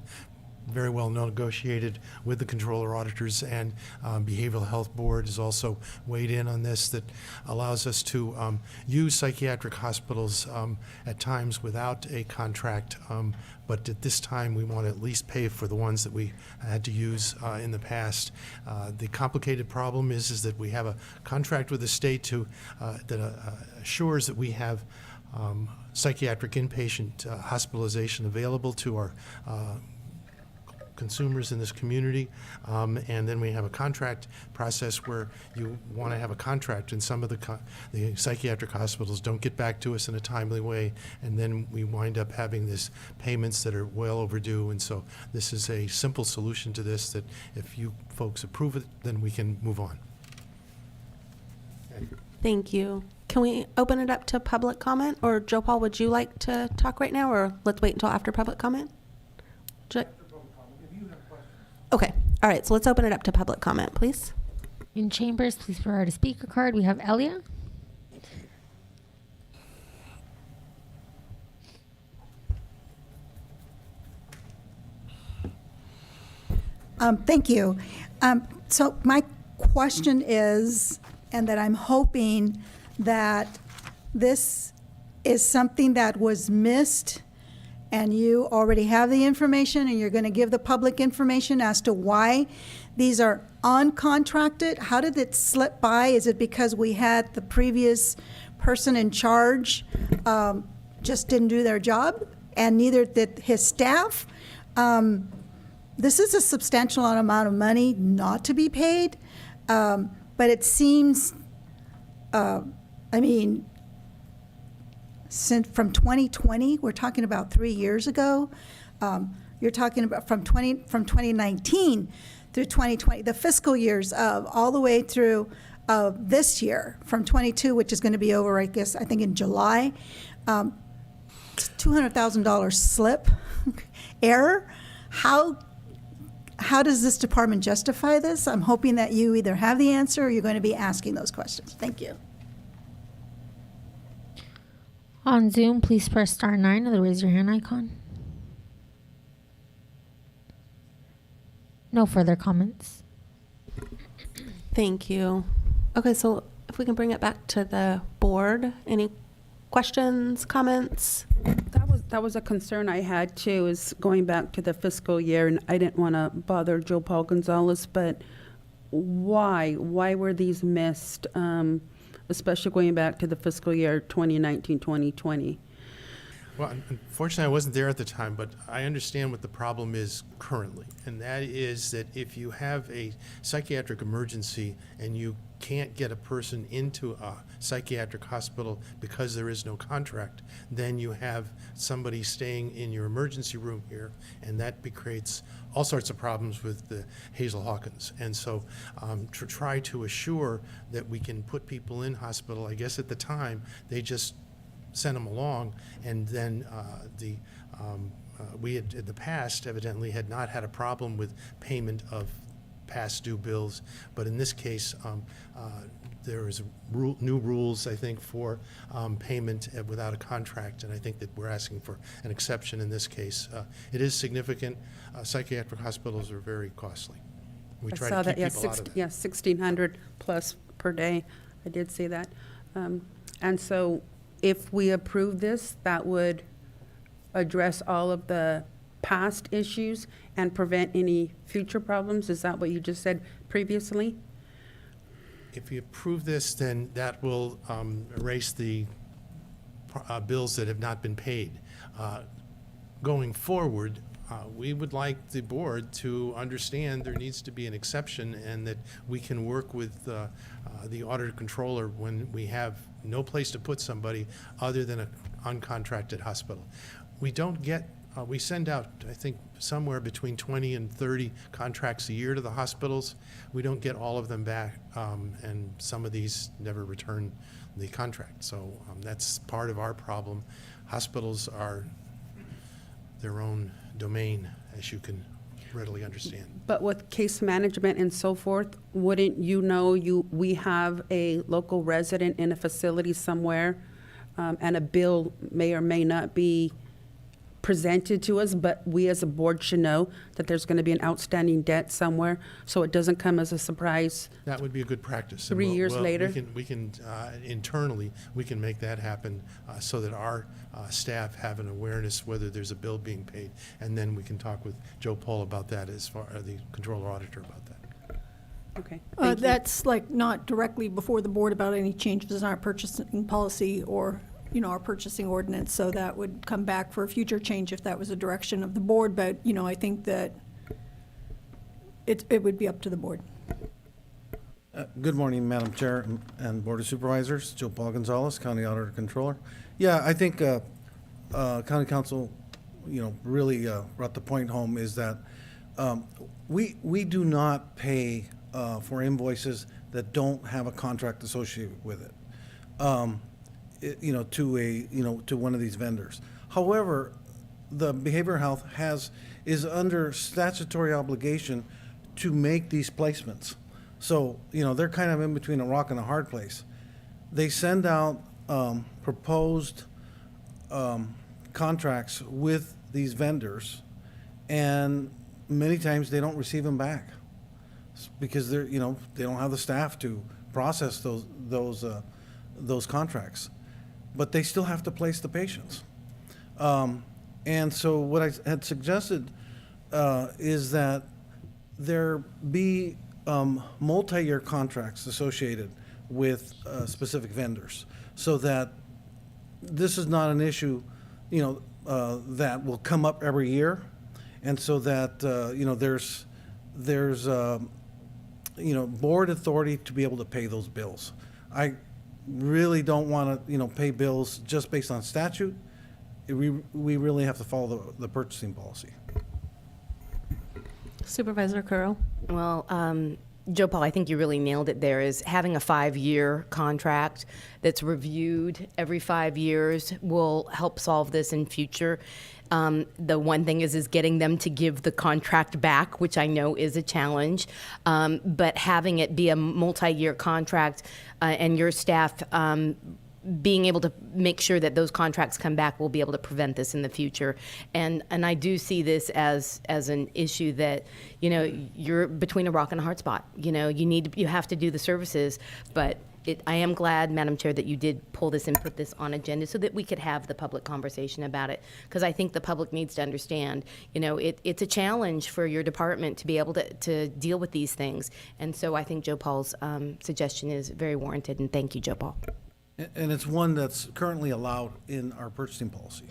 very well negotiated with the controller auditors, and Behavioral Health Board has also weighed in on this, that allows us to use psychiatric hospitals at times without a contract, but at this time we want to at least pay for the ones that we had to use in the past. The complicated problem is that we have a contract with the state that assures that we have psychiatric inpatient hospitalization available to our consumers in this community, and then we have a contract process where you want to have a contract, and some of the psychiatric hospitals don't get back to us in a timely way, and then we wind up having these payments that are well overdue. And so this is a simple solution to this, that if you folks approve it, then we can move on. Thank you. Can we open it up to public comment? Or Joe Paul, would you like to talk right now, or let's wait until after public comment? Okay. All right. So let's open it up to public comment, please. In chambers, please provide a speaker card. We have Elia. Thank you. So my question is, and that I'm hoping that this is something that was missed and you already have the information and you're going to give the public information as to why these are uncontracted. How did it slip by? Is it because we had the previous person in charge just didn't do their job, and neither did his staff? This is a substantial amount of money not to be paid, but it seems, since from 2020, we're talking about 3 years ago. You're talking about from 2019 through 2020, the fiscal years all the way through this year, from 22, which is going to be over, I think in July. $200,000 slip error. How does this department justify this? I'm hoping that you either have the answer or you're going to be asking those questions. Thank you. On Zoom, please press *9 or the raise your hand icon. No further comments. Thank you. Okay, so if we can bring it back to the board. Any questions, comments? That was a concern I had too, is going back to the fiscal year, and I didn't want to bother Joe Paul Gonzalez, but why were these missed, especially going back to the fiscal year 2019-2020? Well, unfortunately, I wasn't there at the time, but I understand what the problem is currently, and that is that if you have a psychiatric emergency and you can't get a person into a psychiatric hospital because there is no contract, then you have somebody staying in your emergency room here, and that creates all sorts of problems with the Hazel Hawkins. And so to try to assure that we can put people in hospital, I guess at the time, they just sent them along, and then we had in the past evidently had not had a problem with payment of past due bills, but in this case there is new rules, I think, for payment without a contract, and I think that we're asking for an exception in this case. It is significant. Psychiatric hospitals are very costly. We try to keep people out of that. Yeah, 1,600 plus per day. I did see that. And so if we approve this, that would address all of the past issues and prevent any future problems? Is that what you just said previously? If you approve this, then that will erase the bills that have not been paid. Going forward, we would like the board to understand there needs to be an exception and that we can work with the auditor controller when we have no place to put somebody other than an uncontracted hospital. We don't get, we send out, I think, somewhere between 20 and 30 contracts a year to the hospitals. We don't get all of them back, and some of these never return the contract. So that's part of our problem. Hospitals are their own domain, as you can readily understand. But with case management and so forth, wouldn't you know we have a local resident in a facility somewhere, and a bill may or may not be presented to us, but we as a board should know that there's going to be an outstanding debt somewhere, so it doesn't come as a surprise. That would be a good practice. 3 years later? We can internally, we can make that happen so that our staff have an awareness whether there's a bill being paid. And then we can talk with Joe Paul about that as far as the controller auditor about that. Okay. That's like not directly before the board about any changes in our purchasing policy or, you know, our purchasing ordinance, so that would come back for a future change if that was a direction of the board, but, you know, I think that it would be up to the board. Good morning, Madam Chair and Board of Supervisors. Joe Paul Gonzalez, County Auditor Controller. Yeah, I think County Council, you know, really brought the point home is that we do not pay for invoices that don't have a contract associated with it. You know, to one of these vendors. However, the behavioral health is under statutory obligation to make these placements. So, you know, they're kind of in between a rock and a hard place. They send out proposed contracts with these vendors, and many times they don't receive them back because they don't have the staff to process those contracts. But they still have to place the patients. And so what I had suggested is that there be multi-year contracts associated with specific vendors, so that this is not an issue, you know, that will come up every year, and so that you know there's you know, board authority to be able to pay those bills. I really don't want to, you know, pay bills just based on statute. We really have to follow the purchasing policy. Supervisor Curl? Well, Joe Paul, I think you really nailed it there, is having a 5-year contract that's reviewed every 5 years will help solve this in future. The one thing is getting them to give the contract back, which I know is a challenge. But having it be a multi-year contract and your staff being able to make sure that those contracts come back will be able to prevent this in the future. And I do see this as an issue that, you know, you're between a rock and a hard spot. You know, you have to do the services, but I am glad, Madam Chair, that you did pull this and put this on agenda so that we could have the public conversation about it. Because I think the public needs to understand, you know, it's a challenge for your department to be able to deal with these things. And so I think Joe Paul's suggestion is very warranted, and thank you, Joe Paul. And it's one that's currently allowed in our purchasing policy.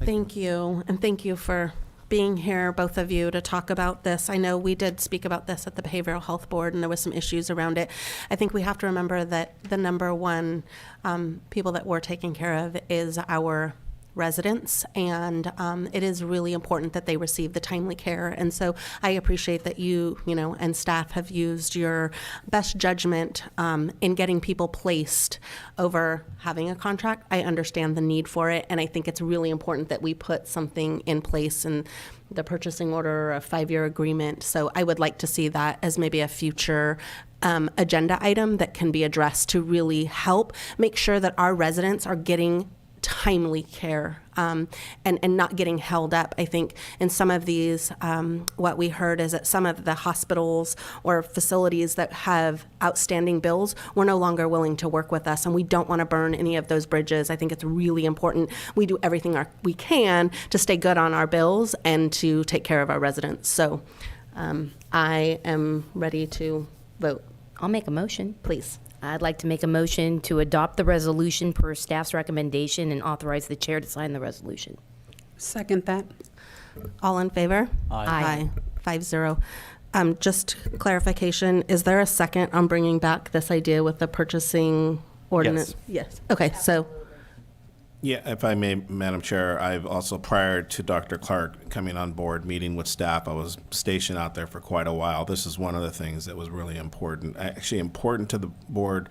Thank you, and thank you for being here, both of you, to talk about this. I know we did speak about this at the Behavioral Health Board, and there was some issues around it. I think we have to remember that the number one people that we're taking care of is our residents, and it is really important that they receive the timely care. And so I appreciate that you know, and staff have used your best judgment in getting people placed over having a contract. I understand the need for it, and I think it's really important that we put something in place in the purchasing order, a 5-year agreement. So I would like to see that as maybe a future agenda item that can be addressed to really help make sure that our residents are getting timely care and not getting held up. I think in some of these, what we heard is that some of the hospitals or facilities that have outstanding bills were no longer willing to work with us, and we don't want to burn any of those bridges. I think it's really important we do everything we can to stay good on our bills and to take care of our residents. So I am ready to vote. I'll make a motion. Please. I'd like to make a motion to adopt the resolution per staff's recommendation and authorize the chair to sign the resolution. Second that. All in favor? Aye. 5-0. Just clarification, is there a second on bringing back this idea with the purchasing ordinance? Yes. Okay, so, Yeah, if I may, Madam Chair, I've also, prior to Dr. Clark coming on board, meeting with staff, I was stationed out there for quite a while. This is one of the things that was really important, actually important to the board.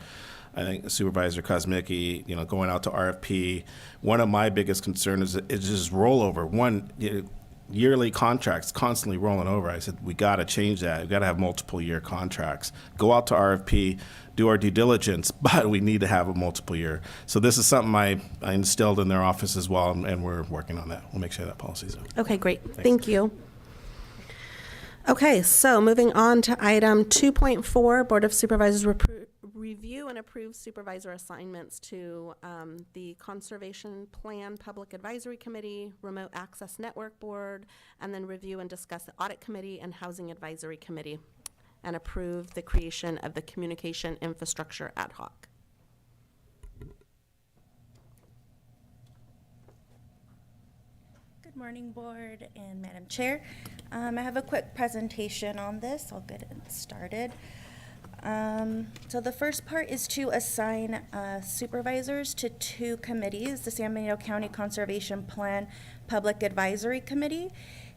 I think Supervisor Kosmicki, going out to RFP, one of my biggest concerns is just rollover. Yearly contracts constantly rolling over. I said, we got to change that. We got to have multiple year contracts. Go out to RFP, do our due diligence, but we need to have a multiple year. So this is something I instilled in their office as well, and we're working on that. We'll make sure that policy's up. okay, great. Thank you. Okay, so moving on to item 2.4, Board of Supervisors review and approve supervisor assignments to the Conservation Plan Public Advisory Committee, Remote Access Network Board, and then review and discuss the Audit Committee and Housing Advisory Committee, and approve the creation of the Communication Infrastructure Ad Hoc. Good morning, Board and Madam Chair. I have a quick presentation on this. I'll get it started. So the first part is to assign supervisors to two committees, the San Benito County Conservation Plan Public Advisory Committee.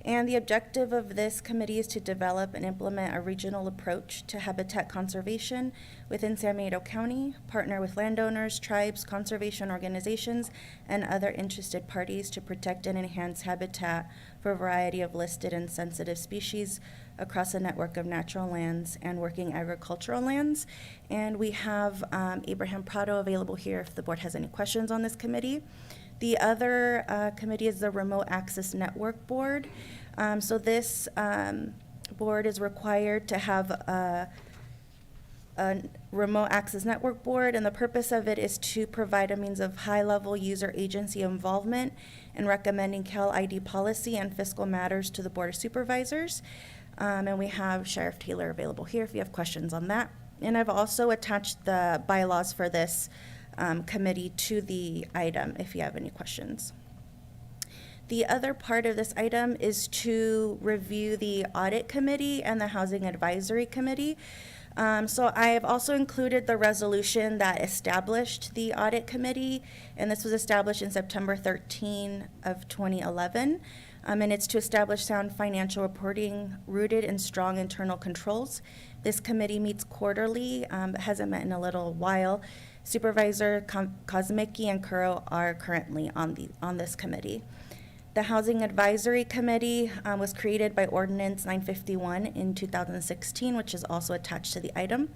And the objective of this committee is to develop and implement a regional approach to habitat conservation within San Benito County, partner with landowners, tribes, conservation organizations, and other interested parties to protect and enhance habitat for a variety of listed and sensitive species across a network of natural lands and working agricultural lands. And we have Abraham Prado available here if the board has any questions on this committee. The other committee is the Remote Access Network Board. So this board is required to have a Remote Access Network Board, and the purpose of it is to provide a means of high-level user agency involvement in recommending Cal ID policy and fiscal matters to the Board of Supervisors. And we have Sheriff Taylor available here if you have questions on that. And I've also attached the bylaws for this committee to the item if you have any questions. The other part of this item is to review the Audit Committee and the Housing Advisory Committee. So I have also included the resolution that established the Audit Committee, and this was established in September 13 of 2011. And it's to establish sound financial reporting rooted in strong internal controls. This committee meets quarterly, but hasn't met in a little while. Supervisor Kosmicki and Kuro are currently on this committee. The Housing Advisory Committee was created by Ordinance 951 in 2016, which is also attached to the item.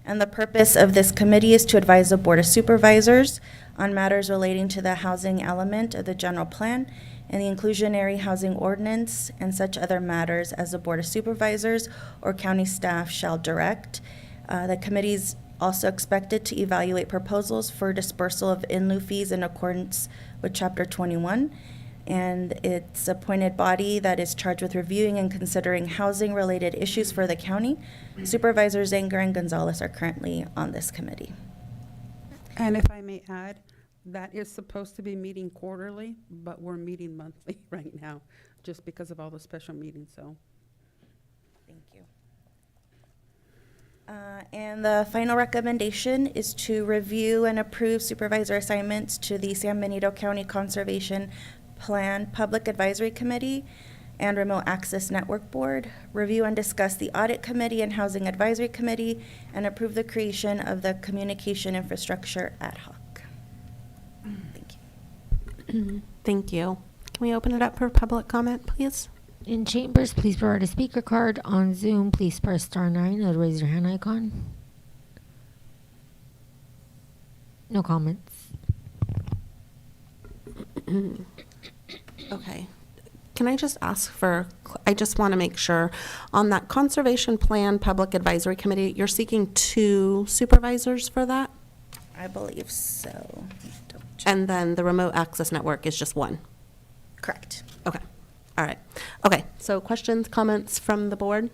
And the purpose of this committee is to advise the Board of Supervisors on matters relating to the housing element of the general plan and the inclusionary housing ordinance and such other matters as the Board of Supervisors or county staff shall direct. The committee's also expected to evaluate proposals for dispersal of in lieu fees in accordance with Chapter 21. And it's appointed body that is charged with reviewing and considering housing-related issues for the county. Supervisors Zanger and Gonzalez are currently on this committee. And if I may add, that is supposed to be meeting quarterly, but we're meeting monthly right now, just because of all the special meetings, so. Thank you. And the final recommendation is to review and approve supervisor assignments to the San Benito County Conservation Plan Public Advisory Committee and Remote Access Network Board, review and discuss the Audit Committee and Housing Advisory Committee, and approve the creation of the Communication Infrastructure Ad Hoc. Thank you. Thank you. Can we open it up for public comment, please? In chambers, please provide a speaker card. On Zoom, please press *9 or raise your hand icon. No comments. Okay. Can I just ask I just want to make sure, on that Conservation Plan Public Advisory Committee, you're seeking 2 supervisors for that? I believe so. And then the Remote Access Network is just 1? Correct. Okay. All right. Okay. So questions, comments from the board?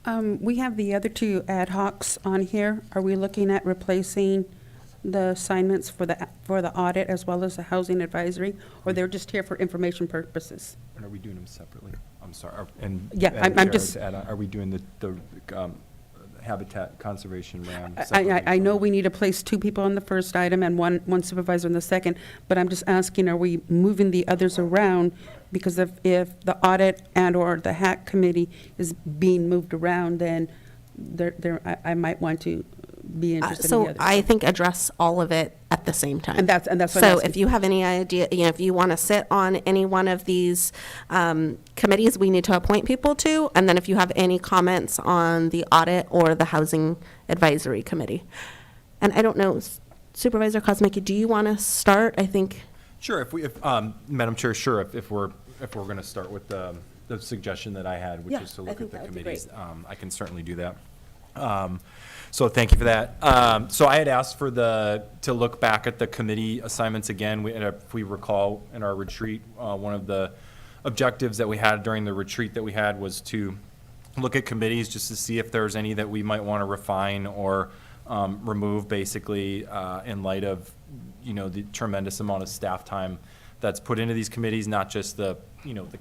We have the other two ad hocs on here. Are we looking at replacing the assignments for the audit as well as the housing advisory? Or they're just here for information purposes? And are we doing them separately? I'm sorry. And Yeah, Madam I'm Chair, just- to add on, are we doing the habitat conservation RAM? I know we need to place two people on the first item and one supervisor on the second, but I'm just asking, are we moving the others around? Because if the audit and/or the hack committee is being moved around, then I might want to be interested in the So others. I think address all of it at the same time. And that's what I'm So asking. if you have any idea, if you want to sit on any one of these committees, we need to appoint people to. And then if you have any comments on the audit or the housing advisory committee. And I don't know, Supervisor Kosmicki, do you want to start? I think. Sure, if Madam Chair, sure, if we're going to start with the suggestion that I had, which Yeah, is to I look at think the that would be committees, I can certainly do that. So thank you for that. So I had asked to look back at the committee assignments again. If we recall in our retreat, one of the objectives that we had during the retreat that we had was to look at committees just to see if there's any that we might want to refine or remove, basically, in light of, the tremendous amount of staff time that's put into these committees, not just the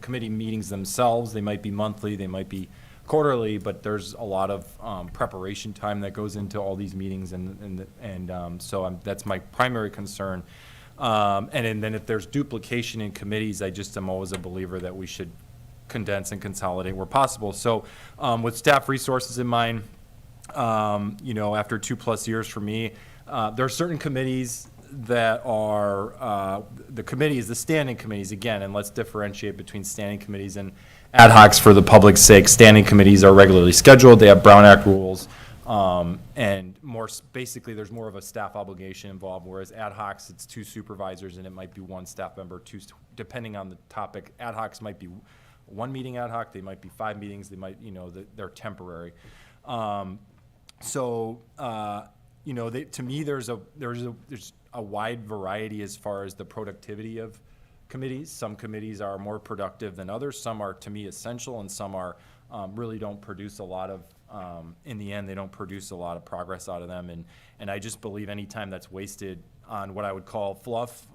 committee meetings themselves. They might be monthly, they might be quarterly, but there's a lot of preparation time that goes into all these meetings, so that's my primary concern. And then if there's duplication in committees, I just am always a believer that we should condense and consolidate where possible. So with staff resources in mind, after 2+ years for me, there are certain committees that are, the committees, the standing committees, again, and let's differentiate between standing committees and ad hocs for the public's sake. Standing committees are regularly scheduled, they have Brown Act rules, and basically there's more of a staff obligation involved, whereas ad hocs, it's 2 supervisors and it might be 1 staff member, 2, depending on the topic. Ad hocs might be 1 meeting ad hoc, they might be 5 meetings, they might, they're temporary. To me, there's a wide variety as far as the productivity of committees. Some committees are more productive than others. Some are, to me, essential, and some are really don't produce a lot of, in the end, they don't produce a lot of progress out of them. And I just believe any time that's wasted on what I would call fluff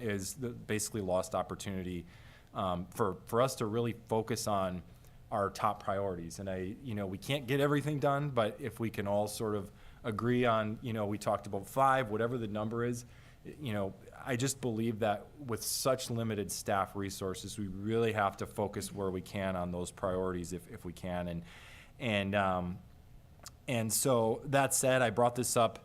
is basically lost opportunity for us to really focus on our top priorities. And we can't get everything done, but if we can all sort of agree on, we talked about 5, whatever the number is, I just believe that with such limited staff resources, we really have to focus where we can on those priorities if we can. And so that said, I brought this up.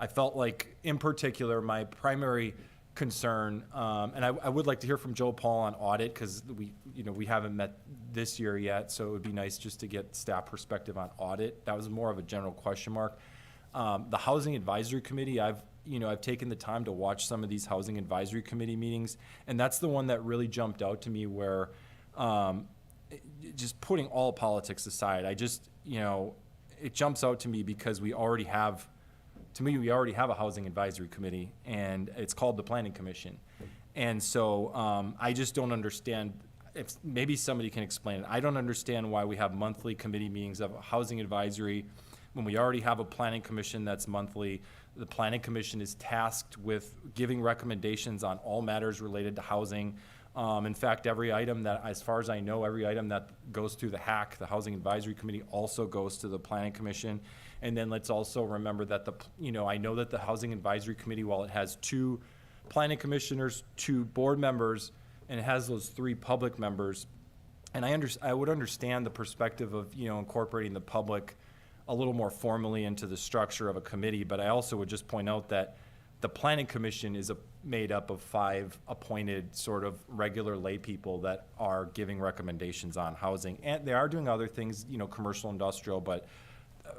I felt like, in particular, my primary concern, and I would like to hear from Joe Paul on audit, because we haven't met this year yet, so it would be nice just to get staff perspective on audit. That was more of a general question mark. The Housing Advisory Committee, I've taken the time to watch some of these Housing Advisory Committee meetings, and that's the one that really jumped out to me where, just putting all politics aside, it jumps out to me because we already have a Housing Advisory Committee, and it's called the Planning Commission. And so I just don't understand, if maybe somebody can explain it. I don't understand why we have monthly committee meetings of Housing Advisory when we already have a Planning Commission that's monthly. The Planning Commission is tasked with giving recommendations on all matters related to housing. In fact, every item that, as far as I know, every item that goes through the HAC, the Housing Advisory Committee, also goes to the Planning Commission. And then let's also remember that I know that the Housing Advisory Committee, while it has 2 planning commissioners, 2 board members, and it has those 3 public members, and I would understand the perspective of incorporating the public a little more formally into the structure of a committee, but I also would just point out that the Planning Commission is made up of 5 appointed sort of regular lay people that are giving recommendations on housing, and they are doing other things, commercial, industrial, but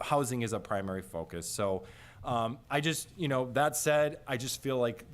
housing is a primary focus. So that said, I just feel like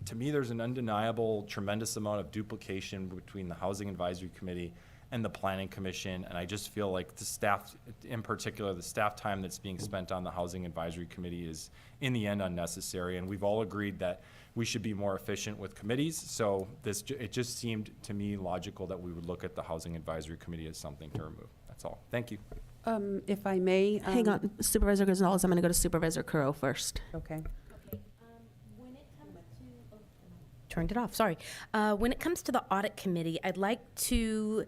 to me, there's an undeniable tremendous amount of duplication between the Housing Advisory Committee and the Planning Commission, and I just feel like the staff, in particular, the staff time that's being spent on the Housing Advisory Committee is, in the end, unnecessary, and we've all agreed that we should be more efficient with committees, so it just seemed to me logical that we would look at the Housing Advisory Committee as something to remove. That's all. Thank you. If I may. Hang on, Supervisor Gonzalez, I'm going to go to Supervisor Curro first. Okay. Turned it off, sorry. When it comes to the audit committee, I'd like to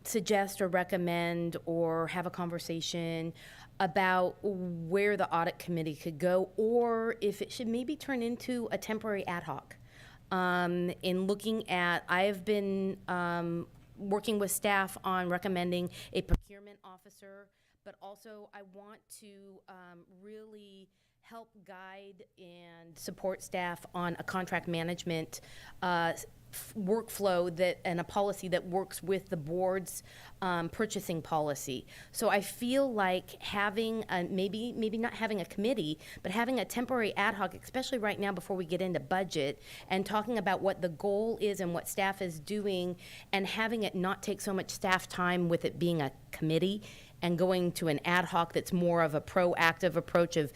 suggest or recommend or have a conversation about where the audit committee could go, or if it should maybe turn into a temporary ad hoc. In looking at, I've been working with staff on recommending a procurement officer, but also I want to really help guide and support staff on a contract management workflow and a policy that works with the board's purchasing policy. So I feel like having maybe not having a committee, but having a temporary ad hoc, especially right now before we get into budget, and talking about what the goal is and what staff is doing, and having it not take so much staff time with it being a committee, and going to an ad hoc that's more of a proactive approach of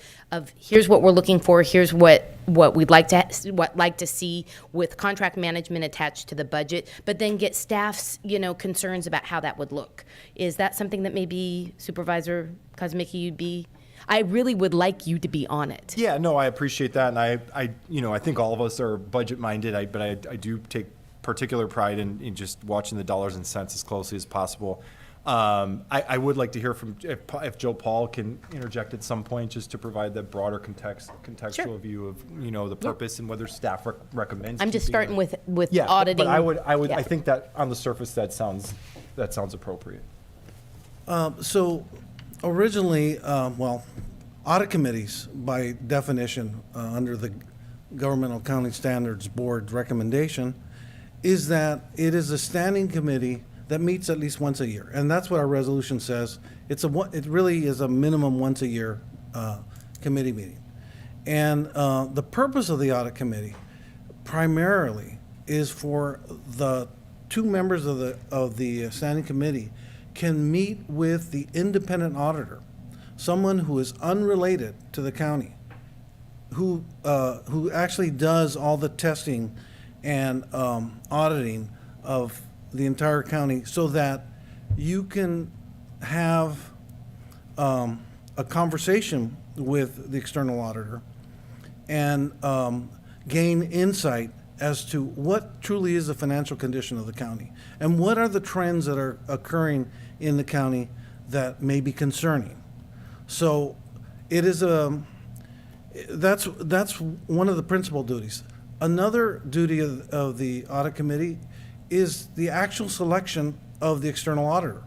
here's what we're looking for, here's what we'd like to see with contract management attached to the budget, but then get staff's concerns about how that would look. Is that something that maybe Supervisor Kosmicki I really would like you to be on it. Yeah, no, I appreciate that, and I think all of us are budget minded, but I do take particular pride in just watching the dollars and cents as closely as possible. I would like to hear from, if Joe Paul can interject at some point, just to provide the broader contextual Sure. view of, the purpose and whether staff recommends. I'm just keeping starting a- with Yeah, auditing. but I would, Yeah. I think that on the surface, that sounds appropriate. So originally, audit committees, by definition, under the Governmental Accounting Standards Board recommendation, is that it is a standing committee that meets at least once a year. And that's what our resolution says. It really is a minimum once a year committee meeting. And the purpose of the audit committee primarily is for the two members of the standing committee can meet with the independent auditor, someone who is unrelated to the county, who actually does all the testing and auditing of the entire county, so that you can have a conversation with the external auditor and gain insight as to what truly is the financial condition of the county and what are the trends that are occurring in the county that may be concerning. So it is that's one of the principal duties. Another duty of the audit committee is the actual selection of the external auditor,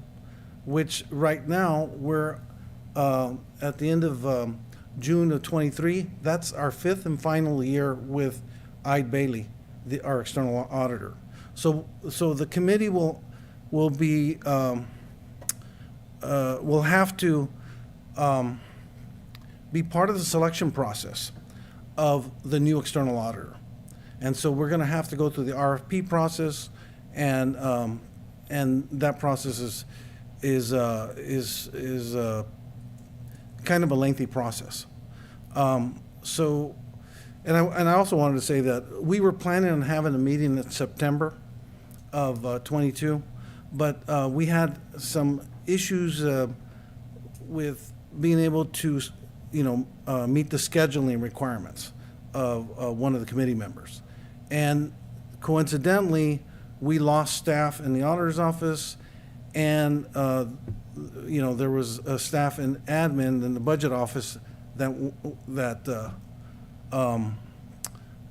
which right now we're at the end of June of '23. That's our fifth and final year with Eide Bailey, our external auditor. So the committee will have to be part of the selection process of the new external auditor. And so we're going to have to go through the RFP process, and that process is kind of a lengthy process. So, and I also wanted to say that we were planning on having a meeting in September of '22, but we had some issues with being able to, meet the scheduling requirements of one of the committee members. And coincidentally, we lost staff in the auditor's office, and there was a staff in admin in the budget office that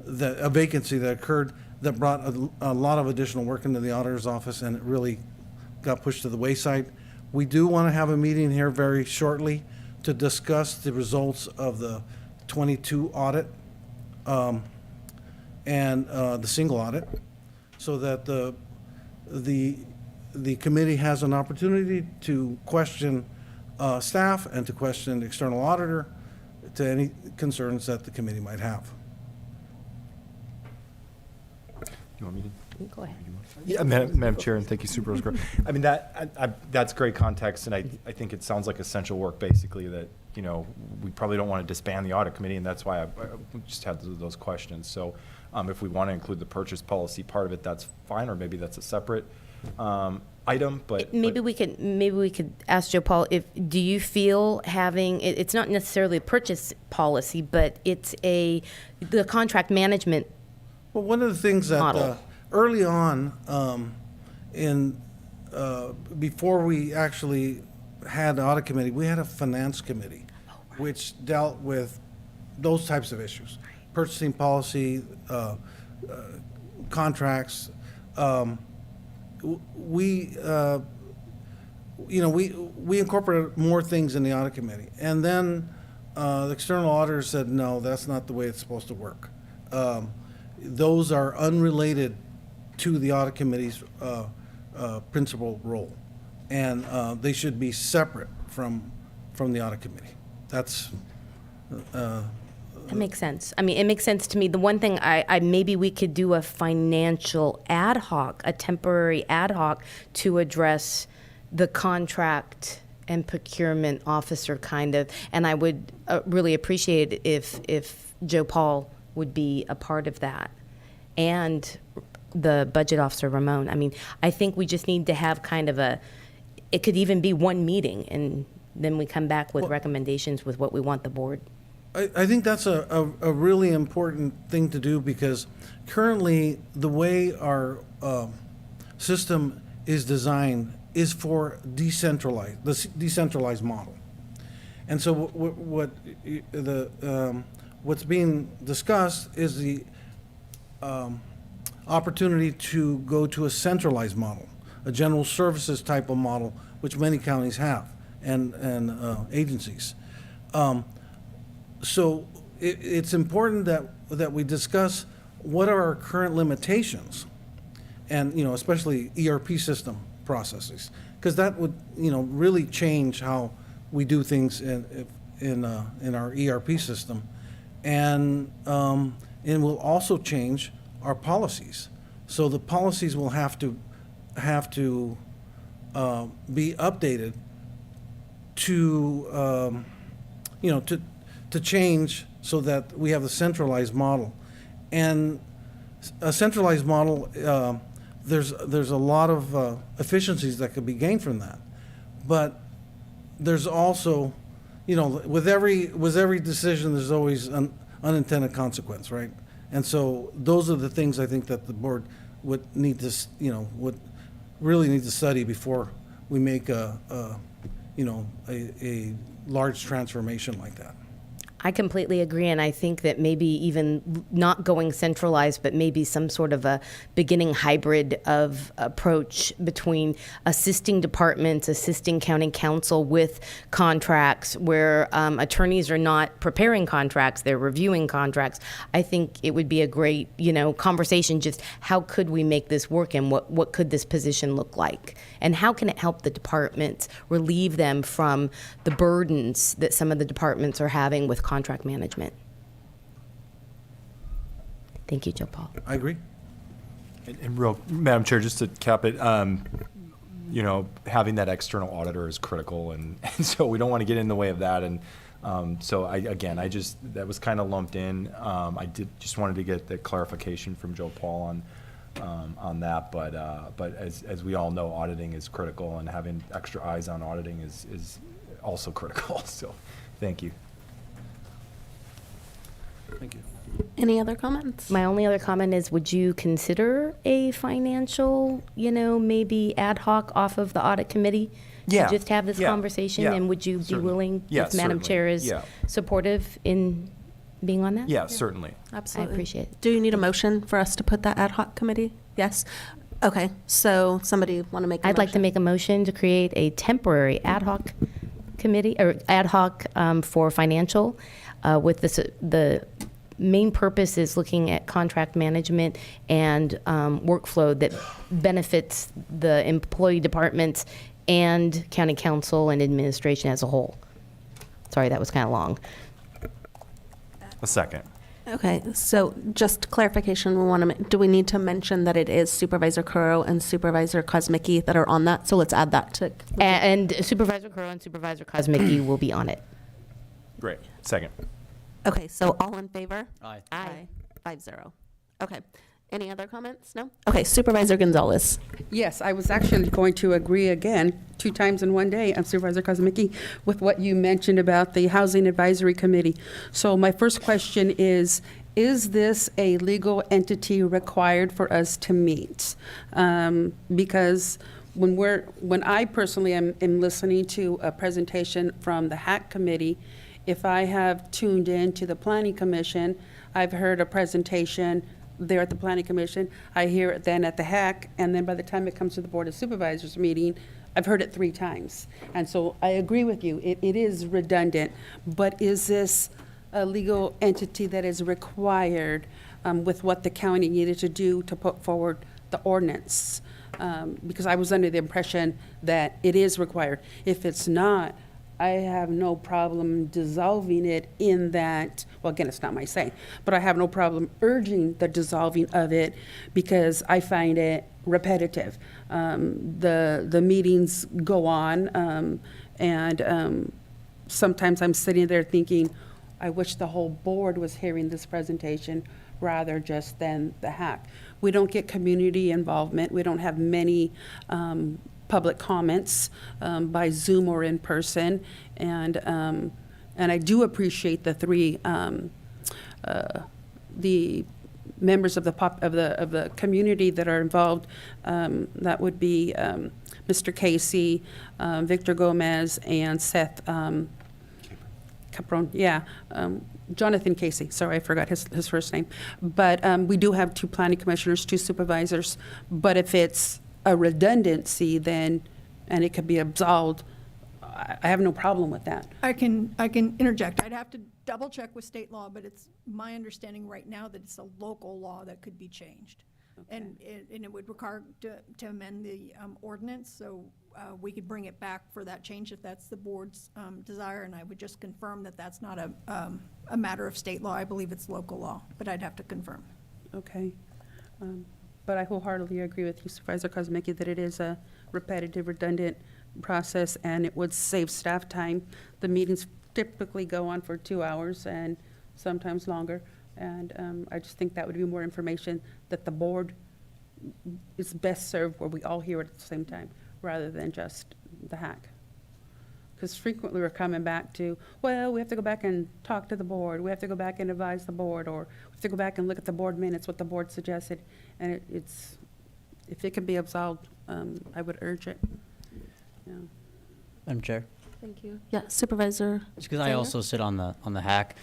a vacancy that occurred that brought a lot of additional work into the auditor's office, and it really got pushed to the wayside. We do want to have a meeting here very shortly to discuss the results of the '22 audit and the single audit, so that the committee has an opportunity to question staff and to question the external auditor to any concerns that the committee might have. You want me to? Go ahead. Yeah, Madam Chair, and thank you, Supervisor. I mean, that's great context, and I think it sounds like essential work, basically, that, we probably don't want to disband the audit committee, and that's why I just had those questions. So if we want to include the purchase policy part of it, that's fine, or maybe that's a separate item, but. Maybe we could ask Joe Paul, do you feel having, it's not necessarily a purchase policy, but it's the contract management. Well, one of the things that Model. early on, before we actually had the audit committee, we had a finance committee, which dealt with those types of issues, purchasing policy, contracts. We incorporated more things in the audit committee, and then the external auditor said, no, that's not the way it's supposed to work. Those are unrelated to the audit committee's principal role, and they should be separate from the audit committee. That's That makes sense. I mean, it makes sense to me. The one thing maybe we could do a financial ad hoc, a temporary ad hoc to address the contract and procurement officer kind of, and I would really appreciate it if Joe Paul would be a part of that, and the budget officer, Ramon. I mean, I think we just need to have kind of it could even be one meeting, and then we come back with recommendations with what we want the board. I think that's a really important thing to do, because currently the way our system is designed is for the decentralized model. And so what's being discussed is the opportunity to go to a centralized model, a general services type of model, which many counties have, and agencies. So it's important that we discuss what are our current limitations, and especially ERP system processes, because that would really change how we do things in our ERP system, and it will also change our policies. So the policies will have to be updated to to change so that we have a centralized model. And a centralized model, there's a lot of efficiencies that could be gained from that. But there's also, with every decision, there's always an unintended consequence, right? And so those are the things I think that the board would need to, would really need to study before we make a large transformation like that. I completely agree, and I think that maybe even not going centralized, but maybe some sort of a beginning hybrid of approach between assisting departments, assisting county council with contracts, where attorneys are not preparing contracts, they're reviewing contracts. I think it would be a great, conversation, just how could we make this work, and what could this position look like? And how can it help the departments, relieve them from the burdens that some of the departments are having with contract management? Thank you, Joe Paul. I agree. And Madam Chair, just to cap it, having that external auditor is critical, and so we don't want to get in the way of that. And so that was kind of lumped in. I just wanted to get the clarification from Joe Paul on that. But as we all know, auditing is critical, and having extra eyes on auditing is also critical. So, thank you. Thank you. Any other comments? My only other comment is, would you consider a financial, maybe ad hoc off of the audit committee? Yeah. To just have this Yeah. conversation? Yeah. And would you Certainly. be willing, Yeah, if Madam certainly. Chair is Yeah. supportive in being on that? Yeah, certainly. Absolutely. I appreciate it. Do you need a motion for us to put that ad hoc committee? Yes? Okay, so somebody want to make a motion? I'd like to make a motion to create a temporary ad hoc committee, or ad hoc for financial, with the main purpose is looking at contract management and workflow that benefits the employee departments and county council and administration as a whole. Sorry, that was kind of long. A second. Okay, so just clarification, do we need to mention that it is Supervisor Curro and Supervisor Kosmicki that are on that? So let's add that to. And Supervisor Curro and Supervisor Kosmicki will be on it. Great. Second. Okay, so all in favor? Aye. Aye. 5-0. Okay. Any other comments? No? Okay, Supervisor Gonzalez. Yes, I was actually going to agree again, 2 times in one day, Supervisor Kozmicki, with what you mentioned about the Housing Advisory Committee. So my first question is this a legal entity required for us to meet? Because when I personally am listening to a presentation from the HAC Committee, if I have tuned in to the Planning Commission, I've heard a presentation there at the Planning Commission, I hear it then at the HAC, and then by the time it comes to the Board of Supervisors meeting, I've heard it 3 times. And so I agree with you, it is redundant, but is this a legal entity that is required with what the county needed to do to put forward the ordinance? Because I was under the impression that it is required. If it's not, I have no problem dissolving it in that, well, again, it's not my say, but I have no problem urging the dissolving of it because I find it repetitive. The meetings go on, and sometimes I'm sitting there thinking, I wish the whole board was hearing this presentation rather just than the HAC. We don't get community involvement. We don't have many public comments by Zoom or in person, and I do appreciate the 3 the members of the community that are involved. That would be Mr. Casey, Victor Gomez, and Seth Capron. Yeah. Jonathan Casey, sorry, I forgot his first name. But we do have 2 planning commissioners, 2 supervisors, but if it's a redundancy then, and it could be absolved, I have no problem with that. I can interject. I'd have to double check with state law, but it's my understanding right now that it's a local law that could be changed. Okay. And it would require to amend the ordinance, so we could bring it back for that change if that's the board's desire, and I would just confirm that that's not a matter of state law. I believe it's local law, but I'd have to confirm. Okay. But I wholeheartedly agree with you, Supervisor Kozmicki, that it is a repetitive, redundant process, and it would save staff time. The meetings typically go on for 2 hours and sometimes longer, and I just think that would be more information that the board is best served where we all hear it at the same time, rather than just the HAC. Because frequently we're coming back to, well, we have to go back and talk to the board, we have to go back and advise the board, or we have to go back and look at the board minutes, what the board suggested, and it's, if it can be absolved, I would urge it. Yeah. Madam Chair. Thank you. Yeah, Supervisor. Just because I also sit on the HAC,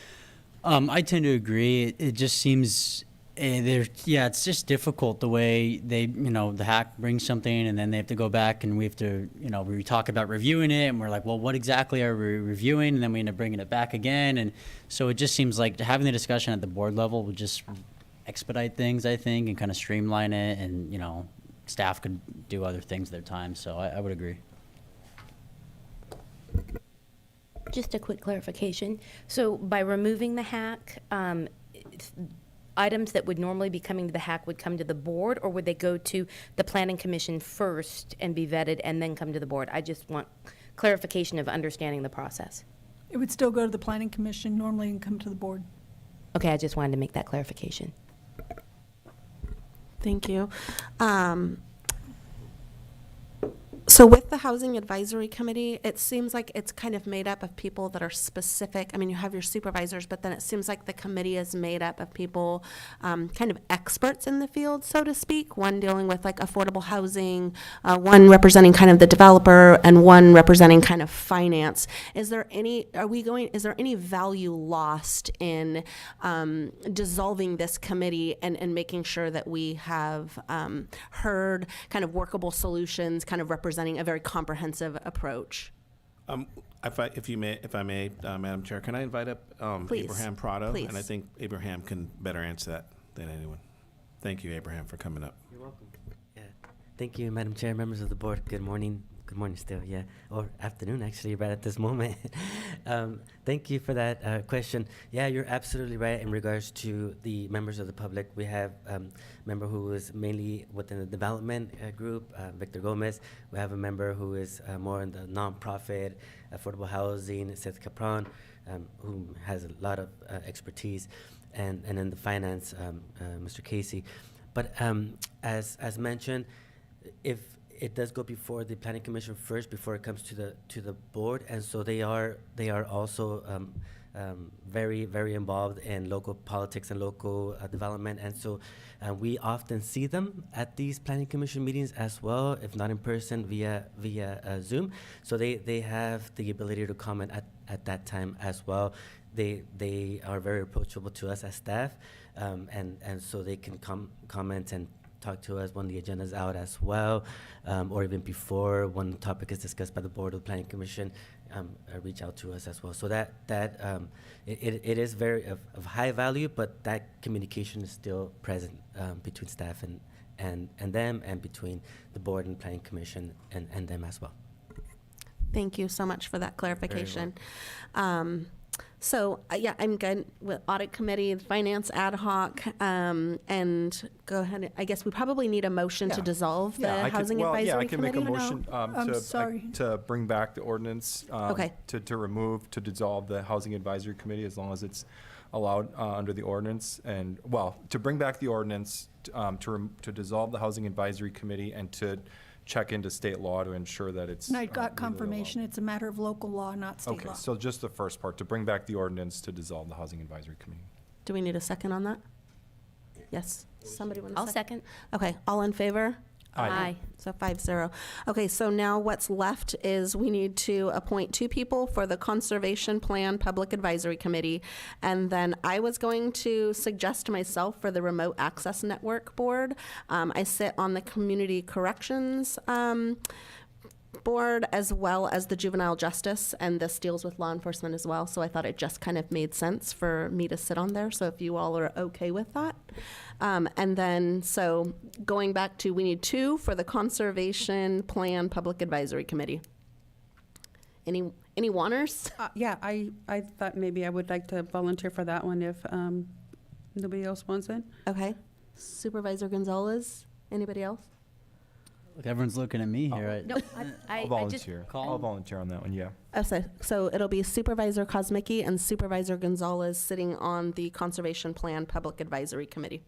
I tend to agree. It just seems it's just difficult the way they, the HAC brings something and then they have to go back and we have to, we talk about reviewing it and we're like, well, what exactly are we reviewing? And then we end up bringing it back again. And so it just seems like having the discussion at the board level would just expedite things, I think, and kind of streamline it. And, staff could do other things at their time. So I would agree. Just a quick clarification. So by removing the HAC, items that would normally be coming to the HAC would come to the board, or would they go to the Planning Commission first and be vetted and then come to the board? I just want clarification of understanding the process. It would still go to the Planning Commission normally and come to the board. Okay, I just wanted to make that clarification. Thank you. So with the Housing Advisory Committee, it seems like it's kind of made up of people that are specific. I mean, you have your supervisors, but then it seems like the committee is made up of people kind of experts in the field, so to speak. One dealing with like affordable housing, one representing kind of the developer, and one representing kind of finance. Is there any value lost in dissolving this committee and making sure that we have heard kind of workable solutions, kind of representing a very comprehensive approach? If I may, Madam Chair, can I invite up Please. Abraham Prado? Please. And I think Abraham can better answer that than anyone. Thank you, Abraham, for coming up. You're welcome. Yeah. Thank you, Madam Chair, members of the board. Good morning. Good morning still, yeah. Or afternoon, actually, right at this moment. Thank you for that question. Yeah, you're absolutely right in regards to the members of the public. We have a member who is mainly within the development group, Victor Gomez. We have a member who is more in the nonprofit, affordable housing, Seth Capron, who has a lot of expertise, and in the finance, Mr. Casey. But as mentioned, if it does go before the planning commission first before it comes to the board, and so they are also very involved in local politics and local development, and so we often see them at these planning commission meetings as well, if not in person, via Zoom. So they have the ability to comment at that time as well. They are very approachable to us as staff, and so they can comment and talk to us when the agenda is out as well, or even before when the topic is discussed by the board or the planning commission, reach out to us as well. So that it is very of high value, but that communication is still present between staff and them, and between the board and planning commission and them as well. Thank you so much for that clarification. So, yeah, I'm good with audit committee, finance ad hoc, and go ahead. I guess we probably need a motion to dissolve the housing advisory I can committee. make a motion I'm sorry. to bring back the ordinance. Okay. To dissolve the housing advisory committee as long as it's allowed under the ordinance, and to bring back the ordinance, to dissolve the housing advisory committee, and to check into state law to ensure that it's. And I got legally confirmation, it's a matter of local law, not state Okay, law. so just the first part, to bring back the ordinance to dissolve the housing advisory committee. Do we need a second on that? Yes. Somebody want to I'll second. Okay, all in favor? Aye. So 5-0. Okay, so now what's left is we need to appoint 2 people for the Conservation Plan Public Advisory Committee. And then I was going to suggest myself for the Remote Access Network Board. I sit on the Community Corrections Board, as well as the Juvenile Justice, and this deals with law enforcement as well. So I thought it just kind of made sense for me to sit on there. So if you all are okay with that. And then, so going back to, we need 2 for the Conservation Plan Public Advisory Committee. Any wanters? Yeah, I thought maybe I would like to volunteer for that one if nobody else wants it. Okay. Supervisor Gonzalez, anybody else? Look, everyone's looking at me here. No, I'll volunteer. I'll volunteer on that one, yeah. So it'll be Supervisor Kosmicki and Supervisor Gonzalez sitting on the Conservation Plan Public Advisory Committee.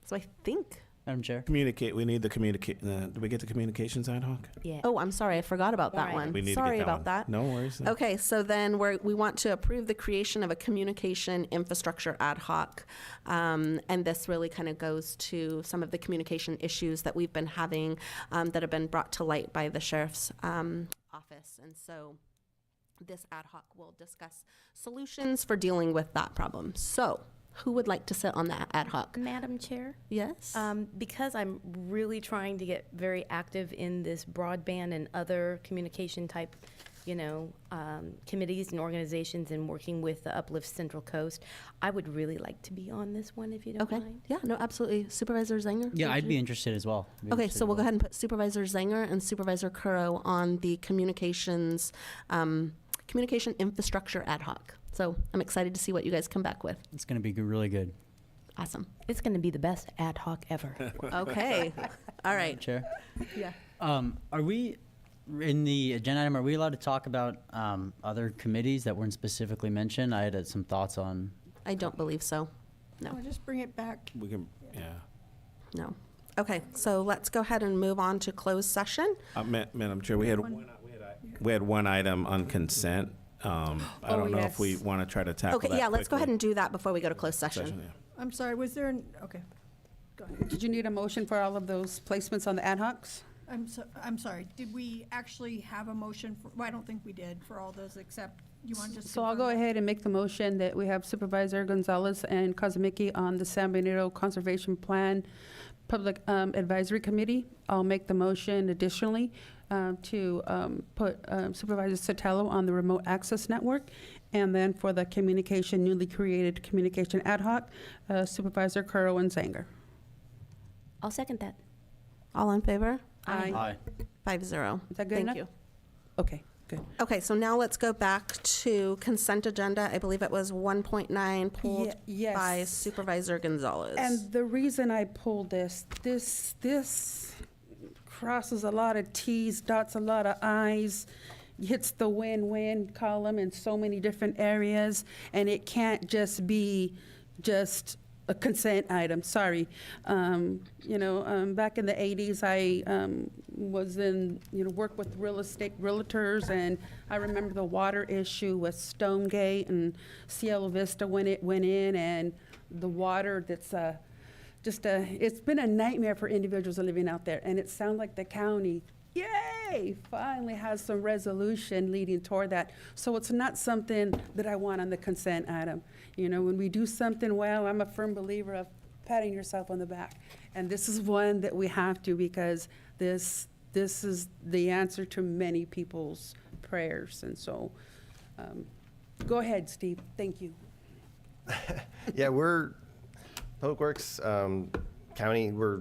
So I think. Madam Chair. Communicate, we need the do we get the communications ad hoc? Yeah. Oh, I'm sorry, I forgot about that Right. one. We need to Sorry get that about one. that. No worries. Okay, so then we want to approve the creation of a communication infrastructure ad hoc. And this really kind of goes to some of the communication issues that we've been having that have been brought to light by the sheriff's office. And so this ad hoc will discuss solutions for dealing with that problem. So who would like to sit on that ad hoc? Madam Chair? Yes? Because I'm really trying to get very active in this broadband and other communication type, committees and organizations, and working with the Uplift Central Coast, I would really like to be on this one, if you don't Okay. mind. Yeah, no, absolutely. Supervisor Zenger? Yeah, would I'd you- be interested as well. Okay, so we'll go ahead and put Supervisor Zenger and Supervisor Curro on the communication infrastructure ad hoc. So I'm excited to see what you guys come back with. It's going to be really good. Awesome. It's going to be the best ad hoc ever. Okay. All right. Chair. Yeah. Are we, in the agenda item, are we allowed to talk about other committees that weren't specifically mentioned? I had some thoughts on. I don't believe so. No. I'll just bring it back. We can, yeah. No. Okay, so let's go ahead and move on to closed session. Madam Chair, we had one item on consent. I don't know if we yes. want to try to tackle Okay, that yeah, let's go quickly. ahead and do that before we go to closed session. Yeah. I'm sorry, was there okay. Go ahead. Did you need a motion for all of those placements on the ad hocs? I'm sorry, did we actually have a motion for, well, I don't think we did for all those, except, you want to just. So I'll go ahead and make the motion that we have Supervisor Gonzalez and Kosmicki on the San Benito Conservation Plan Public Advisory Committee. I'll make the motion additionally to put Supervisor Sotelo on the Remote Access Network. And then for the newly created communication ad hoc, Supervisor Curro and Zanger. I'll second that. All in favor? Aye. 5-0. Is that good Thank enough? you. Okay, good. Okay, so now let's go back to consent agenda. I believe it was 1.9 pulled yes. by Supervisor Gonzalez. And the reason I pulled this crosses a lot of Ts, dots a lot of Is, hits the win-win column in so many different areas, and it can't just be just a consent item, sorry. Back in the 80s, I was in, work with real estate realtors, and I remember the water issue with Stonegate and Cielo Vista when it went in, and the water that's it's been a nightmare for individuals living out there, and it sounds like the county, yay, finally has some resolution leading toward that. So it's not something that I want on the consent item. When we do something well, I'm a firm believer of patting yourself on the back. And this is one that we have to, because this is the answer to many people's prayers. And so, go ahead, Steve. Thank you. Yeah, we're Public Works County. We're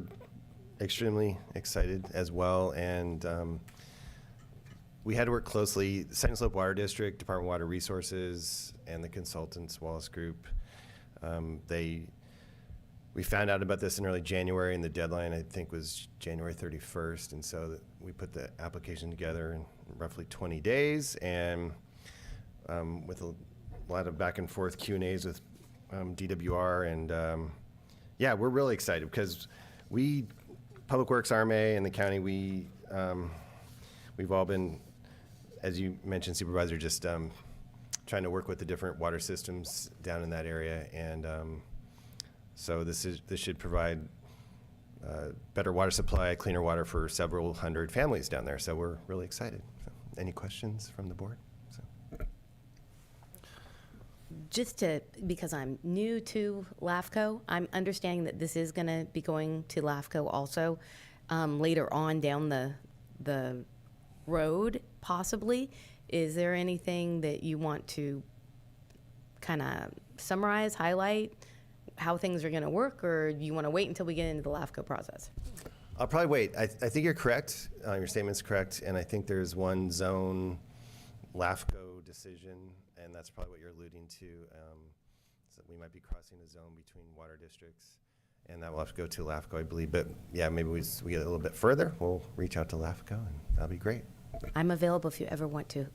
extremely excited as well, and we had to work closely. Second Slope Water District, Department of Water Resources, and the consultants, Wallace Group. We found out about this in early January, and the deadline I think was January 31st, and so we put the application together in roughly 20 days, and with a lot of back and forth Q&As with DWR, and yeah, we're really excited because Public Works, RMA, and the county, we've all been, as you mentioned, Supervisor, just trying to work with the different water systems down in that area, and so this should provide better water supply, cleaner water for several hundred families down there. So we're really excited. So, any questions from the board? Because I'm new to LAFCO, I'm understanding that this is going to be going to LAFCO also later on down the road, possibly. Is there anything that you want to kind of summarize, highlight, how things are going to work, or do you want to wait until we get into the LAFCO process? I'll probably wait. I think you're correct. Your statement's correct, and I think there's one zone LAFCO decision, and that's probably what you're alluding to. So we might be crossing a zone between water districts, and that will have to go to LAFCO, I believe. But yeah, maybe we get a little bit further. We'll reach out to LAFCO, and that'll be great. I'm available if you ever want to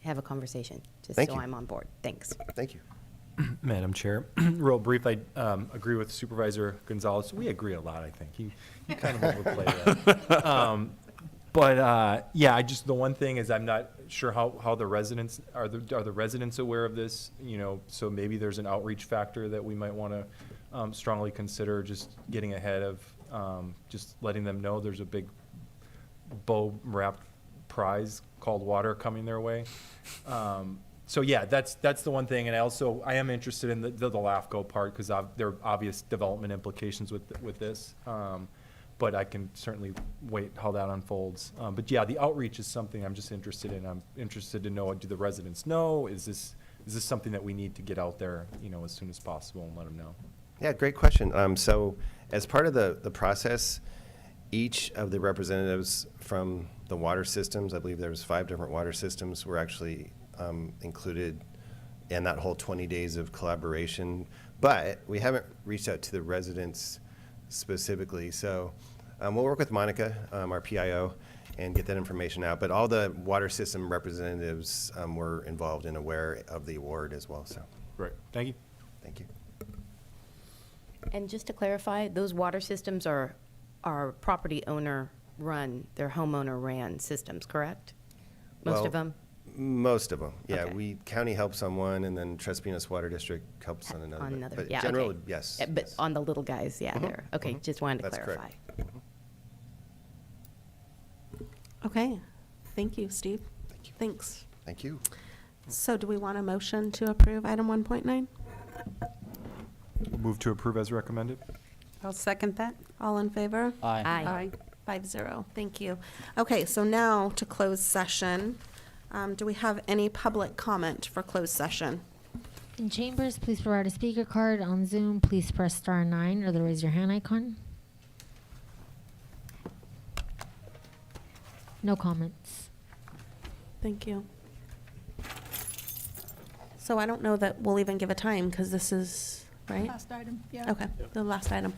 have a conversation, just Thank so you. I'm on board. Thanks. Thank you. Madam Chair, real brief, I agree with Supervisor Gonzalez. We agree a lot, I think. You kind of overplay that. But yeah, the one thing is I'm not sure how the residents, are the residents aware of this? So maybe there's an outreach factor that we might want to strongly consider, just getting ahead of, just letting them know there's a big bow wrapped prize called water coming their way. So yeah, that's the one thing, and I am interested in the LAFCO part, because there are obvious development implications with this. But I can certainly wait how that unfolds. But yeah, the outreach is something I'm just interested in. I'm interested to know, do the residents know? Is this something that we need to get out there, as soon as possible and let them know? Yeah, great question. So as part of the process, each of the representatives from the water systems, I believe there was 5 different water systems, were actually included in that whole 20 days of collaboration. But we haven't reached out to the residents specifically. So we'll work with Monica, our PIO, and get that information out. But all the water system representatives were involved and aware of the award as well. So great. Thank you. Thank you. And just to clarify, those water systems are property owner run, they're homeowner ran systems, correct? Most of them? Most of them, yeah. Okay. County helps on one, and then Tres Pinos Water District helps on another. But yeah, generally, okay. yes. But yes. on the little guys, yeah, they're, okay, just wanted to That's clarify. correct. Okay, thank you, Steve. Thanks. Thank you. So do we want a motion to approve item 1.9? Move to approve as recommended. I'll second that. All in favor? Aye. Aye. 5-0, thank you. Okay, so now to closed session. Do we have any public comment for closed session? In chambers, please provide a speaker card. On Zoom, please press *9 or the raise your hand icon. No comments. Thank you. So I don't know that we'll even give a time, because this is, right? Last item, yeah. Okay, the last item.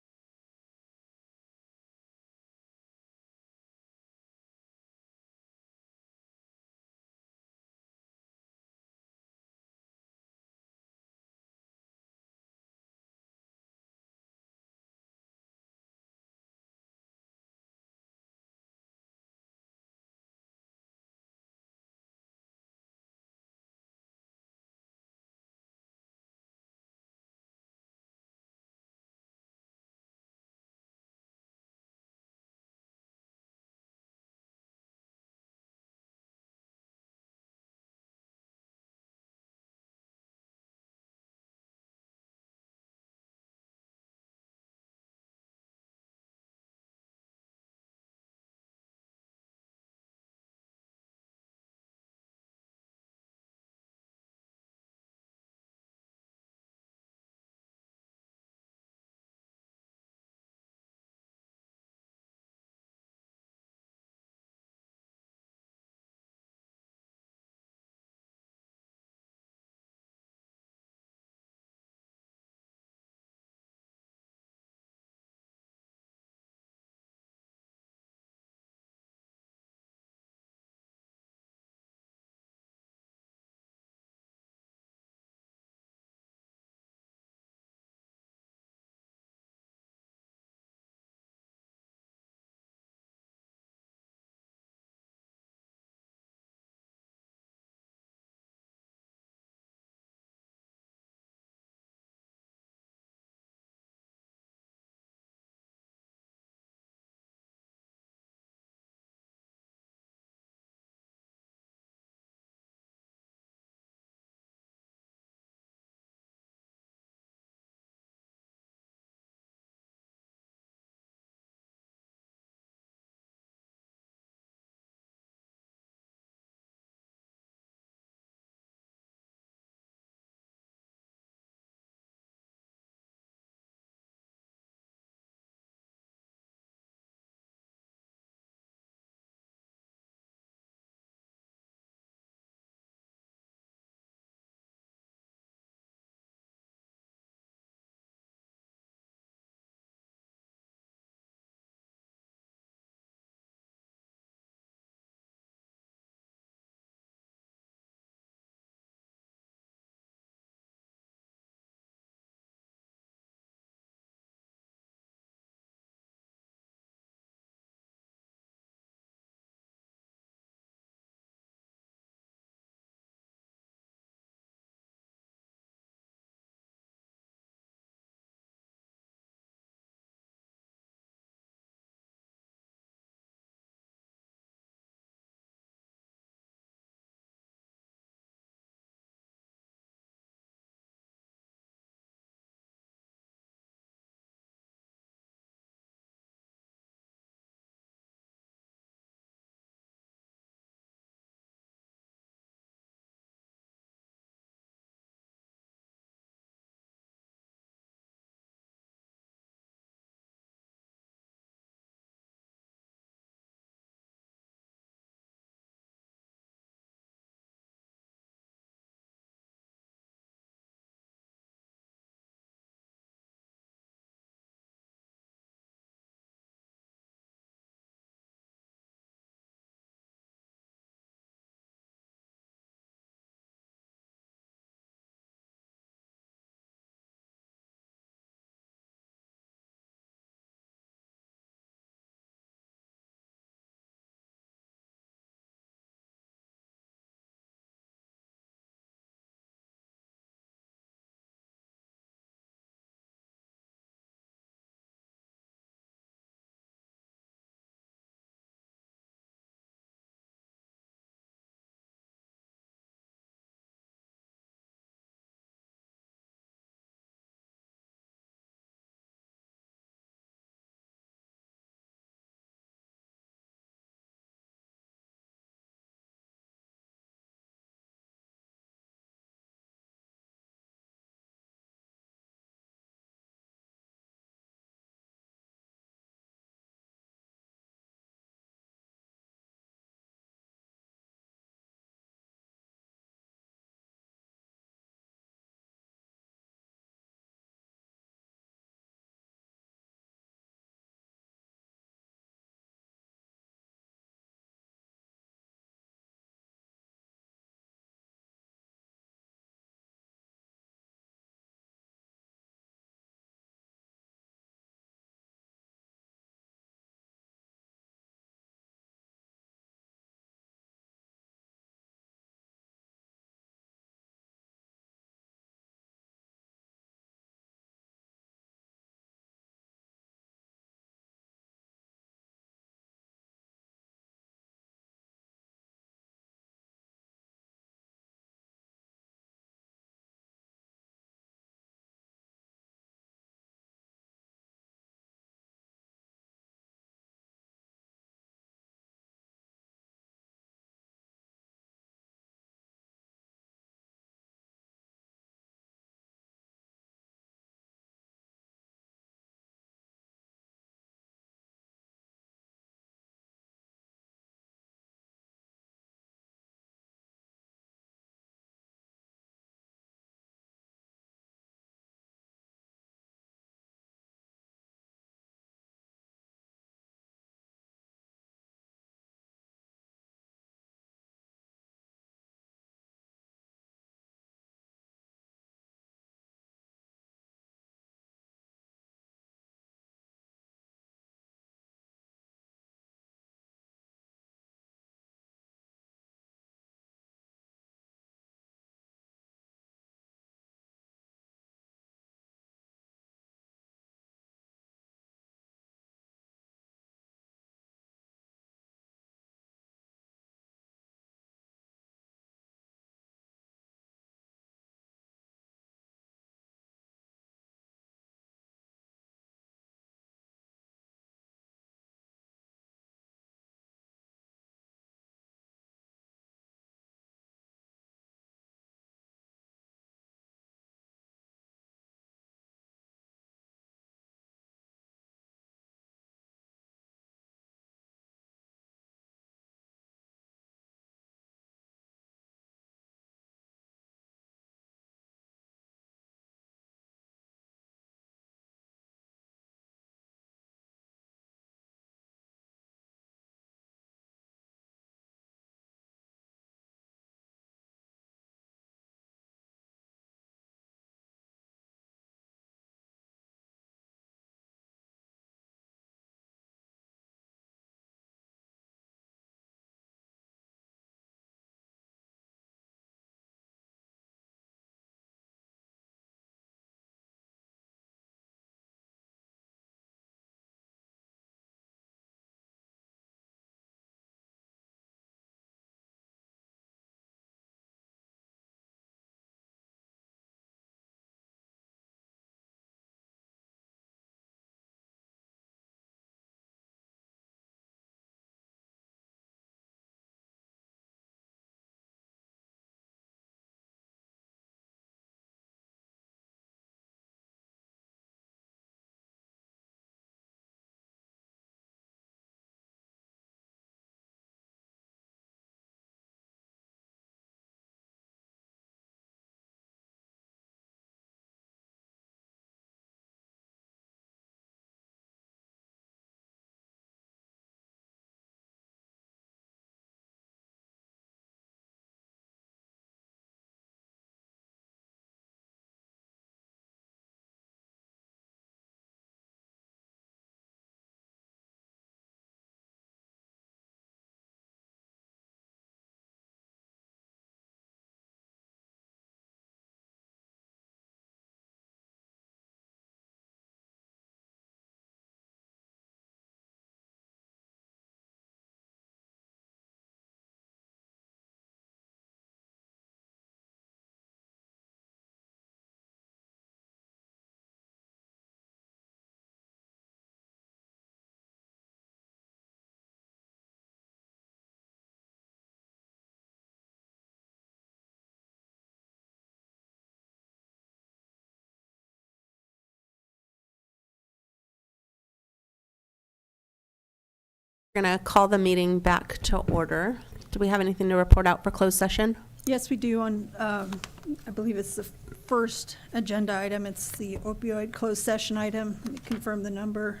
We're going to call the meeting back to order. Do we have anything to report out for closed session? Yes, we do on, I believe it's the first agenda item. It's the opioid closed session item. Let me confirm the number.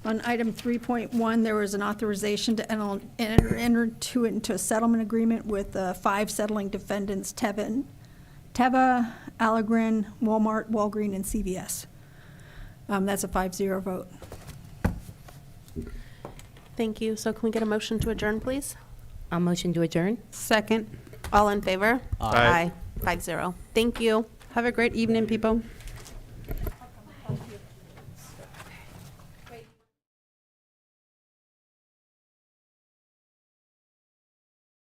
On item 3.1, there was an authorization to enter into a settlement agreement with 5 settling defendants, Teva, Allergan, Walmart, Walgreens, and CVS. That's a 5-0 vote. Thank you. So can we get a motion to adjourn, please? I'll motion to adjourn. Second. All in favor? Aye. 5-0. Thank you. Have a great evening, people.